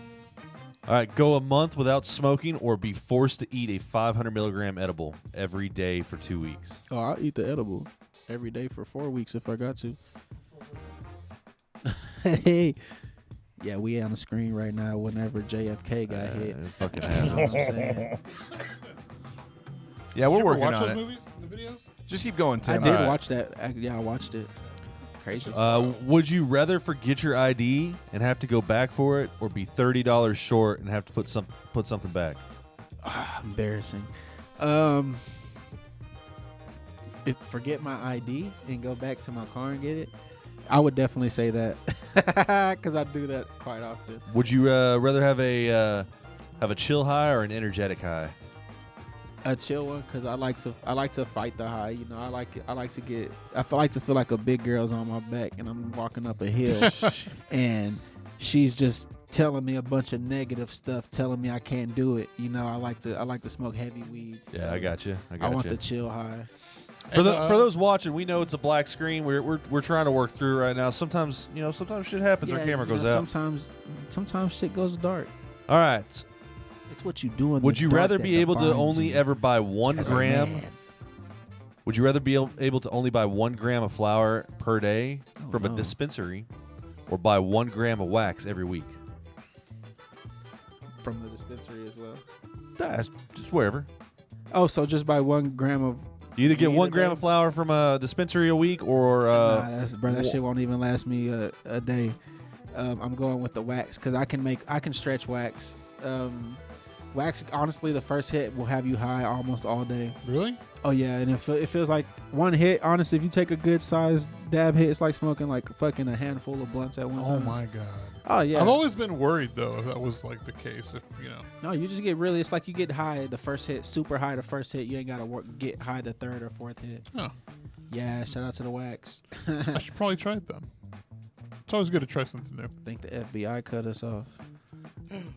All right, go a month without smoking or be forced to eat a 500 milligram edible every day for 2 weeks. Oh, I'll eat the edible every day for 4 weeks if I got to. Hey. Yeah, we on the screen right now whenever JFK got hit. It fucking You know happens. what I'm saying? Yeah, we're Did you ever working watch on those it. movies, the videos? Just keep going, I Tim. did Alright. watch that. I watched it. Crazy. Would you rather forget your ID and have to go back for it, or be $30 short and have to put something back? Embarrassing. If forget my ID and go back to my car and get it, I would definitely say that because I do that quite often. Would you rather have a chill high or an energetic high? A chill one because I like to fight the high. You know, I like to feel like a big girl's on my back and I'm walking up a hill and she's just telling me a bunch of negative stuff, telling me I can't do it. You know, I like to smoke heavy weeds. Yeah, I got you. I want the chill high. For those watching, we know it's a black screen. We're trying to work through right now. Sometimes shit happens. Our camera you goes know, out. Sometimes shit goes dark. All right. It's what you do in Would the you dark rather that be able to defines only you ever buy 1 as a gram? man. Would you rather be able to only buy 1 gram of flour per day from a no. dispensary, or buy 1 gram of wax every week? from the dispensary as well? That's just wherever. Oh, so just buy 1 gram of. You either get Weed 1 a gram day? of flour from a dispensary a week, or Nah, that wh- shit won't even last me a day. I'm going with the wax because I can stretch wax. Wax, honestly, the first hit will have you high almost all day. Really? Oh yeah, and it feels like one hit. Honestly, if you take a good sized dab hit, it's like smoking like fucking a handful of blunts at one Oh time. my god. Oh yeah. I've always been worried though if that was like the case. If No, you just get really. It's like you get high the first hit, super high the first hit. You ain't gotta get high the third or fourth hit. Huh. Yeah, shout out to the wax. I should probably try it then. It's always good to try something new. I think the FBI cut us off.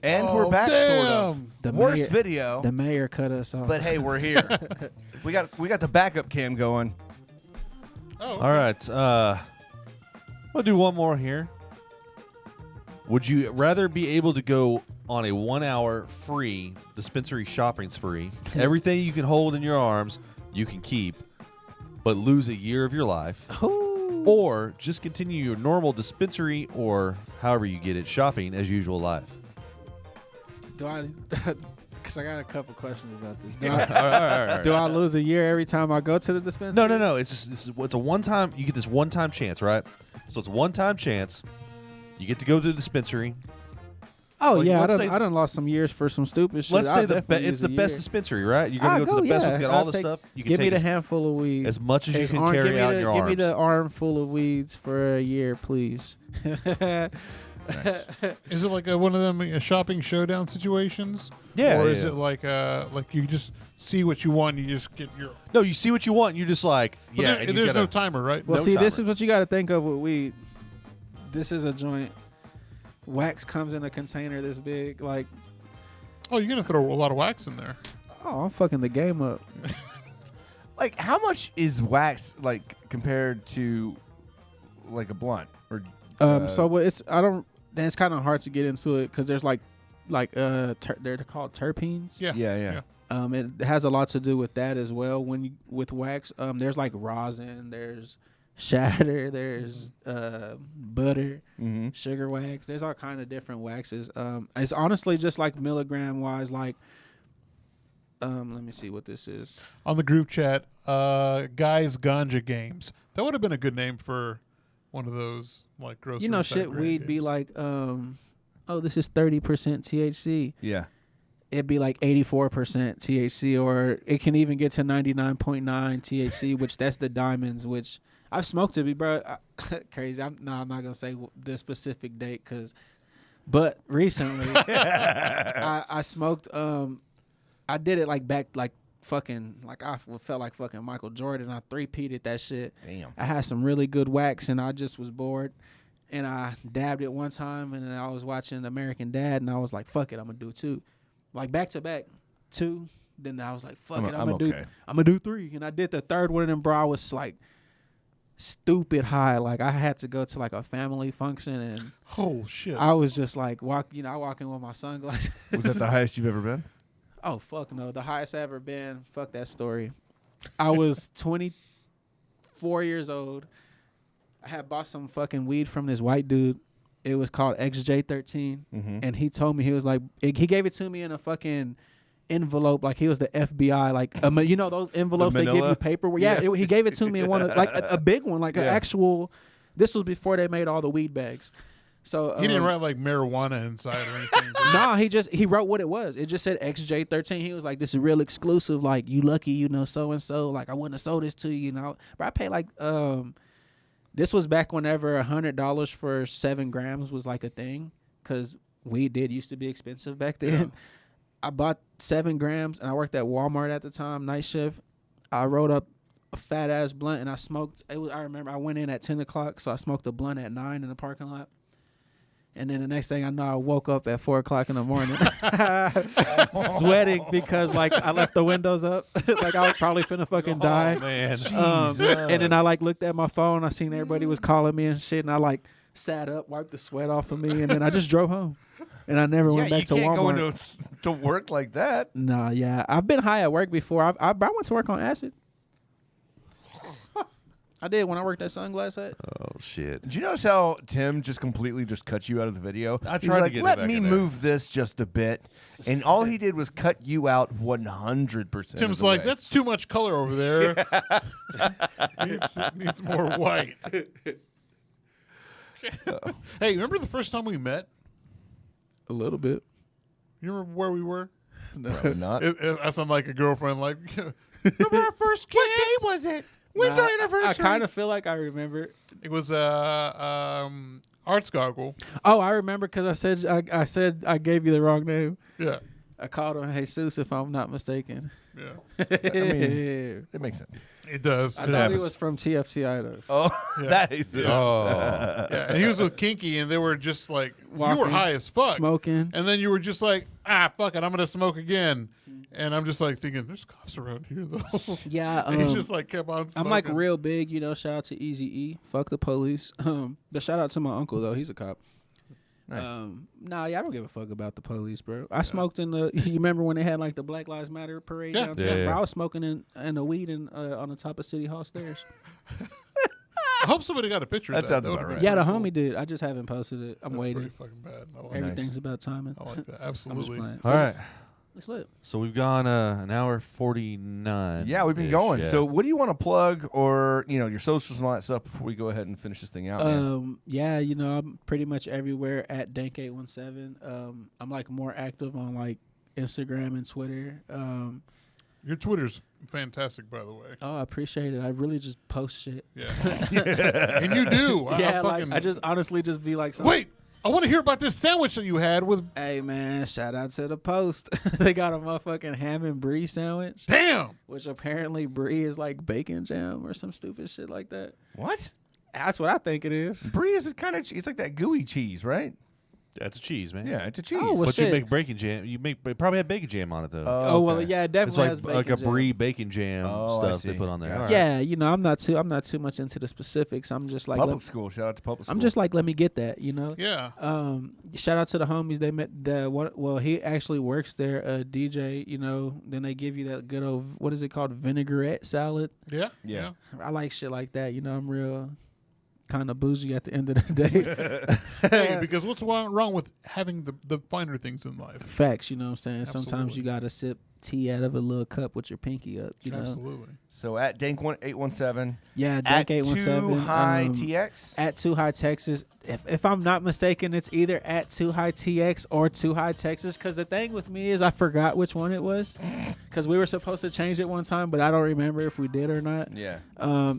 And Oh, we're back, sort of. damn. The Worst mayor, video, The mayor cut us off. but hey, we're here. we got the backup cam going. Oh, All right. I'll do one more here. Would you rather be able to go on a 1 hour free dispensary shopping spree. Everything you can hold in your arms, you can keep, but lose a year of your life. Or just continue your normal dispensary or however you get it shopping as usual life. Do I? Because I got a couple questions about this. All right. Do I lose a year every time I go to the dispensary? No. It's a one-time. You get this one-time chance, right? So it's a one-time chance. You get to go to the dispensary. Oh Like, yeah, let's say- I done lost some years for some stupid shit. Let's I'll say definitely it's use the a best year. dispensary, right? You're gonna I'll go to the best one. It's got I'll all the take- stuff. You can give me take the as, handful of weed. as much as you can give carry me out the, in your give arms. me the armful of weeds for a year, please. Is it like one of them shopping showdown situations? Yeah, Or is yeah. it like you just see what you want and you just get your. No, you see what you want. And you're just like, But yeah. there- and you there's gotta- no timer, right? Well, No see, this timer. is what you got to think of with weed. This is a joint. Wax comes in a container this big. Like, Oh, you're gonna throw a lot of wax in there. oh, I'm fucking the game up. Like, how much is wax like compared to like a blunt or? So what it's I don't. Then it's kind of hard to get into it because there's they're called terpenes. Yeah. Yeah. It has a lot to do with that as well. With wax, there's like rosin, there's shatter, there's butter, Mm-hmm. sugar wax. There's all kind of different waxes. It's honestly just like milligram wise. Like, let me see what this is. On the group chat, guys ganja games. That would have been a good name for one of those like grocery. You know, type shit, brand weed be games. like, oh, this is 30% THC. Yeah. It'd be like 84% THC, or it can even get to 99.9 THC, which that's the diamonds, which I've smoked it, bro. Crazy. I'm not gonna say the specific date, but recently I smoked. I did it like back, like fucking, like I felt like fucking Michael Jordan. I 3-peated that shit. Damn. I had some really good wax, and I just was bored, and I dabbed it one time, and then I was watching American Dad, and I was like, fuck it, I'm gonna do 2, like back to back 2. Then I was like, fuck it, I'm gonna do 3, and I did the third one, and bro, I was like stupid high. Like I had to go to like a family function, and Oh shit! I was just like I walk in with my sunglasses. Was that the highest you've ever been? Oh fuck no, the highest I ever been. Fuck that story. I was 24 years old. I had bought some fucking weed from this white dude. It was called XJ13, and he told me, he was like, he gave it to me in a fucking envelope, like he was the FBI, like you know those envelopes they give manila? you paper. Yeah, he gave it to me in one of, like a big one, like an actual. This was before they made all the weed bags. So he didn't write like marijuana inside or anything. nah, he wrote what it was. It just said XJ13. He was like, this is real exclusive. Like, you lucky, you know, so and so. Like, I wouldn't have sold this to you, you know. But I paid like this was back whenever $100 for 7 grams was like a thing, because weed used to be expensive back then. Yeah. I bought 7 grams, and I worked at Walmart at the time, night shift. I rolled up a fat ass blunt, and I smoked. I remember I went in at 10 o'clock, so I smoked a blunt at 9 in the parking lot. And then the next thing I know, I woke up at 4 o'clock in the morning, sweating because like I left the windows up, like I was probably finna fucking die. Man, and then I like looked at my phone, I seen everybody was calling me and shit, and I like sat up, wiped the sweat off of me, and then I just drove home. And I never went back to Walmart. You can't go to work like that. Nah, yeah, I've been high at work before. I went to work on acid. I did when I worked at Sunglass Hut. oh shit. Did you notice how Tim just completely just cut you out of the video? I He's tried to like, get it let back me in there." move this just a bit, and all he did was cut you out 100%. Tim's like, that's too much color over there. needs more white. Hey, remember the first time we met? A little bit. You remember where we were? Probably not. I sound like a girlfriend. Like, remember our first kiss? What day was it? When's our anniversary? I kind of feel like I remember. It was Arts Goggle. Oh, I remember because I said I gave you the wrong name. Yeah, I called him Jesus, if I'm not mistaken. yeah. It makes sense. It does. I It thought happens. he was from TFCI though. Oh, Yeah. that is it. Oh, Yeah, and he was with Kinky, and they were just like, you were Walking, high as fuck. Smoking. And then you were just like, fuck it, I'm going to smoke again. And I'm just like thinking, there's cops around here, though. Yeah, And he just like kept on smoking. I'm like real big, you know. Shout out to Easy E. Fuck the police. But shout out to my uncle though. He's a cop. Nice. Nah, yeah, I don't give a fuck about the police, bro. I smoked in the. You remember when they had like the Black Lives Matter parade Yeah. downtown? Yeah. Bro, I was smoking in the weed on the top of City Hall stairs. I hope somebody got a picture That of that. sounds That about would've been right. Yeah, the pretty homie did. I just haven't posted it. I'm That's waiting. pretty fucking bad. I like, Everything's about timing. I like that. I'm just Absolutely. playing. All right. It's lit. So we've gone an hour 49. Yeah, we've been going. Yeah. So, what do you want to plug, or your socials and all that stuff before we go ahead and finish this thing out? Man? Yeah, I'm pretty much everywhere at Dank817. I'm like more active on like Instagram and Twitter. Your Twitter's fantastic, by the way. Oh, I appreciate it. I really just post shit. Yeah. And you do. Yeah, fucking, I just honestly just be like, Wait, I want to hear about this sandwich that you had with. Hey man, shout out to the post. They got a motherfucking ham and brie sandwich, Damn. which apparently brie is like bacon jam or some stupid shit like that. What? That's what I think it is. Brie is kind of. It's like that gooey cheese, right? That's a cheese, man. Yeah, it's a cheese. Oh, well, But you shit. make bacon jam. It probably have bacon jam on it though. Oh well, okay. yeah, it it's definitely has like bacon a jam. brie bacon jam Oh, I stuff they see. put on there. Gotcha. All right. Yeah, I'm not too much into the specifics. I'm just like, Public school. Shout out to public school. I'm just like, let me get that, Yeah. Shout out to the homies. They met the one. Well, he actually works there, DJ. Then they give you that good old, what is it called, vinaigrette salad. Yeah. Yeah. I like shit like that. I'm real kind of bougie at the end of the day. Hey, because what's wrong with having the finer things in life? Facts, you know what I'm saying? Sometimes Absolutely. you gotta sip tea out of a little cup with your pinky up. Absolutely. So at Dank817. Yeah, At Dank817. 2 High TX. At 2 High Texas. If I'm not mistaken, it's either at 2 High TX or 2 High Texas. Because the thing with me is I forgot which one it was. Because we were supposed to change it one time, but I don't remember if we did or not. Yeah.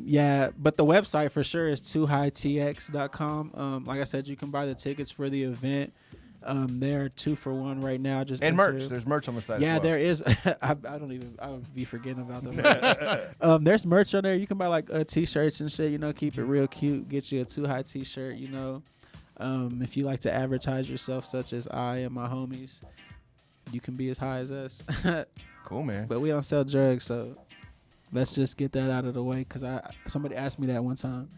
Yeah, but the website for sure is 2hightx.com. Like I said, you can buy the tickets for the event. They're 2 for 1 right now. Just And enter- merch. There's merch on the site. Yeah, as well. there is. I would be forgetting about them. There's merch on there. You can buy like t-shirts and shit. Keep it real cute. Get you a 2 High t-shirt. If you like to advertise yourself, such as I and my homies, you can be as high as us. Cool, man. But we don't sell drugs, so let's just get that out of the way. Cause somebody asked me that one time.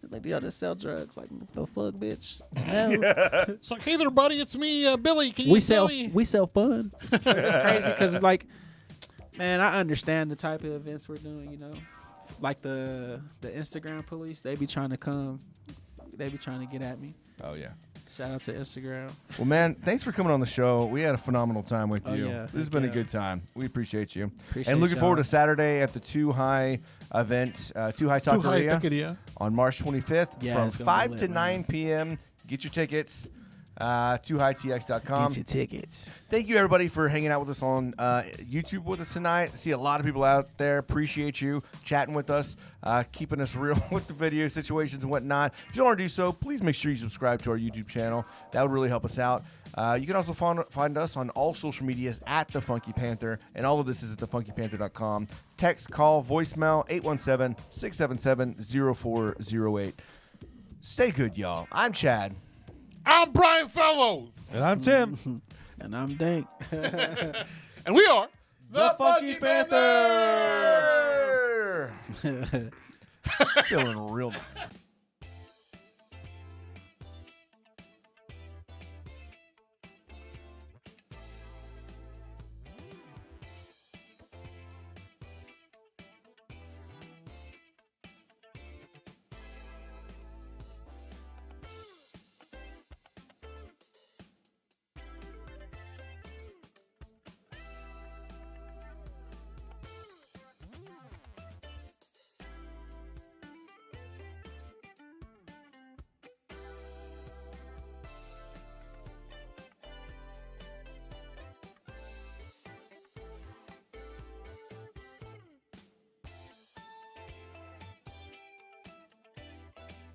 It's like, do y'all just sell drugs? Like, what the fuck, bitch? No. It's like, hey there, buddy. It's me, Billy. Can you we tell sell me? we sell fun. It's crazy because like, man, I understand the type of events we're doing. Like the Instagram police, they be trying to come, they be trying to get at me. Oh, yeah. Shout out to Instagram. Well, man, thanks for coming on the show. We had a phenomenal time with Oh, you. yeah. This has Heck been a yeah. good time. We appreciate you. Appreciate and looking forward y'all. to Saturday at the 2 High event, 2 High Too high Taqueria Taqueria. on March 25th Yeah, from it's gonna be 5 lit, to man. 9 p.m. Get your tickets. 2hightx.com. Get your tickets. Thank you, everybody, for hanging out with us on YouTube with us tonight. See a lot of people out there. Appreciate you chatting with us, keeping us real with the video situations and whatnot. If you don't want to do so, please make sure you subscribe to our YouTube channel. That would really help us out. You can also find us on all social medias at The Funky Panther, and all of this is at thefunkypanther.com. Text, call, voicemail, 817-677-0408. Stay good, y'all. I'm Chad. I'm Brian Fellows. And I'm Tim. And I'm Dank. And we are The Funky Panther! Feeling real nice.